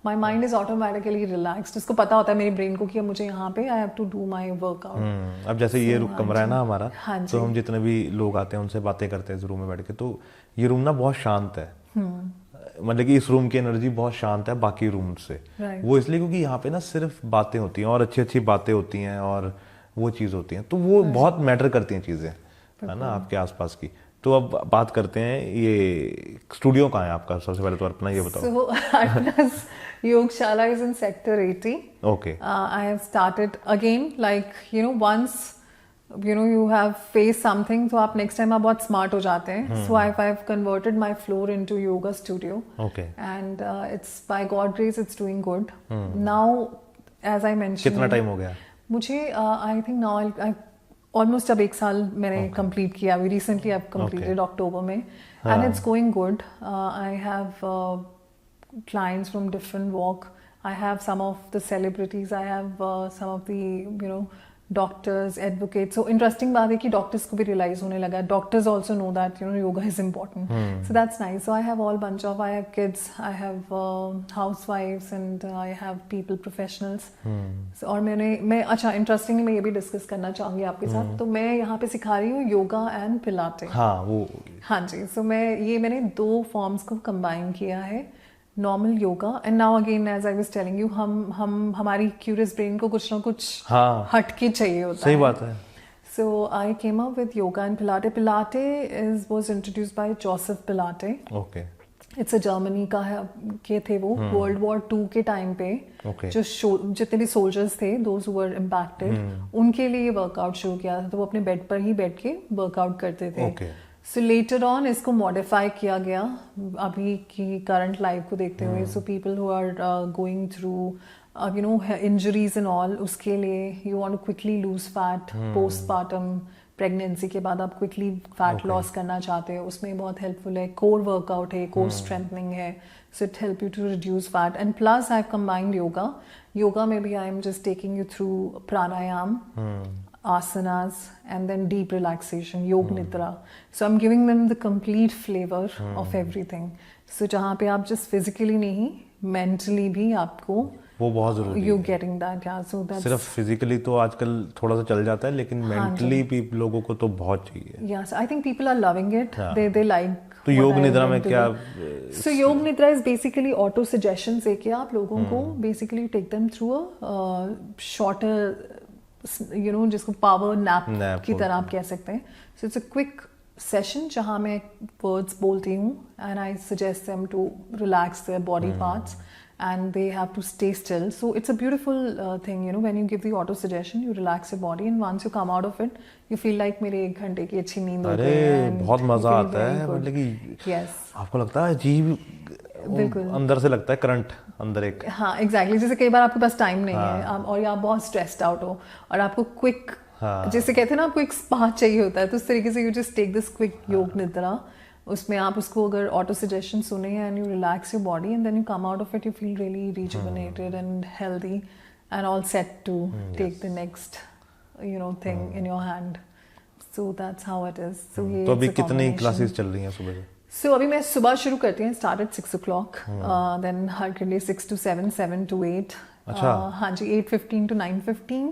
My mind is automatically relaxed. इसको पता होता है मेरी brain को कि अब मुझे यहाँ पे I have to do my workout. अब जैसे ये कमरा है ना हमारा, तो हम जितने भी लोग आते हैं उनसे बातें करते हैं इस रूम में बैठ के, तो ये रूम ना बहुत शांत है. मतलब कि इस रूम की एनर्जी बहुत शांत है बाकी रूम से. वो इसलिए क्योंकि यहाँ पे ना सिर्फ बातें होती हैं और अच्छी अच्छी बातें होती हैं और वो चीज़ होती हैं, तो वो बहुत मैटर करती हैं चीज़ें, है ना, आपके आसपास की. तो अब बात करते हैं, ये स्टूडियो कहाँ है आपका? सबसे पहले तो अपना ये बताओ. So Arpana's Yogshala is in Sector 80. Okay. I have started again, like once you have faced something, so आप next time आप बहुत smart हो जाते हैं. So I've converted my floor into yoga studio. Okay. And it's by God grace it's doing good. Now, as I mentioned. कितना time हो गया? मुझे I think now I almost अब 1 साल मैंने कंप्लीट किया. अभी रिसेंटली आई कंप्लीटेड अक्टूबर में, and it's going good. I have clients from different walk. I have some of the celebrities, I have some of the doctors, advocates. So interesting बात है कि doctors को भी realize होने लगा. Doctors also know that yoga is important. So that's nice. So I have all bunch of, I have kids, I have housewives, and I have people professionals. So, और मैं अच्छा interestingly मैं ये भी discuss करना चाहूँगी आपके साथ. तो मैं यहाँ पे सिखा रही हूँ योगा and पिलाटे. हाँ जी. So मैंने 2 forms को combine किया है. Normal yoga and now again as I was telling you, हम हमारी क्यूरियस ब्रेन को कुछ ना कुछ हटके चाहिए होता है. सही बात है. So I came up with yoga and Pilate. Pilate was introduced by Joseph Pilate. Okay. It's a Germany के थे वो. वर्ल्ड वॉर 2 के टाइम पे जो जितने भी सोल्जर्स थे, दोज हु वर इम्पैक्टेड, उनके लिए वर्कआउट शुरू किया था. तो वो अपने बेड पर ही बैठ के वर्कआउट करते थे. सो लेटर ऑन इसको मॉडिफाई किया गया अभी की करंट लाइफ को देखते हुए. So people who are going through injuries and all, उसके लिए you want to quickly lose fat postpartum pregnancy के बाद, आप क्विकली फैट लॉस करना चाहते हो, उसमें बहुत हेल्पफुल है. कोर वर्कआउट है, कोर स्ट्रेंथनिंग है. So it help you to reduce fat. And plus I have combined yoga में भी I am just taking you through pranayama, asanas, and then deep relaxation, yog nidra. So I'm giving them the complete flavor of everything. So जहाँ पे आप just physically नहीं, mentally भी आपको वो बहुत जरूरी है. You getting that, yeah. So that's सिर्फ physically तो आजकल थोड़ा सा चल जाता है, लेकिन mentally भी लोगों को तो बहुत चाहिए. Yes, I think people are loving it. They like. तो योग निद्रा में क्या? So योग निद्रा is basically auto suggestions है कि आप लोगों को basically take them through a shorter जिसको पावर नैप की तरह आप कह सकते हैं. So it's a quick session जहाँ मैं वर्ड्स बोलती हूँ and I suggest them to relax their body parts and they have to stay still. So it's a beautiful thing, when you give the auto suggestion, you relax your body, and once you come out of it, you feel like मेरे 1 घंटे की अच्छी नींद हो गई है. बहुत मजा आता है. मतलब कि आपको लगता है अजीब, अंदर से लगता है करंट अंदर एक. हाँ एग्जैक्टली. जैसे कई बार आपके पास टाइम नहीं है और आप बहुत स्ट्रेस्ड आउट हो और आपको क्विक, जैसे कहते हैं ना, आपको एक स्पा चाहिए होता है, तो उस तरीके से you just take this quick yoga nidra. उसमें आप उसको अगर ऑटो सजेशन सुने and you relax your body and then you come out of it, you feel really rejuvenated and healthy and all set to take the next thing in your hand. So that's how it is. तो अभी कितनी classes चल रही हैं सुबह से? So अभी मैं सुबह शुरू करती हूँ, start at 6 o'clock, then हर के लिए 6 to 7, 7 to 8. अच्छा. हाँ जी, 8:15 to 9:15.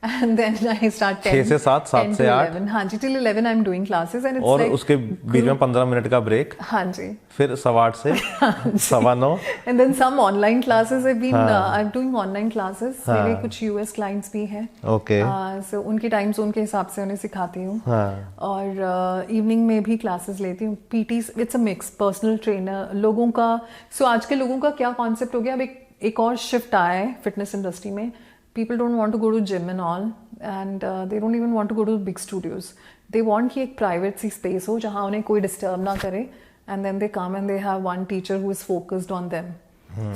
and then I start 6 से 7, 7 से 8, हाँ जी, till 11 I'm doing classes and it's और like उसके बीच में 15 मिनट का ब्रेक, हाँ जी, फिर 8:15 से 9:15, and then some online classes I've been I'm doing online classes, मेरे कुछ US clients भी हैं, ओके, so उनके टाइम जोन के हिसाब से उन्हें सिखाती हूँ, हाँ, और इवनिंग में भी क्लासेस लेती हूँ. PT it's a mix, personal trainer लोगों का. सो आज के लोगों का क्या कॉन्सेप्ट हो गया, अब एक और शिफ्ट आया है फिटनेस इंडस्ट्री में. People don't want to go to gym and all, and they don't even want to go to big studios. They want कि एक प्राइवेट सी स्पेस हो जहाँ उन्हें कोई डिस्टर्ब ना करे, and then they come and they have one teacher who is focused on them.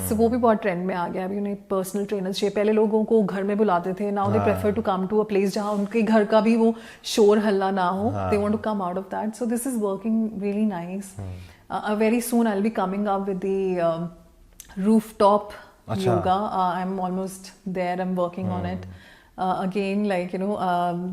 So वो भी बहुत ट्रेंड में आ गया. अभी उन्हें पर्सनल ट्रेनर्स चाहिए. पहले लोगों को घर में बुलाते थे, now they prefer to come to a place जहाँ उनके घर का भी वो शोर हल्ला ना हो. They want to come out of that. So this is working really nice. Very soon I'll be coming up with the rooftop yoga. I'm almost there. I'm working on it. Again, like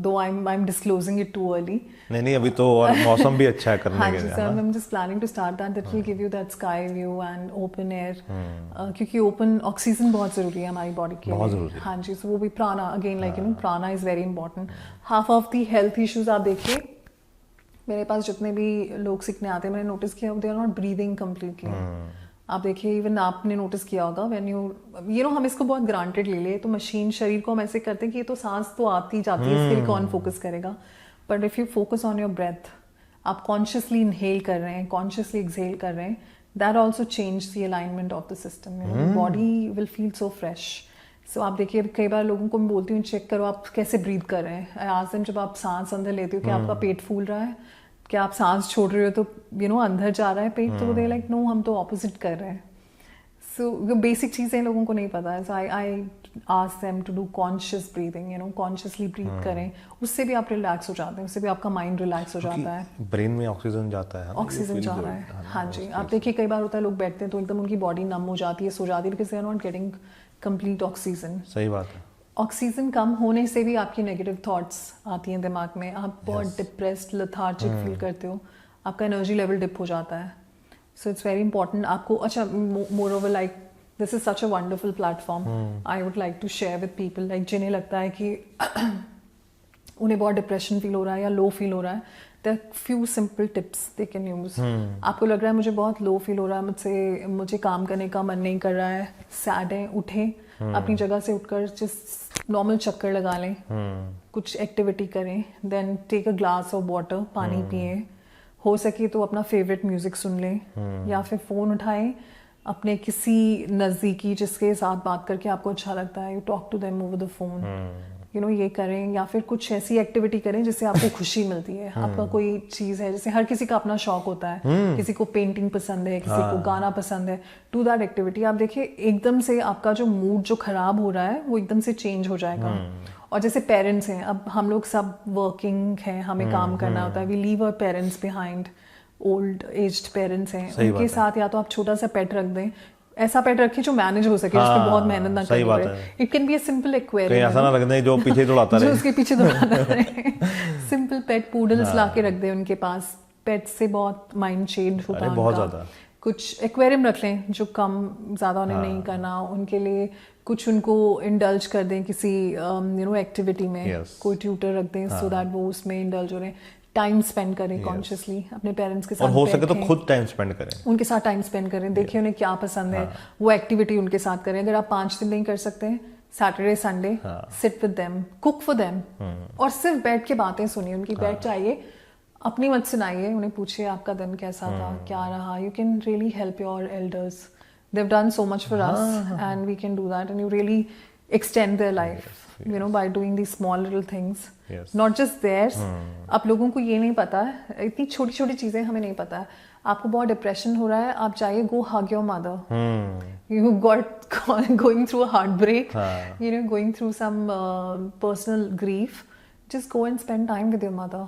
though I'm disclosing it too early. नहीं अभी तो और मौसम भी अच्छा है करने हाँ के जी लिए. Sir, I'm just planning to start that. That will give you that sky view and open air. क्योंकि open oxygen बहुत जरूरी है हमारी बॉडी के लिए. बहुत जरूरी है. हाँ जी, so वो भी प्राणा. Again, like प्राणा is very important. Half of the health issues आप देखिए, मेरे पास जितने भी लोग सीखने आते हैं, मैंने नोटिस किया they are not breathing completely. आप देखिए, इवन आपने नोटिस किया होगा व्हेन यू नो हम इसको बहुत ग्रांटेड ले ले, तो मशीन शरीर को हम ऐसे करते हैं कि ये तो सांस तो आती जाती है, इसके लिए कौन फोकस करेगा. But if you focus on your breath, आप कॉन्शियसली इनहेल कर रहे हैं, कॉन्शियसली एक्सहेल कर रहे हैं, that also change the alignment of the system. Body will feel so fresh. So आप देखिए, कई बार लोगों को मैं बोलती हूँ चेक करो आप कैसे ब्रीथ कर रहे हैं. आज दिन जब आप सांस अंदर लेते हो, क्या आपका पेट फूल रहा है, क्या आप सांस छोड़ रहे हो तो अंदर जा रहा है पेट, तो दे लाइक नो, हम तो ऑपोजिट कर रहे हैं. सो बेसिक चीज़ें लोगों को नहीं पता है. So I ask them to do conscious breathing, consciously breathe करें. उससे भी आप रिलैक्स हो जाते हैं, उससे भी आपका माइंड रिलैक्स हो जाता है. ब्रेन में ऑक्सीजन जाता है, ऑक्सीजन जा रहा है. हाँ जी, आप देखिए कई बार होता है लोग बैठते हैं तो एकदम उनकी बॉडी नम हो जाती है, सो जाती है, because they are not getting complete oxygen. सही बात है. ऑक्सीजन कम होने से भी आपकी नेगेटिव थॉट्स आती हैं दिमाग में. आप बहुत डिप्रेस्ड, लेथार्जिक फील करते हो, आपका एनर्जी लेवल डिप हो जाता है. सो इट्स वेरी इंपॉर्टेंट आपको. अच्छा, moreover like this is such a wonderful platform. I would like to share with people, like जिन्हें लगता है कि उन्हें बहुत डिप्रेशन फील हो रहा है या लो फील हो रहा है. There are few simple tips they can use. आपको लग रहा है मुझे बहुत लो फील हो रहा है, मुझे काम करने का मन नहीं कर रहा है, सैड है, उठें, अपनी जगह से उठकर जस्ट नॉर्मल चक्कर लगा लें, कुछ एक्टिविटी करें, then take a glass of water, पानी पिए, हो सके तो अपना फेवरेट म्यूजिक सुन लें, या फिर फोन उठाएं, अपने किसी नजदीकी जिसके साथ बात करके आपको अच्छा लगता है, you talk to them over the phone, ये करें, या फिर कुछ ऐसी एक्टिविटी करें जिससे आपको खुशी मिलती है. आपका कोई चीज है, जैसे हर किसी का अपना शौक होता है, किसी को पेंटिंग पसंद है, किसी को गाना पसंद है, टू दैट एक्टिविटी. आप देखिए एकदम से आपका जो मूड जो खराब हो रहा है वो एकदम से चेंज हो जाएगा. और जैसे पेरेंट्स हैं, अब हम लोग सब वर्किंग हैं, हमें काम करना होता है, we leave our parents behind. Old aged parents हैं, उनके साथ या तो आप छोटा सा पेट रख दें, ऐसा पेट रखिए जो मैनेज हो सके, जिसमें बहुत मेहनत ना करनी पड़े. It can be a simple aquarium, ऐसा ना रख दें जो पीछे दौड़ाता रहे, जो उसके पीछे दौड़ाता रहे. सिंपल पेट पूडल्स लाके रख दें उनके पास. पेट से बहुत माइंड चेंज होता है बहुत उनका. ज्यादा. कुछ एक्वेरियम रख लें जो कम ज़्यादा उन्हें नहीं करना, उनके लिए कुछ उनको इंडल्ज कर दें किसी एक्टिविटी में, कोई ट्यूटर रख दें सो दैट वो उसमें इंडल्ज हो रहे हैं. टाइम स्पेंड करें कॉन्शियसली अपने पेरेंट्स के साथ, और हो सके तो खुद टाइम स्पेंड करें, उनके साथ टाइम स्पेंड करें, देखिए उन्हें क्या पसंद है, वो एक्टिविटी उनके साथ करें. अगर आप 5 दिन नहीं कर सकते, Saturday Sunday sit with them, cook for them, और सिर्फ बैठ के बातें सुनिए उनकी. बैठ जाइए, अपनी मत सुनाइए, उन्हें पूछिए आपका दिन कैसा था, क्या रहा. You can really help your elders. They've done so much for us, and we can do that, and you really extend their life, by doing these small little things. Yes. Not just theirs. आप लोगों को ये नहीं पता है, इतनी छोटी छोटी चीजें हमें नहीं पता है. आपको बहुत डिप्रेशन हो रहा है, आप जाइए, go hug your mother. You got going through a heartbreak, going through some personal grief. Just go and spend time with your mother.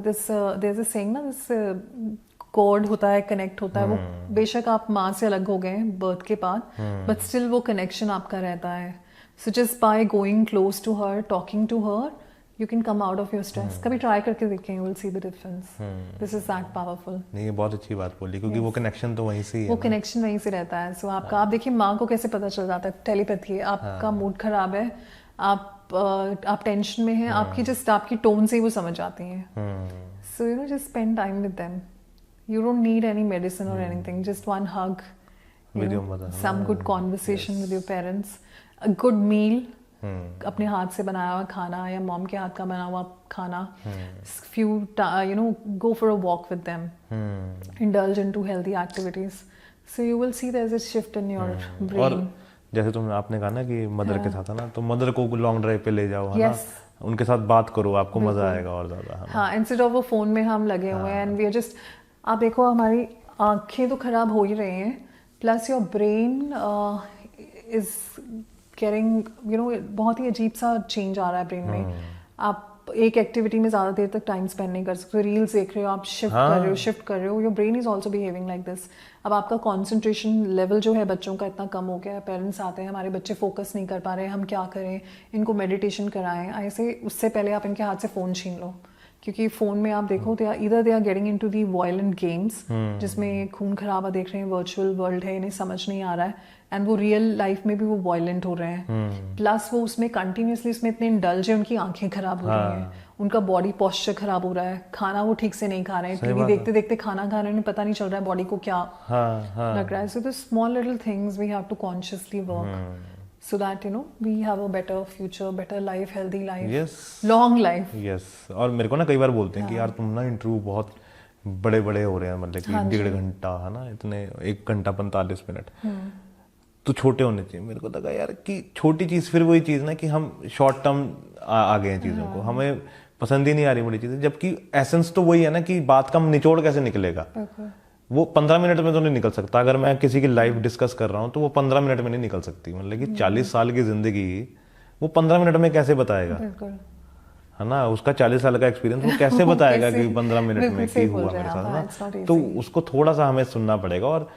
There's a saying ना, this कॉर्ड होता है, कनेक्ट होता है, वो बेशक आप माँ से अलग हो गए बर्थ के बाद, बट स्टिल वो कनेक्शन आपका रहता है. So just by going close to her, talking to her, you can come out of your stress. कभी ट्राई करके देखें, you will see the difference. This is that powerful. नहीं, बहुत अच्छी बात बोली, क्योंकि वो कनेक्शन तो वहीं से ही है, वो कनेक्शन वहीं से रहता है. सो आपका, आप देखिए माँ को कैसे पता चल जाता है, टेलीपैथी है. आपका मूड खराब है, आप आप टेंशन में हैं, आपकी टोन से ही वो समझ आती हैं. So you know just spend time with them. You don't need any medicine or anything. Just one hug, with your mother, some good conversation with your parents, a good meal, अपने हाथ से बनाया हुआ खाना या मॉम के हाथ का बना हुआ खाना. Few go for a walk with them. Indulge into healthy activities. So you will see there's a shift in your brain. और जैसे आपने कहा ना कि मदर के साथ है ना, तो मदर को लॉन्ग ड्राइव पे ले जाओ, है ना, उनके साथ बात करो, आपको मजा आएगा और ज्यादा. हाँ, इंस्टेड ऑफ वो फोन में हम लगे हुए हैं एंड वी आर जस्ट, आप देखो हमारी आंखें तो खराब हो ही रही हैं, plus your brain is getting बहुत ही अजीब सा चेंज आ रहा है ब्रेन में. आप एक एक्टिविटी में ज़्यादा देर तक टाइम स्पेंड नहीं कर सकते. रील्स देख रहे हो, आप शिफ्ट कर रहे हो, your brain is also behaving like this. अब आपका कॉन्सेंट्रेशन लेवल जो है बच्चों का इतना कम हो गया है. पेरेंट्स आते हैं, हमारे बच्चे फोकस नहीं कर पा रहे हैं, हम क्या करें, इनको मेडिटेशन कराएं. ऐसे उससे पहले आप इनके हाथ से फ़ोन छीन लो, क्योंकि फ़ोन में आप देखो इधर they are getting into the violent games जिसमें खून खराबा देख रहे हैं, वर्चुअल वर्ल्ड है, इन्हें समझ नहीं आ रहा है, एंड वो रियल लाइफ में भी वो वायलेंट हो रहे हैं. प्लस वो उसमें कंटिन्यूसली इसमें इतने इंडल्ज है, उनकी आंखें खराब हो रही हैं, उनका बॉडी पोस्चर खराब हो रहा है, खाना वो ठीक से नहीं खा रहे हैं, टीवी देखते देखते खाना खा रहे हैं, पता नहीं चल रहा है बॉडी को क्या लग रहा है. So the small little things we have to consciously work so that we have a better future, better life, healthy life, yes, long life. yes. और मेरे को ना कई बार बोलते हैं कि यार तुम ना इंटरव्यू बहुत बड़े हो रहे हैं, मतलब कि 1.5 घंटा, है ना, इतने 1 घंटा 45 मिनट, तो छोटे होने चाहिए. मेरे को लगा यार कि छोटी चीज, फिर वही चीज ना कि हम शॉर्ट टर्म आ गए हैं चीजों को, हमें पसंद ही नहीं आ रही बड़ी चीजें, जबकि एसेंस तो वही है ना कि बात का निचोड़ कैसे निकलेगा. वो 15 मिनट में तो नहीं निकल सकता. अगर मैं किसी की लाइफ डिस्कस कर रहा हूँ तो वो 15 मिनट में नहीं निकल सकती. मतलब कि 40 साल की जिंदगी वो 15 मिनट में कैसे बताएगा, है ना. उसका 40 साल का एक्सपीरियंस वो कैसे बताएगा कि 15 मिनट में क्या हुआ मेरे साथ, ना. तो उसको थोड़ा सा हमें सुनना पड़ेगा. और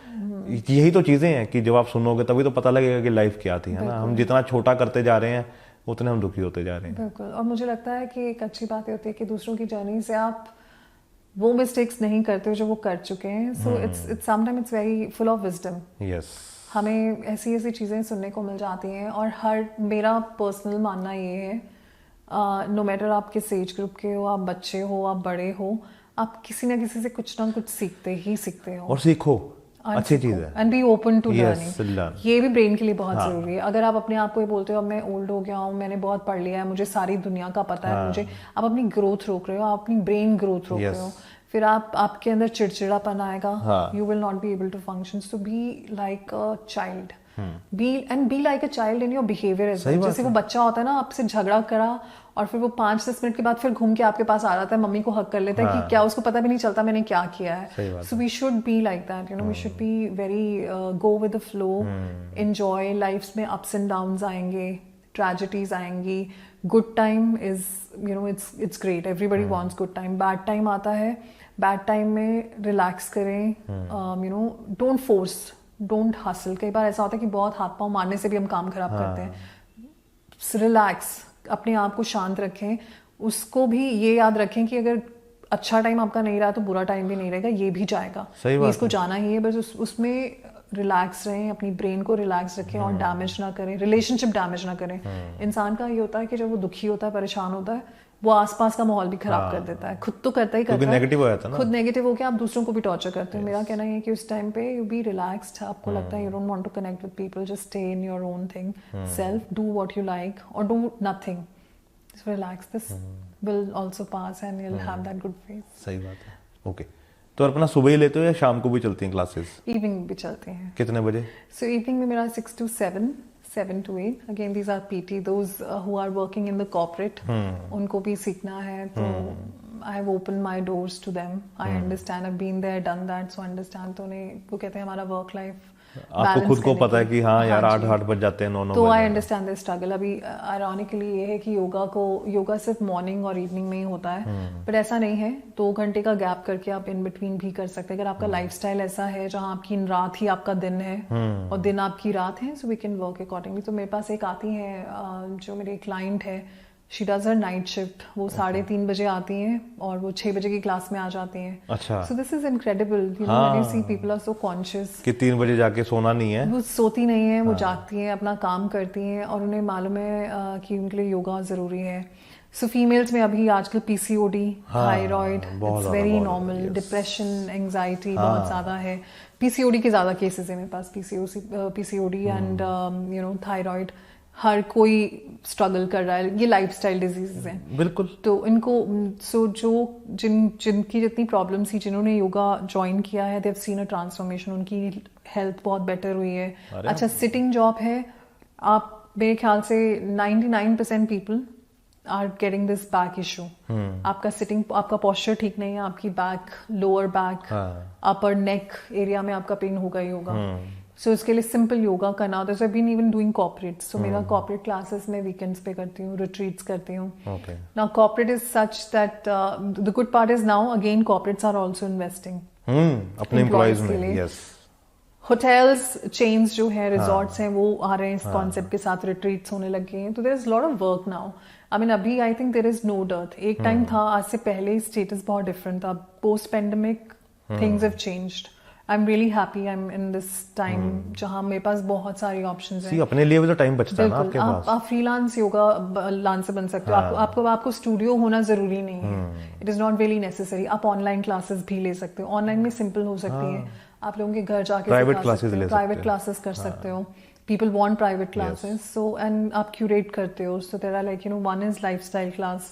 यही तो चीजें हैं कि जब आप सुनोगे तभी तो पता लगेगा कि लाइफ क्या थी, है ना. हम जितना छोटा करते जा रहे हैं उतने हम दुखी होते जा रहे हैं. बिल्कुल. और मुझे लगता है कि एक अच्छी बात होती है कि दूसरों की जर्नी से आप वो मिस्टेक्स नहीं करते हो जो वो कर चुके हैं. So it's sometime it's very full of wisdom. Yes, हमें ऐसी चीज़ें सुनने को मिल जाती हैं. और मेरा पर्सनल मानना ये है, नो मैटर आप किस एज ग्रुप के हो, आप बच्चे हो, आप बड़े हो, आप किसी ना किसी से कुछ ना कुछ सीखते हो. और सीखो, अच्छी चीज है. And be open to learning. ये भी ब्रेन के लिए बहुत जरूरी है. अगर आप अपने आप को ये बोलते हो अब मैं ओल्ड हो गया हूँ, मैंने बहुत पढ़ लिया है, मुझे सारी दुनिया का पता है, मुझे, आप अपनी ग्रोथ रोक रहे हो, आप अपनी ब्रेन ग्रोथ रोक रहे हो. फिर आपके अंदर चिड़चिड़ापन आएगा, you will not be able to function. So be like a child, be like a child in your behaviour as well. जैसे वो बच्चा होता है ना, आपसे झगड़ा करा और फिर वो 5-10 मिनट के बाद फिर घूम के आपके पास आ जाता है, मम्मी को हक कर लेता है कि क्या, उसको पता भी नहीं चलता मैंने क्या किया है. So we should be like that, we should be very go with the flow, enjoy. Life में अप्स एंड डाउन्स आएंगे, ट्रेजेडीज आएंगी. Good time is it's great, everybody wants good time. Bad time आता है, bad time में relax करें, don't force, don't hustle. कई बार ऐसा होता है कि बहुत हाथ पांव मारने से भी हम काम खराब करते हैं. रिलैक्स, अपने आप को शांत रखें. उसको भी ये याद रखें कि अगर अच्छा टाइम आपका नहीं रहा तो बुरा टाइम भी नहीं रहेगा, ये भी जाएगा, ये इसको जाना ही है. बस उसमें रिलैक्स रहें, अपनी ब्रेन को रिलैक्स रखें और डैमेज ना करें, रिलेशनशिप डैमेज ना करें. इंसान का ये होता है कि जब वो दुखी होता है, परेशान होता है, वो आसपास का माहौल भी खराब कर देता है. खुद तो करता ही करता है, नेगेटिव हो जाता है ना, खुद नेगेटिव होकर आप दूसरों को भी टॉर्चर करते हो. मेरा कहना है कि उस टाइम पे यू बी रिलैक्स्ड. आपको लगता है you don't want to connect with people, just stay in your own thing, self, do what you like or do nothing. Just relax. This will also pass and you'll have that good phase. सही बात है. Okay. तो अपना सुबह ही लेते हो या शाम को भी चलती हैं क्लासेस? इवनिंग भी चलते हैं. कितने बजे? So evening में मेरा 6 to 7, 7 to 8. Again these are PT, those who are working in the corporate. उनको भी सीखना है, तो I have opened my doors to them. I understand, I've been there, done that, so understand. तो उन्हें वो कहते हैं हमारा work life आपको खुद को पता है कि हाँ यार 8 बज जाते हैं, 9 तो आई अंडरस्टैंड द स्ट्रगल. अभी आयरॉनिकली ये है कि योगा सिर्फ मॉर्निंग और इवनिंग में ही होता है, बट ऐसा नहीं है. 2 घंटे का गैप करके आप इन बिटवीन भी कर सकते हैं. अगर आपका लाइफस्टाइल ऐसा है जहाँ आपकी रात ही आपका दिन है और दिन आपकी रात है, so we can work accordingly. तो मेरे पास एक आती है जो मेरी क्लाइंट है, she does her night shift, वो 3:30 बजे आती हैं और वो 6 बजे की क्लास में आ जाती हैं. अच्छा. So this is incredible, you know, when you see people are so conscious कि 3 बजे जाके सोना नहीं है. वो सोती नहीं है, वो जागती हैं, अपना काम करती हैं और उन्हें मालूम है कि उनके लिए योगा ज़रूरी है. सो फीमेल्स में अभी आजकल PCOD, thyroid, it's very normal, depression, anxiety बहुत ज़्यादा है. PCOD के ज़्यादा केसेस है मेरे पास, PCOD and you know thyroid. हर कोई स्ट्रगल कर रहा है, ये लाइफस्टाइल डिजीजेस हैं. बिल्कुल. तो इनको जो जिनकी जितनी प्रॉब्लम्स थी, जिन्होंने योगा ज्वाइन किया है, they have seen a transformation, उनकी हेल्थ बहुत बेटर हुई है. अच्छा, सिटिंग जॉब है, आप मेरे ख्याल से 99% people are getting this back issue. आपका सिटिंग, आपका पोस्चर ठीक नहीं है, आपकी back, lower back, upper neck area में आपका पेन होगा ही होगा. सो इसके लिए सिंपल योगा करना होता है. So I been even doing corporate. So मेरा कॉर्पोरेट क्लासेस में वीकेंड्स पे करती हूँ, रिट्रीट्स करती हूँ. Now corporate is such that the good part is now again corporates are also investing अपने एम्प्लॉइज में. यस. होटल्स चेन्स जो है, रिजॉर्ट्स हैं, वो आ रहे हैं इस कॉन्सेप्ट के साथ, रिट्रीट्स होने लग गए हैं. तो there is lot of work now. I mean अभी I think there is no dearth. एक टाइम था, आज से पहले स्टेटस बहुत डिफरेंट था. Post pandemic things have changed. I am really happy I am in this time जहाँ मेरे पास बहुत सारी ऑप्शंस हैं. अपने लिए भी तो टाइम बचता है ना आपके पास. आप फ्रीलांस योगा लांस बन सकते हो. आपको स्टूडियो होना जरूरी नहीं है. It is not really necessary. आप ऑनलाइन क्लासेस भी ले सकते हो. ऑनलाइन में सिंपल हो सकती है. आप लोगों के घर जाके प्राइवेट क्लासेस कर सकते हो. People want private classes, so and आप curate करते हो. So there are like, you know, one is lifestyle class,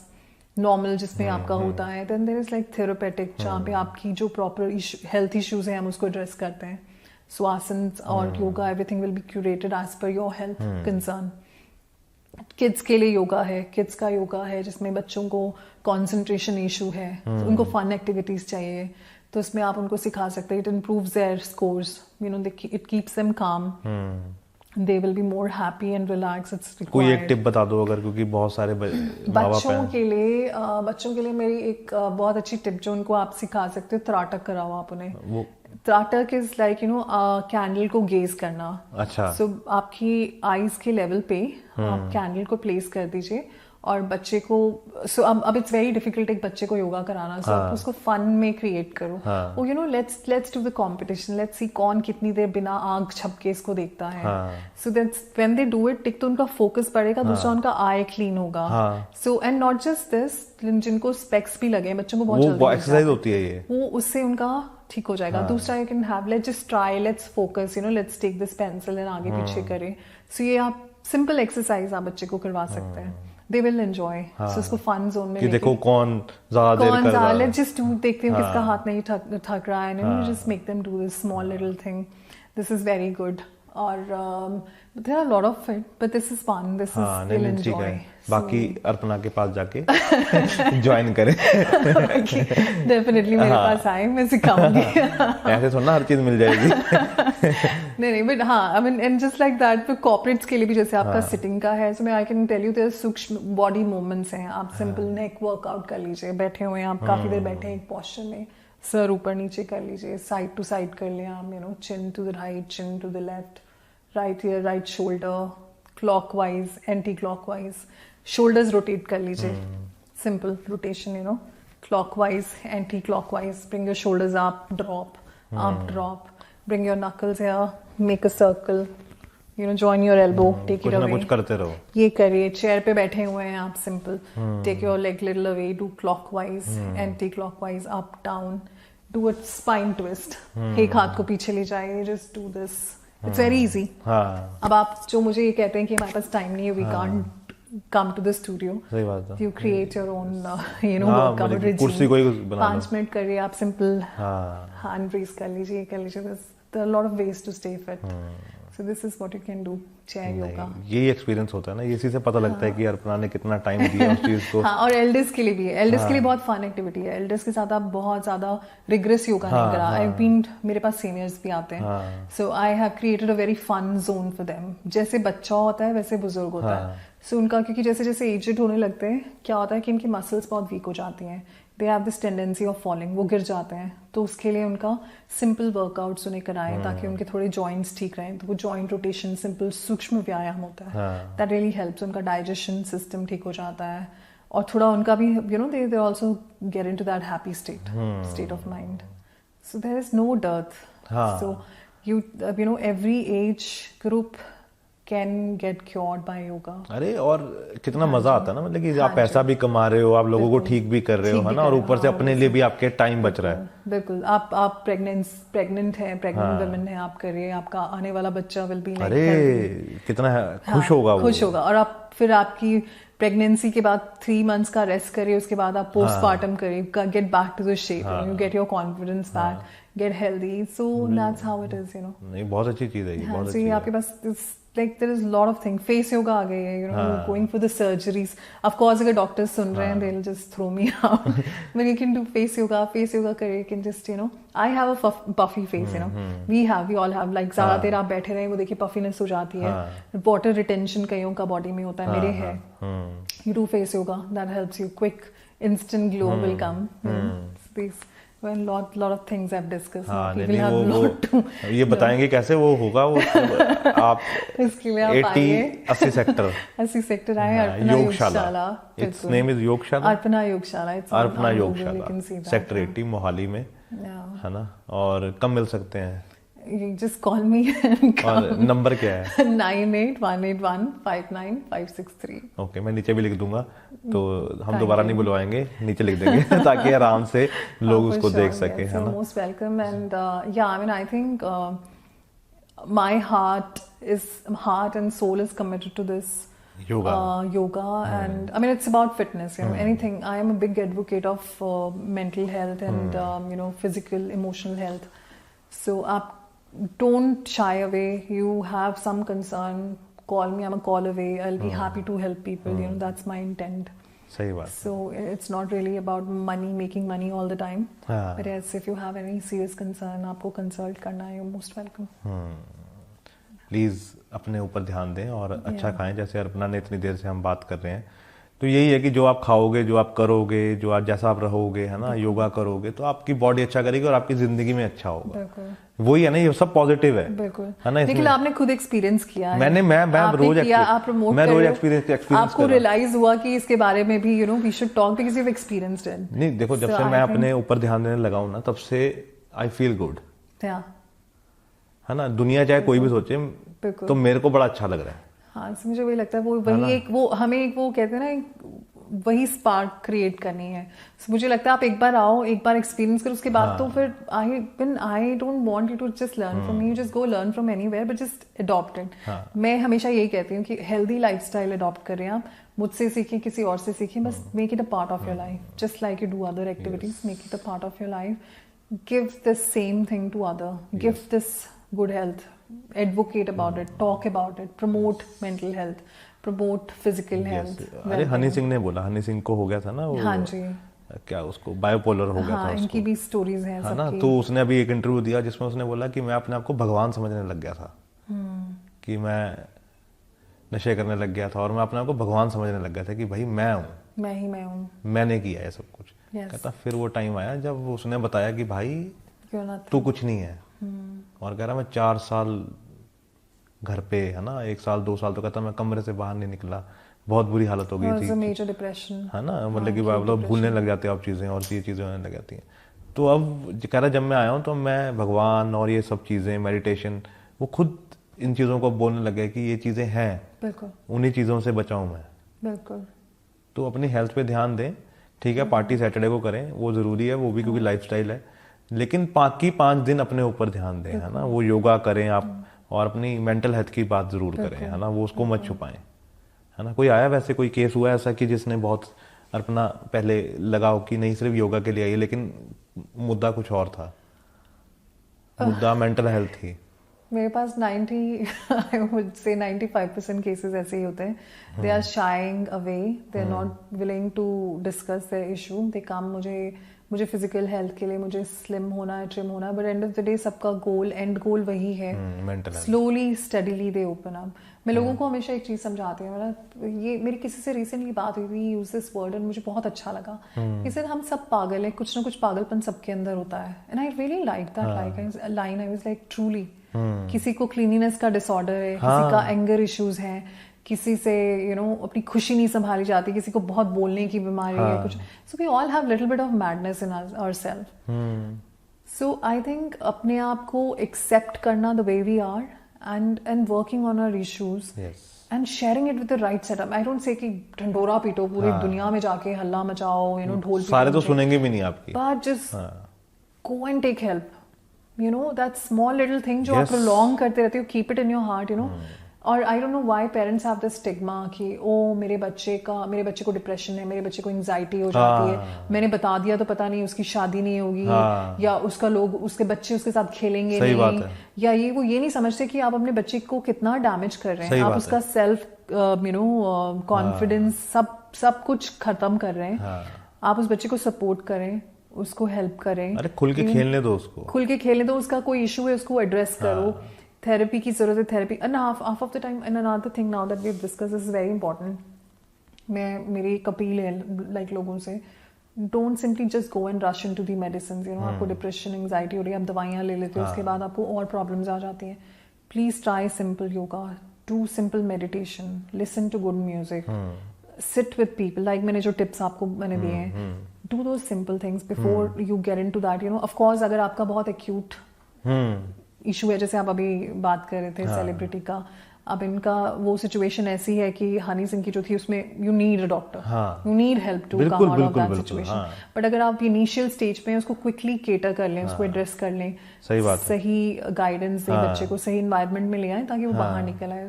normal जिसमें आपका होता है. Then there is like therapeutic जहाँ पे आपकी जो proper health issues हैं हम उसको address करते हैं. So आसन्स और yoga, everything will be curated as per your health concern. Kids के लिए योगा है, किड्स का योगा है जिसमें बच्चों को concentration issue है, so उनको fun activities चाहिए, तो उसमें आप उनको सिखा सकते हैं. It improves their scores, you know, it keeps them calm. They will be more happy and relaxed. It's required. कोई एक टिप बता दो अगर, क्योंकि बहुत सारे बच्चों के लिए मेरी एक बहुत अच्छी टिप जो उनको आप सिखा सकते हो, त्राटक कराओ आप उन्हें. Tratak is like, you know, candle को गेज करना. अच्छा. सो आपकी आईज के लेवल पे आप कैंडल को प्लेस कर दीजिए और बच्चे को, सो अब इट्स वेरी डिफिकल्ट एक बच्चे को योगा कराना. सो आप उसको फन में क्रिएट करो. Oh you know, let's do the competition, let's see कौन कितनी देर बिना आंख झपके इसको देखता है. So that's when they do it, एक तो उनका फोकस बढ़ेगा, दूसरा उनका आई क्लीन होगा. So and not just this, जिनको स्पेक्स भी लगे, बच्चों को बहुत जल्दी एक्सरसाइज होती है ये, वो उससे उनका ठीक हो जाएगा. दूसरा you can have, let's just try, let's focus, you know, let's take this pencil and आगे पीछे करें. सो ये आप सिंपल एक्सरसाइज आप बच्चे को करवा सकते हैं. They will enjoy. So उसको फन जोन में कि देखो कौन ज्यादा देर कर रहा है. Let's just do, देखते हैं किसका हाथ नहीं थक रहा है. And just make them do this small little thing. This is very good. और there are a lot of it, but this is fun. This is they'll enjoy. बाकी अर्पणा के पास जाके ज्वाइन करें. डेफिनेटली मेरे पास आए, मैं सिखाऊंगी. ऐसे थोड़ा ना हर चीज मिल जाएगी. नहीं, बट हाँ, I mean and just like that for corporates के लिए भी, जैसे आपका सिटिंग का है, सो मैं I can tell you there सूक्ष्म बॉडी मूवमेंट्स हैं. आप सिंपल नेक वर्कआउट कर लीजिए. बैठे हुए हैं आप, काफी देर बैठे हैं एक पोस्चर में, सर ऊपर नीचे कर लीजिए, साइड टू साइड कर लें आप, you know, chin to the right, chin to the left, right ear, right shoulder, clockwise, anticlockwise, shoulders rotate कर लीजिए. Simple rotation, you know, clockwise, anticlockwise. Bring your shoulders up, drop, drop. Bring your knuckles here, make a circle, you know, join your elbow, take it away. कुछ करते रहो. ये करिए. Chair पे बैठे हुए हैं आप, simple take your leg little away, do clockwise, anti-clockwise, up, down, do a spine twist. एक हाथ को पीछे ले जाइए, just do this. It's very easy. अब आप जो मुझे ये कहते हैं कि हमारे पास टाइम नहीं है, we can't come to the studio. सही बात है. You create your own, you know, workout regime. कुर्सी कोई बना लो. 5 मिनट करिए आप, सिंपल hand raise कर लीजिए. There are a lot of ways to stay fit. So this is what you can do. Chair yoga. यही एक्सपीरियंस होता है ना, इसी से पता लगता है कि अर्पणा ने कितना टाइम दिया उस चीज को. हाँ, और एल्डर्स के लिए भी है. एल्डर्स के लिए बहुत फन एक्टिविटी है. एल्डर्स के साथ आप बहुत ज्यादा रिग्रेस योगा नहीं करा. आई बीन, मेरे पास सीनियर्स भी आते हैं. So I have created a very fun zone for them. जैसे बच्चा होता है वैसे बुजुर्ग होता है. सो उनका, क्योंकि जैसे जैसे एजेड होने लगते हैं, क्या होता है कि इनकी मसल्स बहुत वीक हो जाती हैं, they have this tendency of falling, वो गिर जाते हैं, तो उसके लिए उनका सिंपल वर्कआउट्स उन्हें कराएं ताकि उनके थोड़े जॉइंट्स ठीक रहें। तो वो जॉइंट रोटेशन सिंपल सूक्ष्म व्यायाम होता है, दैट रियली हेल्प्स, उनका डाइजेशन सिस्टम ठीक हो जाता है और थोड़ा उनका भी you know they also get into that happy state of mind. So there is no dearth, so you know every age group can get cured by yoga। अरे और कितना मजा आता है ना, मतलब कि आप पैसा भी कमा रहे हो, आप लोगों को ठीक भी कर रहे हो, है ना, और ऊपर से अपने लिए भी आपके टाइम बच रहा है। बिल्कुल, आप प्रेग्नेंट है, प्रेग्नेंट वुमेन है, आप करिए, आपका आने वाला बच्चा विल बी अरे कितना खुश होगा, खुश होगा। और आप फिर आपकी प्रेगनेंसी के बाद 3 months का रेस्ट करिए, उसके बाद आप पोस्टमार्टम करिए, get back to the shape, you get your confidence back, get healthy, so that's how it is, you know. नहीं, बहुत अच्छी चीज है ये, बहुत अच्छी है। आपके पास like there is a lot of things, face yoga आ गई है, you know, going for the surgeries, of course अगर doctors सुन रहे हैं they'll just throw me out, but you can do face yoga करिए, you can just, you know, I have a puffy face, you know, we all have, like ज़्यादा देर आप बैठे रहे वो देखिए puffiness हो जाती है, water retention कईयों का body में होता है, मेरे है, you do face yoga, that helps you, quick instant glow will come, these well, lot of things I've discussed. नहीं, वो ये बताएंगे कैसे वो होगा, वो आप इसके लिए आप 80 सेक्टर 80 सेक्टर आए, Arpana Yogashala, it's name is Yogashala, Arpana Yogashala, Arpana Yogashala, sector 80 Mohali में, है ना। और कब मिल सकते हैं? Just call me and come. और नंबर क्या है? 9818159563। ओके, मैं नीचे भी लिख दूंगा, तो हम दोबारा नहीं बुलवाएंगे, नीचे लिख देंगे ताकि आराम से लोग उसको देख सके, है ना। Most welcome, and yeah, I mean, I think my heart and soul is committed to this yoga, and I mean it's about fitness, you know, anything. I am a big advocate of mental health and you know, physical, emotional health. So don't shy away. You have some concern, call me, I'm a call away, I'll be happy to help people, you know, that's my intent. सही बात। So it's not really about money, making money all the time, but yes, if you have any serious concern, आपको consult करना है, you're most welcome. Please अपने ऊपर ध्यान दें और अच्छा खाएं, जैसे अर्पणा ने इतनी देर से हम बात कर रहे हैं, तो यही है कि जो आप खाओगे, जो आप करोगे, जो आप जैसा आप रहोगे, है ना, योगा करोगे तो आपकी बॉडी अच्छा करेगी और आपकी जिंदगी में अच्छा होगा। वही है ना, ये सब पॉजिटिव है, है ना। लेकिन आपने खुद एक्सपीरियंस किया है, मैं रोज एक्सपीरियंस आपको रियलाइज हुआ कि इसके बारे में भी, you know, we should talk because you have experienced it. नहीं, देखो, जब से मैं अपने ऊपर ध्यान देने लगा हूं ना, तब से आई फील गुड, है ना। दुनिया चाहे कोई भी सोचे, तो मेरे को बड़ा अच्छा लग रहा है। हाँ, मुझे वही लगता है, वो वही एक, वो हमें एक, वो कहते हैं ना, वही स्पार्क क्रिएट करनी है। so, मुझे लगता है आप एक बार आओ, एक बार एक्सपीरियंस करो, उसके बाद तो फिर I don't want you to just learn from me, you just go learn from anywhere, but just adopt it. मैं हमेशा यही कहती हूँ कि हेल्दी लाइफस्टाइल अडॉप्ट करें आप, मुझसे सीखें, किसी और से सीखें, बस make it a part of your life, just like you do other activities, make it a part of your life, give the same thing to other, give this good health, advocate about it, talk about it, promote mental health, promote physical health. अरे हनी सिंह ने बोला, हनी सिंह को हो गया था ना वो, हाँ जी, क्या उसको बायोपोलर हो गया था, इनकी भी स्टोरीज हैं, है ना। तो उसने अभी एक इंटरव्यू दिया जिसमें उसने बोला कि मैं अपने आप को भगवान समझने लग गया था, कि मैं नशे करने लग गया था और मैं अपने आप को भगवान समझने लग गया था कि भाई मैं हूँ, मैं ही मैं हूँ, मैंने किया है सब कुछ। कहता फिर वो टाइम आया जब उसने बताया कि भाई तू कुछ नहीं है, और कह रहा मैं 4 साल घर पे, है ना, 1 साल 2 साल तो कहता मैं कमरे से बाहर नहीं निकला, बहुत बुरी हालत हो गई थी, मेजर डिप्रेशन, है ना, मतलब कि लोग भूलने लग जाते हैं आप चीजें, और ये चीजें होने लग जाती हैं। तो अब कह रहा जब मैं आया हूँ तो मैं भगवान और ये सब चीजें, मेडिटेशन, वो खुद इन चीजों को बोलने लग गए कि ये चीजें हैं, बिल्कुल उन्हीं चीजों से बचाऊं मैं, बिल्कुल। तो अपनी हेल्थ पे ध्यान दें, ठीक है, पार्टी सैटरडे को करें, वो जरूरी है, वो भी क्योंकि लाइफस्टाइल है, लेकिन 5 दिन अपने ऊपर ध्यान दें, है ना, वो योगा करें आप, और अपनी मेंटल हेल्थ की बात जरूर करें, है ना, वो उसको मत छुपाएं, है ना। कोई आया वैसे, कोई केस हुआ ऐसा कि जिसने बहुत अपना पहले लगाओ कि नहीं सिर्फ योगा के लिए आई, लेकिन मुद्दा कुछ और था, मुद्दा मेंटल हेल्थ थी? मेरे पास 90 आई वुड से 95% केसेस ऐसे ही होते हैं. They are shying away, they are not willing to discuss their issue. They come मुझे फिजिकल हेल्थ के लिए, मुझे स्लिम होना है, ट्रिम होना है, but end of the day सबका एंड गोल वही है. स्लोली स्टडीली दे ओपन अप. मैं लोगों को हमेशा एक चीज समझाती हूँ, मतलब ये मेरी किसी से रिसेंटली बात हुई थी, यूज दिस वर्ड एंड मुझे बहुत अच्छा लगा. इसे हम सब पागल है, कुछ ना कुछ पागलपन सबके अंदर होता है. And I really like that line. I was like truly, किसी को क्लीनिनेस का डिसऑर्डर है, किसी का एंगर इश्यूज है, किसी से अपनी खुशी नहीं संभाली जाती, किसी को बहुत बोलने की बीमारी है कुछ. So we all have little bit of madness in ourself. So I think अपने आप को एक्सेप्ट करना the way we are and working on our issues. Yes. And sharing it with the right setup. I don't say कि ढंडोरा पीटो पूरी दुनिया में जाके हल्ला मचाओ, ढोल पीटो. सारे तो सुनेंगे भी नहीं आपकी. But just go and take help. That small little thing जो आप prolong करते रहते हो, keep it in your heart, और आई don't know why parents have the stigma कि मेरे बच्चे को डिप्रेशन है, मेरे बच्चे को एंजाइटी हो जाती है, मैंने बता दिया तो पता नहीं उसकी शादी नहीं होगी, या उसके बच्चे उसके साथ खेलेंगे नहीं, या वो ये नहीं समझते कि आप अपने बच्चे को कितना डैमेज कर रहे हैं. आप उसका सेल्फ कॉन्फिडेंस सब कुछ खत्म कर रहे हैं. आप उस बच्चे को सपोर्ट करें, उसको हेल्प करें. अरे खुल के खेलने दो, उसका कोई इशू है उसको एड्रेस करो. थेरेपी की जरूरत है, therapy. And half of the time, and another thing now that we have discuss is very important. मेरी एक अपील है लाइक लोगों से, don't simply just go and rush into the medicine. आपको डिप्रेशन, एंजाइटी हो रही है, आप दवाइयाँ ले लेते हो, उसके बाद आपको और प्रॉब्लम्स आ जाती हैं. Please try simple yoga, do simple meditation, listen to good music, sit with people. Like मैंने जो टिप्स आपको मैंने दिए हैं, do those simple things before you get into that. Of course अगर आपका बहुत एक्यूट इशू है, जैसे आप अभी बात कर रहे थे सेलिब्रिटी का, अब इनका वो सिचुएशन ऐसी है कि हनी सिंह की जो थी उसमें you need a doctor, you need help to come out of that situation. But अगर आप इनिशियल स्टेज पे उसको क्विकली केटर कर लें, उसको एड्रेस कर लें, सही गाइडेंस दें बच्चे को, सही एनवायरनमेंट में ले आए ताकि वो बाहर निकल आए.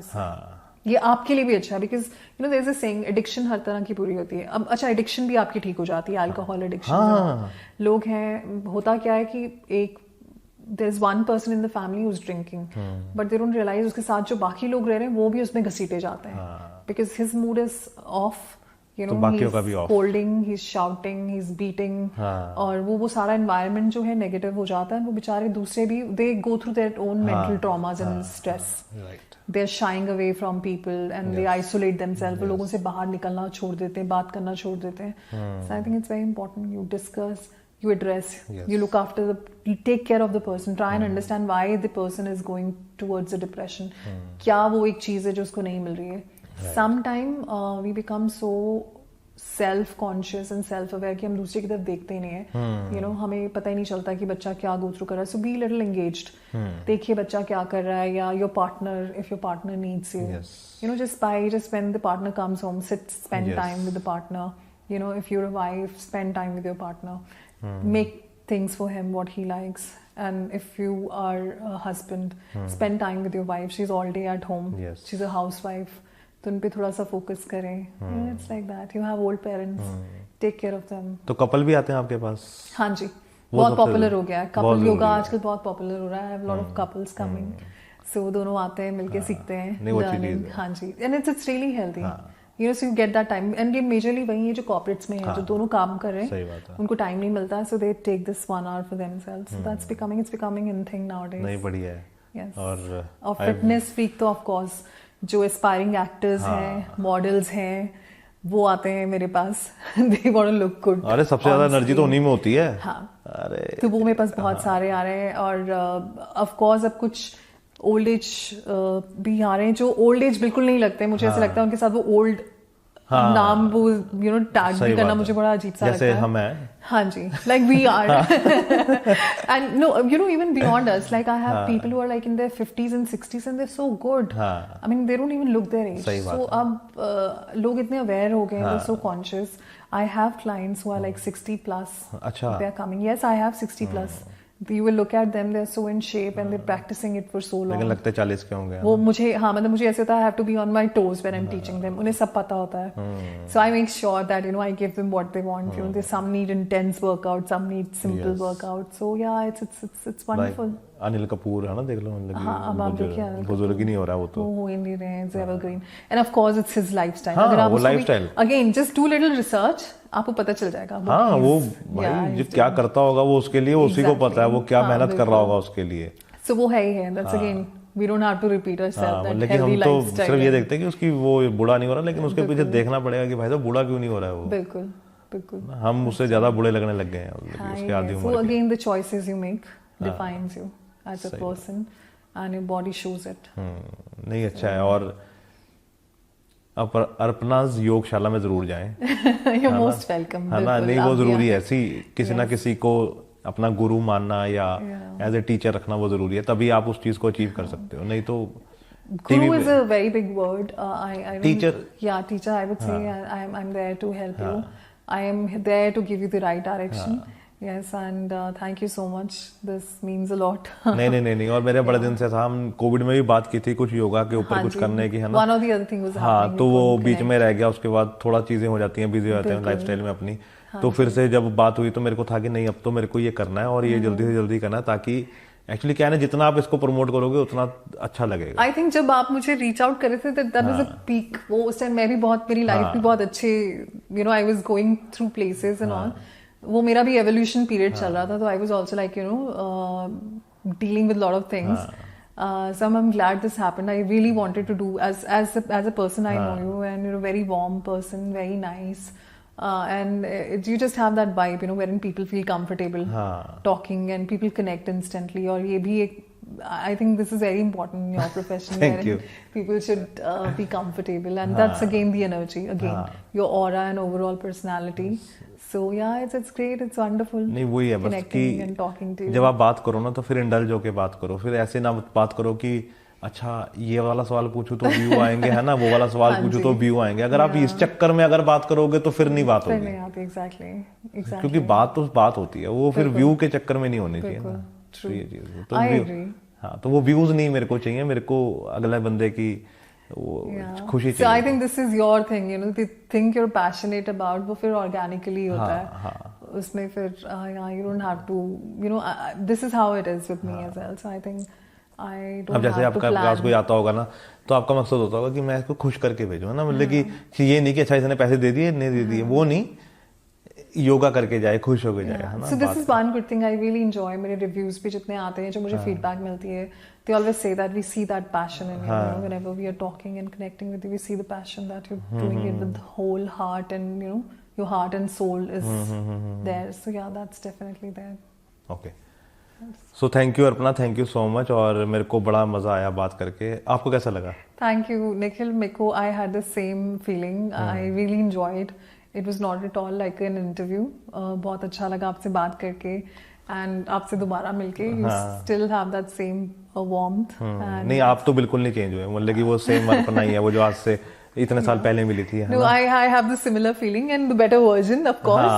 ये आपके लिए भी अच्छा है, because there is a saying, addiction हर तरह की पूरी होती है. अब अच्छा, एडिक्शन भी आपकी ठीक हो जाती है, अल्कोहल एडिक्शन. लोग हैं, होता क्या है कि एक there's one person in the family who's drinking, but they don't realize उसके साथ जो बाकी लोग रह रहे हैं वो भी उसमें घसीटे जाते हैं, because his mood is off, he's scolding, he's shouting, he's beating, और वो सारा environment जो है negative हो जाता है. वो बेचारे दूसरे भी they go through their own mental traumas and stress. They're shying away from people and they isolate themselves. वो लोगों से बाहर निकलना छोड़ देते हैं, बात करना छोड़ देते हैं. So I think it's very important you discuss, you address, you look after you take care of the person, try and understand why the person is going towards a depression. क्या वो एक चीज है जो उसको नहीं मिल रही है. Sometime we become so self conscious and self aware कि हम दूसरे की तरफ देखते ही नहीं है. हमें पता ही नहीं चलता कि बच्चा क्या go through कर रहा है. So be little engaged. देखिए बच्चा क्या कर रहा है, या your partner, if your partner needs you, just when the partner comes home, spend time with the partner. If you're a wife, spend time with your partner. Make things for him what he likes. And if you are a husband, spend time with your wife. She's all day at home. She's a housewife. तो उन पे थोड़ा सा focus करें. It's like that. You have old parents. Take care of them. तो couple भी आते हैं आपके पास? हाँ जी, बहुत पॉपुलर हो गया है कपल योगा आजकल, बहुत पॉपुलर हो रहा है. I have a lot of couples coming. So दोनों आते हैं, मिलके सीखते हैं. हाँ जी, and it's really healthy. So you get that time, and ये majorly वही है जो corporates में है, जो दोनों काम कर रहे हैं, उनको टाइम नहीं मिलता, so they take this 1 hour for themselves. So it's becoming in thing nowadays. नहीं, बढ़िया है. Yes. और fitness freak तो of course जो aspiring actors हैं, models हैं, वो आते हैं मेरे पास. They want to look good. अरे सबसे ज्यादा एनर्जी तो उन्हीं में होती है. हाँ. अरे तो वो मेरे पास बहुत सारे आ रहे हैं, और of course अब कुछ ओल्ड एज भी आ रहे हैं जो ओल्ड एज बिल्कुल नहीं लगते. मुझे ऐसा लगता है उनके साथ वो ओल्ड नाम वो टैग भी करना मुझे बड़ा अजीब सा लगता है. जैसे हम हैं. हाँ जी, like we are. And no, even beyond us, like I have people who are like in their 50s and 60s and they're so good. I mean they don't even look their age. So अब लोग इतने aware हो गए हैं, they're so conscious. I have clients who are like 60 plus. अच्छा. They are coming. Yes, I have 60 plus. You will look at them, they're so in shape and they're practicing it for so long. लेकिन लगते 40 के होंगे वो मुझे हाँ मतलब मुझे ऐसे होता है I have to be on my toes when I'm teaching them. उन्हें सब पता होता है. So I make sure that I give them what they want. They some need intense workout, some need simple workout. So yeah, it's wonderful. Anil Kapoor है ना, देख लो हाँ अब आप देखिए बुजुर्ग ही नहीं हो रहा वो तो हो ही नहीं रहे हैं. It's evergreen and of course it's his lifestyle. हाँ, अगर आप वो lifestyle again just do little research आपको पता चल जाएगा. हाँ वो भाई जो क्या करता होगा वो उसके लिए उसी को पता है, वो क्या मेहनत कर रहा होगा उसके लिए. So वो है ही है. That's again we don't have to repeat ourselves that लेकिन healthy हम तो lifestyle. सिर्फ ये देखते हैं कि उसकी वो बूढ़ा नहीं हो रहा, लेकिन उसके पीछे देखना पड़ेगा कि भाई साहब बूढ़ा क्यों नहीं हो रहा है वो. बिल्कुल बिल्कुल. हम उससे ज्यादा बूढ़े लगने लग गए हैं उसके आदि उम्र के. So again the choices you make defines you as a person and your body shows it. नहीं अच्छा है. और अर्पणाज योगशाला में जरूर जाएं. You're most welcome. है ना, नहीं वो जरूरी है. ऐसी किसी ना किसी को अपना गुरु मानना या एज ए टीचर रखना वो जरूरी है, तभी आप उस चीज को अचीव कर सकते हो. नहीं तो Guru is a very big word. Teacher. Yeah, teacher. I would say I'm there to help you. I am there to give you the right direction. Yes, and thank you so much. This means a lot. नहीं. और मेरे बड़े दिन से था, हम Covid में भी बात की थी कुछ योगा के ऊपर कुछ करने की, है ना. One of the other thing was हाँ, तो वो बीच में रह गया. उसके बाद थोड़ा चीजें हो जाती हैं, बिजी हो जाते हैं लाइफस्टाइल में अपनी. तो फिर से जब बात हुई तो मेरे को था कि नहीं अब तो मेरे को ये करना है और ये जल्दी से जल्दी करना है, ताकि एक्चुअली क्या है ना, जितना आप इसको प्रमोट करोगे उतना अच्छा लगेगा. आई थिंक जब आप मुझे रीच आउट कर रहे थे दैट वाज अ पीक. वो उस टाइम मैं भी बहुत, मेरी लाइफ भी बहुत अच्छे, I was going through places and all. वो मेरा भी एवोल्यूशन पीरियड चल रहा था, तो I was also like dealing with lot of things. So I'm glad this happened. I really wanted to do as a person. I know you and you're a very warm person, very nice. And you just have that vibe, wherein people feel comfortable talking and people connect instantly. और ये भी एक, I think this is very important in your profession. Thank you. People should be comfortable, and that's again the energy, again your aura and overall personality. So yeah, it's great, it's wonderful. नहीं वही है बस कि and talking to you. जब आप बात करो ना तो फिर इंडल्ज होके बात करो, फिर ऐसे ना बात करो कि अच्छा ये वाला सवाल पूछूं तो व्यू आएंगे, है ना, वो वाला सवाल पूछूं तो व्यू आएंगे. अगर आप इस चक्कर में अगर बात करोगे तो फिर नहीं बात होगी. Exactly. क्योंकि बात तो बात होती है, वो फिर व्यू के चक्कर में नहीं होनी चाहिए ना. तो ये चीज तो हाँ, तो वो व्यूज नहीं मेरे को चाहिए, मेरे को अगले बंदे की खुशी चाहिए. So I think this is your thing, the thing you're passionate about, वो फिर organically होता है. उसमें फिर you don't have to, this is how it is with me as well. So I think I don't have to plan. अब जैसे आपका पास कोई आता होगा ना, तो आपका मकसद होता होगा कि मैं इसको खुश करके भेजूं, है ना, मतलब कि ये नहीं कि अच्छा इसने पैसे दे दिए नहीं दे दिए, वो नहीं, योगा करके जाए, खुश होके जाए, है ना. So this is one good thing I really enjoy. मेरे रिव्यूज पे जितने आते हैं, जो मुझे फीडबैक मिलती है, they always say that we see that passion in you. Whenever we are talking and connecting with you, we see the passion that you're doing it with the whole heart, and your heart and soul is there. So yeah, that's definitely there. Okay. So thank you Arpana, thank you so much. और मेरे को बड़ा मजा आया बात करके. आपको कैसा लगा? Thank you Nikhil. मेरे को I had the same feeling. I really enjoyed. It was not at all like an interview. बहुत अच्छा लगा आपसे बात करके, and आपसे दोबारा मिलके you still have that same warmth. नहीं आप तो बिल्कुल नहीं चेंज हुए, मतलब कि वो सेम अर्पणा ही है, वो जो आज से इतने साल पहले मिली थी. No, I have the similar feeling and the better version, of course.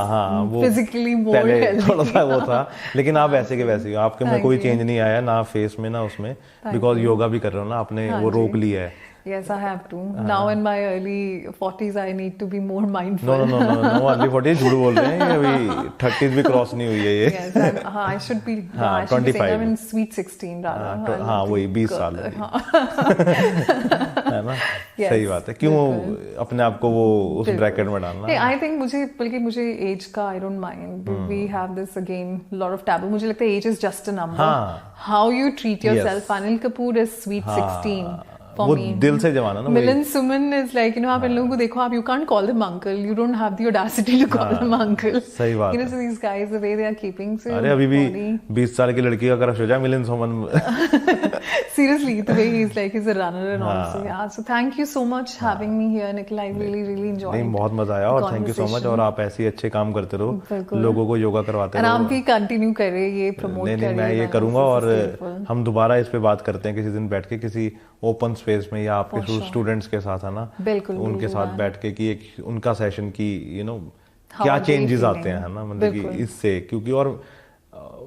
वो physically more healthy. थोड़ा सा वो था, लेकिन आप ऐसे के वैसे हो. आपके में कोई चेंज नहीं आया ना फेस में ना उसमें, बिकॉज योगा भी कर रहे हो ना आपने, वो रोक लिया है. Yes, I have to. Now in my early 40s, I need to be more mindful. No, early 40s झूठ बोल रहे हैं, अभी 30s भी क्रॉस नहीं हुई है ये. Yes, I should be. I should be saying I'm in sweet 16 rather. हाँ वही 20 साल है ना. सही बात है. क्यों अपने आप को वो उस ब्रैकेट में डालना? I think मुझे एज का I don't mind. We have this again lot of taboo. मुझे लगता है age is just a number. How you treat yourself. Anil Kapoor is sweet 16. वो दिल से जवाना ना. Milind Suman is like, आप इन लोगों को देखो, आप you can't call them uncle, you don't have the audacity to call them uncle. सही बात है. So these guys, the way they are keeping. So अरे अभी भी 20 साल की लड़की का क्रश हो जाए मिलिंद सुमन. Seriously, the way he's a runner and also. Yeah, so thank you so much having me here, Nikhil. I really enjoyed. नहीं बहुत मजा आया और थैंक यू सो मच. और आप ऐसे ही अच्छे काम करते रहो, लोगों को योगा करवाते रहो. और आप भी कंटिन्यू करें, ये प्रमोट करें. नहीं मैं ये करूंगा और हम दोबारा इस पे बात करते हैं किसी दिन बैठ के, किसी ओपन स्पेस में या आपके स्टूडेंट्स के साथ, है ना. बिल्कुल उनके साथ बैठ के कि एक उनका सेशन की क्या चेंजेस आते हैं, है ना, मतलब कि इससे, क्योंकि और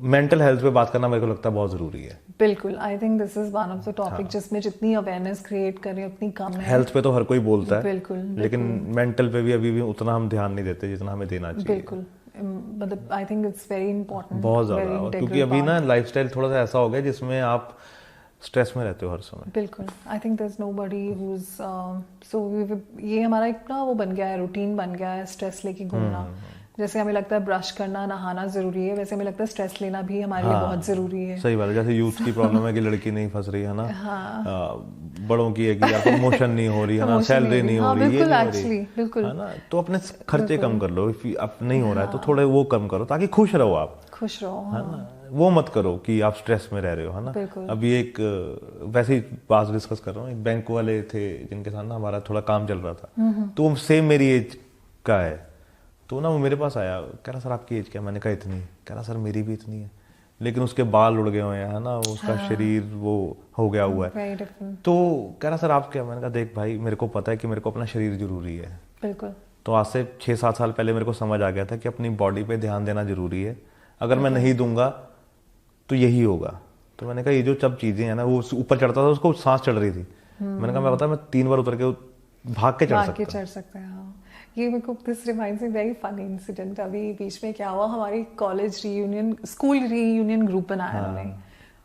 मेंटल हेल्थ पे बात करना मेरे को लगता है बहुत जरूरी है। बिल्कुल, I think this is one of the topic जिसमें जितनी अवेयरनेस क्रिएट करें उतनी कम है। हेल्थ पे तो हर कोई बोलता है, बिल्कुल, लेकिन मेंटल पे भी अभी भी उतना हम ध्यान नहीं देते जितना हमें देना चाहिए। बिल्कुल, मतलब आई थिंक इट्स वेरी इंपॉर्टेंट, बहुत ज्यादा, क्योंकि अभी ना लाइफस्टाइल थोड़ा सा ऐसा हो गया जिसमें आप स्ट्रेस में रहते हो हर समय। बिल्कुल, I think there is nobody who is so ये हमारा एक ना वो बन गया है, रूटीन बन गया है स्ट्रेस लेके घूमना। जैसे हमें लगता है ब्रश करना नहाना जरूरी है, वैसे हमें लगता है स्ट्रेस लेना भी हमारे लिए बहुत जरूरी है। सही बात है, जैसे यूथ की प्रॉब्लम है कि लड़की नहीं फंस रही है ना, बड़ों की है कि यार प्रमोशन नहीं हो रही है ना, सैलरी नहीं हो रही है, बिल्कुल एक्चुअली, बिल्कुल है ना, तो अपने खर्चे कम कर लो, अब नहीं हो रहा है तो थोड़े वो कम करो ताकि खुश रहो, आप खुश रहो, है ना, वो मत करो कि आप स्ट्रेस में रह रहे हो, है ना। अभी एक वैसे ही बात डिस्कस कर रहा हूँ, एक बैंक वाले थे जिनके साथ ना हमारा थोड़ा काम चल रहा था, तो सेम मेरी एज का है, तो ना वो मेरे पास आया, कह रहा सर आपकी एज क्या, मैंने कहा इतनी, कह रहा सर मेरी भी इतनी है, लेकिन उसके बाल उड़ गए हुए हैं, है ना, उसका शरीर वो हो गया हुआ है, तो कह रहा सर आप क्या, मैंने कहा देख भाई मेरे को पता है कि मेरे को अपना शरीर जरूरी है, बिल्कुल, तो आज से 6-7 साल पहले मेरे को समझ आ गया था कि अपनी बॉडी पे ध्यान देना जरूरी है, अगर मैं नहीं दूंगा तो यही होगा। तो मैंने कहा ये जो सब चीजें हैं ना, वो ऊपर चढ़ता था उसको सांस चढ़ रही थी, मैंने कहा मैं पता मैं 3 बार उतर के भाग के चढ़ सकता हूँ। ये मेरे को this reminds me very funny incident. अभी बीच में क्या हुआ, हमारी college reunion, school reunion group बनाया हमने,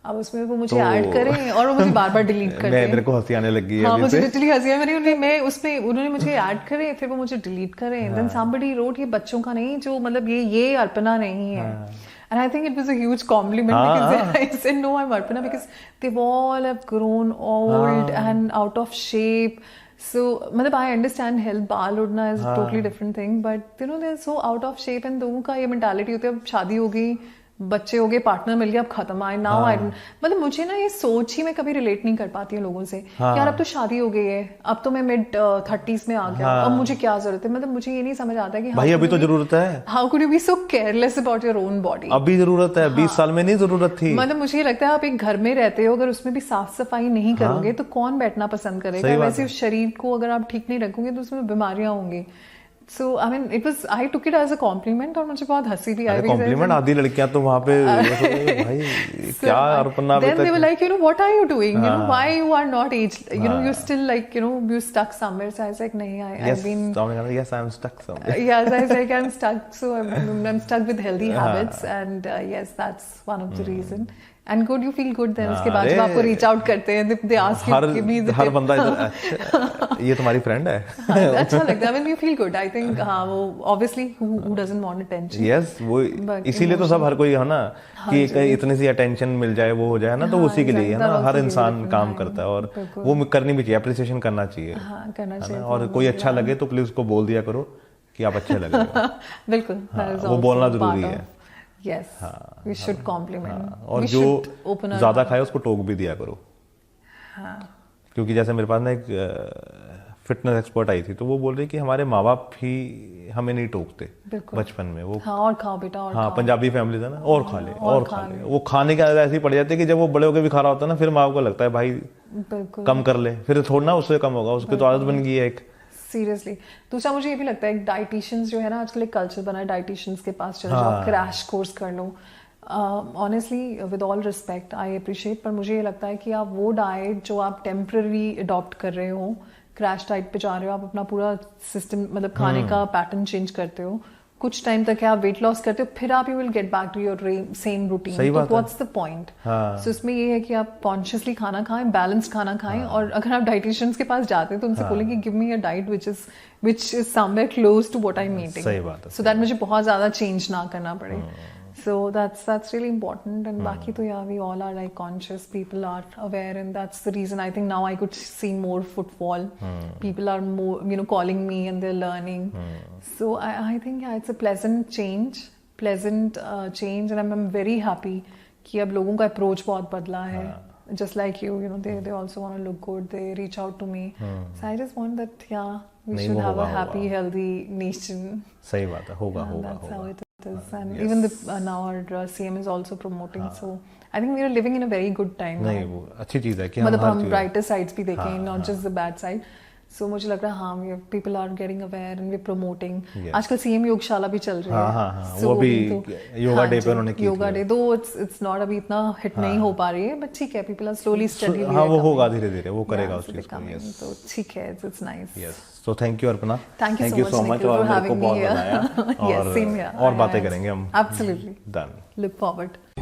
अब उसमें वो मुझे ऐड करें और वो मुझे बार-बार डिलीट कर दें। मेरे को हंसी आने लगी है, हाँ मुझे लिटरली हंसी आ रही है, मैं उसमें उन्होंने मुझे ऐड करे फिर वो मुझे डिलीट करें, देन समबडी रोट ये बच्चों का नहीं, जो मतलब ये अर्पणा नहीं है। And I think it was a huge compliment because I said no, I'm Arpana, because they all have grown old and out of shape. So, मतलब I understand health, बाल उड़ना is a totally different thing, but you know they're so out of shape and लोगों का ये mentality होती है, अब शादी हो गई, बच्चे हो गए, पार्टनर मिल गया, अब खत्म। आई नाउ आई मतलब मुझे ना ये सोच ही मैं कभी रिलेट नहीं कर पाती हूँ लोगों से, यार अब तो शादी हो गई है, अब तो मैं मिड 30s में आ गया, अब मुझे क्या जरूरत है, मतलब मुझे ये नहीं समझ आता कि भाई अभी तो जरूरत है, how could you be so careless about your own body. अभी जरूरत है, 20 साल में नहीं जरूरत थी। मतलब मुझे लगता है आप एक घर में रहते हो, अगर उसमें भी साफ सफाई नहीं करोगे तो कौन बैठना पसंद करेगा। वैसे शरीर को अगर आप ठीक नहीं रखोगे तो उसमें बीमारियां होंगी। So I mean it was, I took it as a compliment और मुझे बहुत हंसी भी आई। कॉम्प्लीमेंट, आधी लड़कियां तो वहाँ पे भाई क्या Arpana. Then they were like, you know, what are you doing? You know, why you are not aged? You know, you're still like, you know, you stuck somewhere. So I was like, nahi, I've been. Yes, I'm stuck somewhere. Yes, I was like, I'm stuck. So I'm stuck with healthy habits, and yes, that's one of the reason. And good, you feel good then. उसके बाद जब आपको reach out करते हैं, they ask you, give me the tip. हर बंदा ये तुम्हारी friend है। अच्छा लगता है, I mean you feel good. I think हाँ वो obviously who doesn't want attention. Yes, वो इसीलिए तो सब हर कोई है ना कि इतनी सी attention मिल जाए, वो हो जाए ना, तो उसी के लिए है ना, हर इंसान काम करता है और वो करनी भी चाहिए, appreciation करना चाहिए। हाँ करना चाहिए। और कोई अच्छा लगे तो प्लीज उसको बोल दिया करो कि आप अच्छे लगे। बिल्कुल, वो बोलना जरूरी है। Yes, we should compliment. और जो ज्यादा खाए उसको टोक भी दिया करो। क्योंकि जैसे मेरे पास ना एक फिटनेस एक्सपर्ट आई थी, तो वो बोल रही कि हमारे माँ बाप ही हमें नहीं टोकते बचपन में, वो और खाओ बेटा और हाँ, पंजाबी फैमिली था ना, और खा ले और खा ले, वो खाने की आदत ऐसी पड़ जाती है कि जब वो बड़े होकर भी खा रहा होता है ना, फिर माँ को लगता है भाई कम कर ले, फिर थोड़ा ना उससे कम होगा, उसकी तो आदत बन गई है एक। सीरियसली। दूसरा मुझे ये भी लगता है डाइटिशियंस जो है ना, आजकल एक कल्चर बना है, डाइटिशियंस के पास चले जाओ, क्रैश कोर्स कर लो। Honestly with all respect I appreciate, पर मुझे ये लगता है कि आप वो डाइट जो आप टेम्पररी अडॉप्ट कर रहे हो, क्रैश डाइट पे जा रहे हो, आप अपना पूरा सिस्टम मतलब खाने का पैटर्न चेंज करते हो, कुछ टाइम तक है आप वेट लॉस करते हो, फिर आप you will get back to your same routine, तो व्हाट्स द पॉइंट। सो इसमें ये है कि आप कॉन्शियसली खाना खाएं, बैलेंस्ड खाना खाएं, और अगर आप डाइटिशियंस के पास जाते हैं तो उनसे बोलेंगे give me a diet which is somewhere close to what I am eating, so that मुझे बहुत ज्यादा चेंज ना करना पड़े। So that's really important, and बाकी तो yeah, we all are like conscious, people are aware, and that's the reason I think now I could see more footfall. People are more, you know, calling me and they're learning. So I think yeah, it's a pleasant change, and I'm very happy कि अब लोगों का approach बहुत बदला है. Just like you know, they also want to look good. They reach out to me. So I just want that we should have a happy, healthy nation. सही बात है, होगा. That's how it is. And even now our CM is also promoting, so I think we are living in a very good time. नहीं वो अच्छी चीज है कि मतलब हम brighter sides भी देखें, not just the bad side. सो मुझे लग रहा है हाँ people are getting aware and we promoting Yes. आजकल सीएम योगशाला भी चल रही है। हाँ, So वो भी तो- योगा हाँ डे जी, पे उन्होंने की योगा थी। डे दो इट्स नॉट अभी इतना हिट नहीं हो पा रही है बट ठीक है पीपल आर स्लोली स्टडी हाँ वो होगा धीरे धीरे, वो करेगा उस चीज को। यस तो ठीक है इट्स नाइस। यस, तो thank you Arpana, Thank you so much, much Nikhil, और for मेरे को having me बहुत here. मजा आया Yes, same here. और बातें करेंगे हम। Absolutely. डन। Look forward.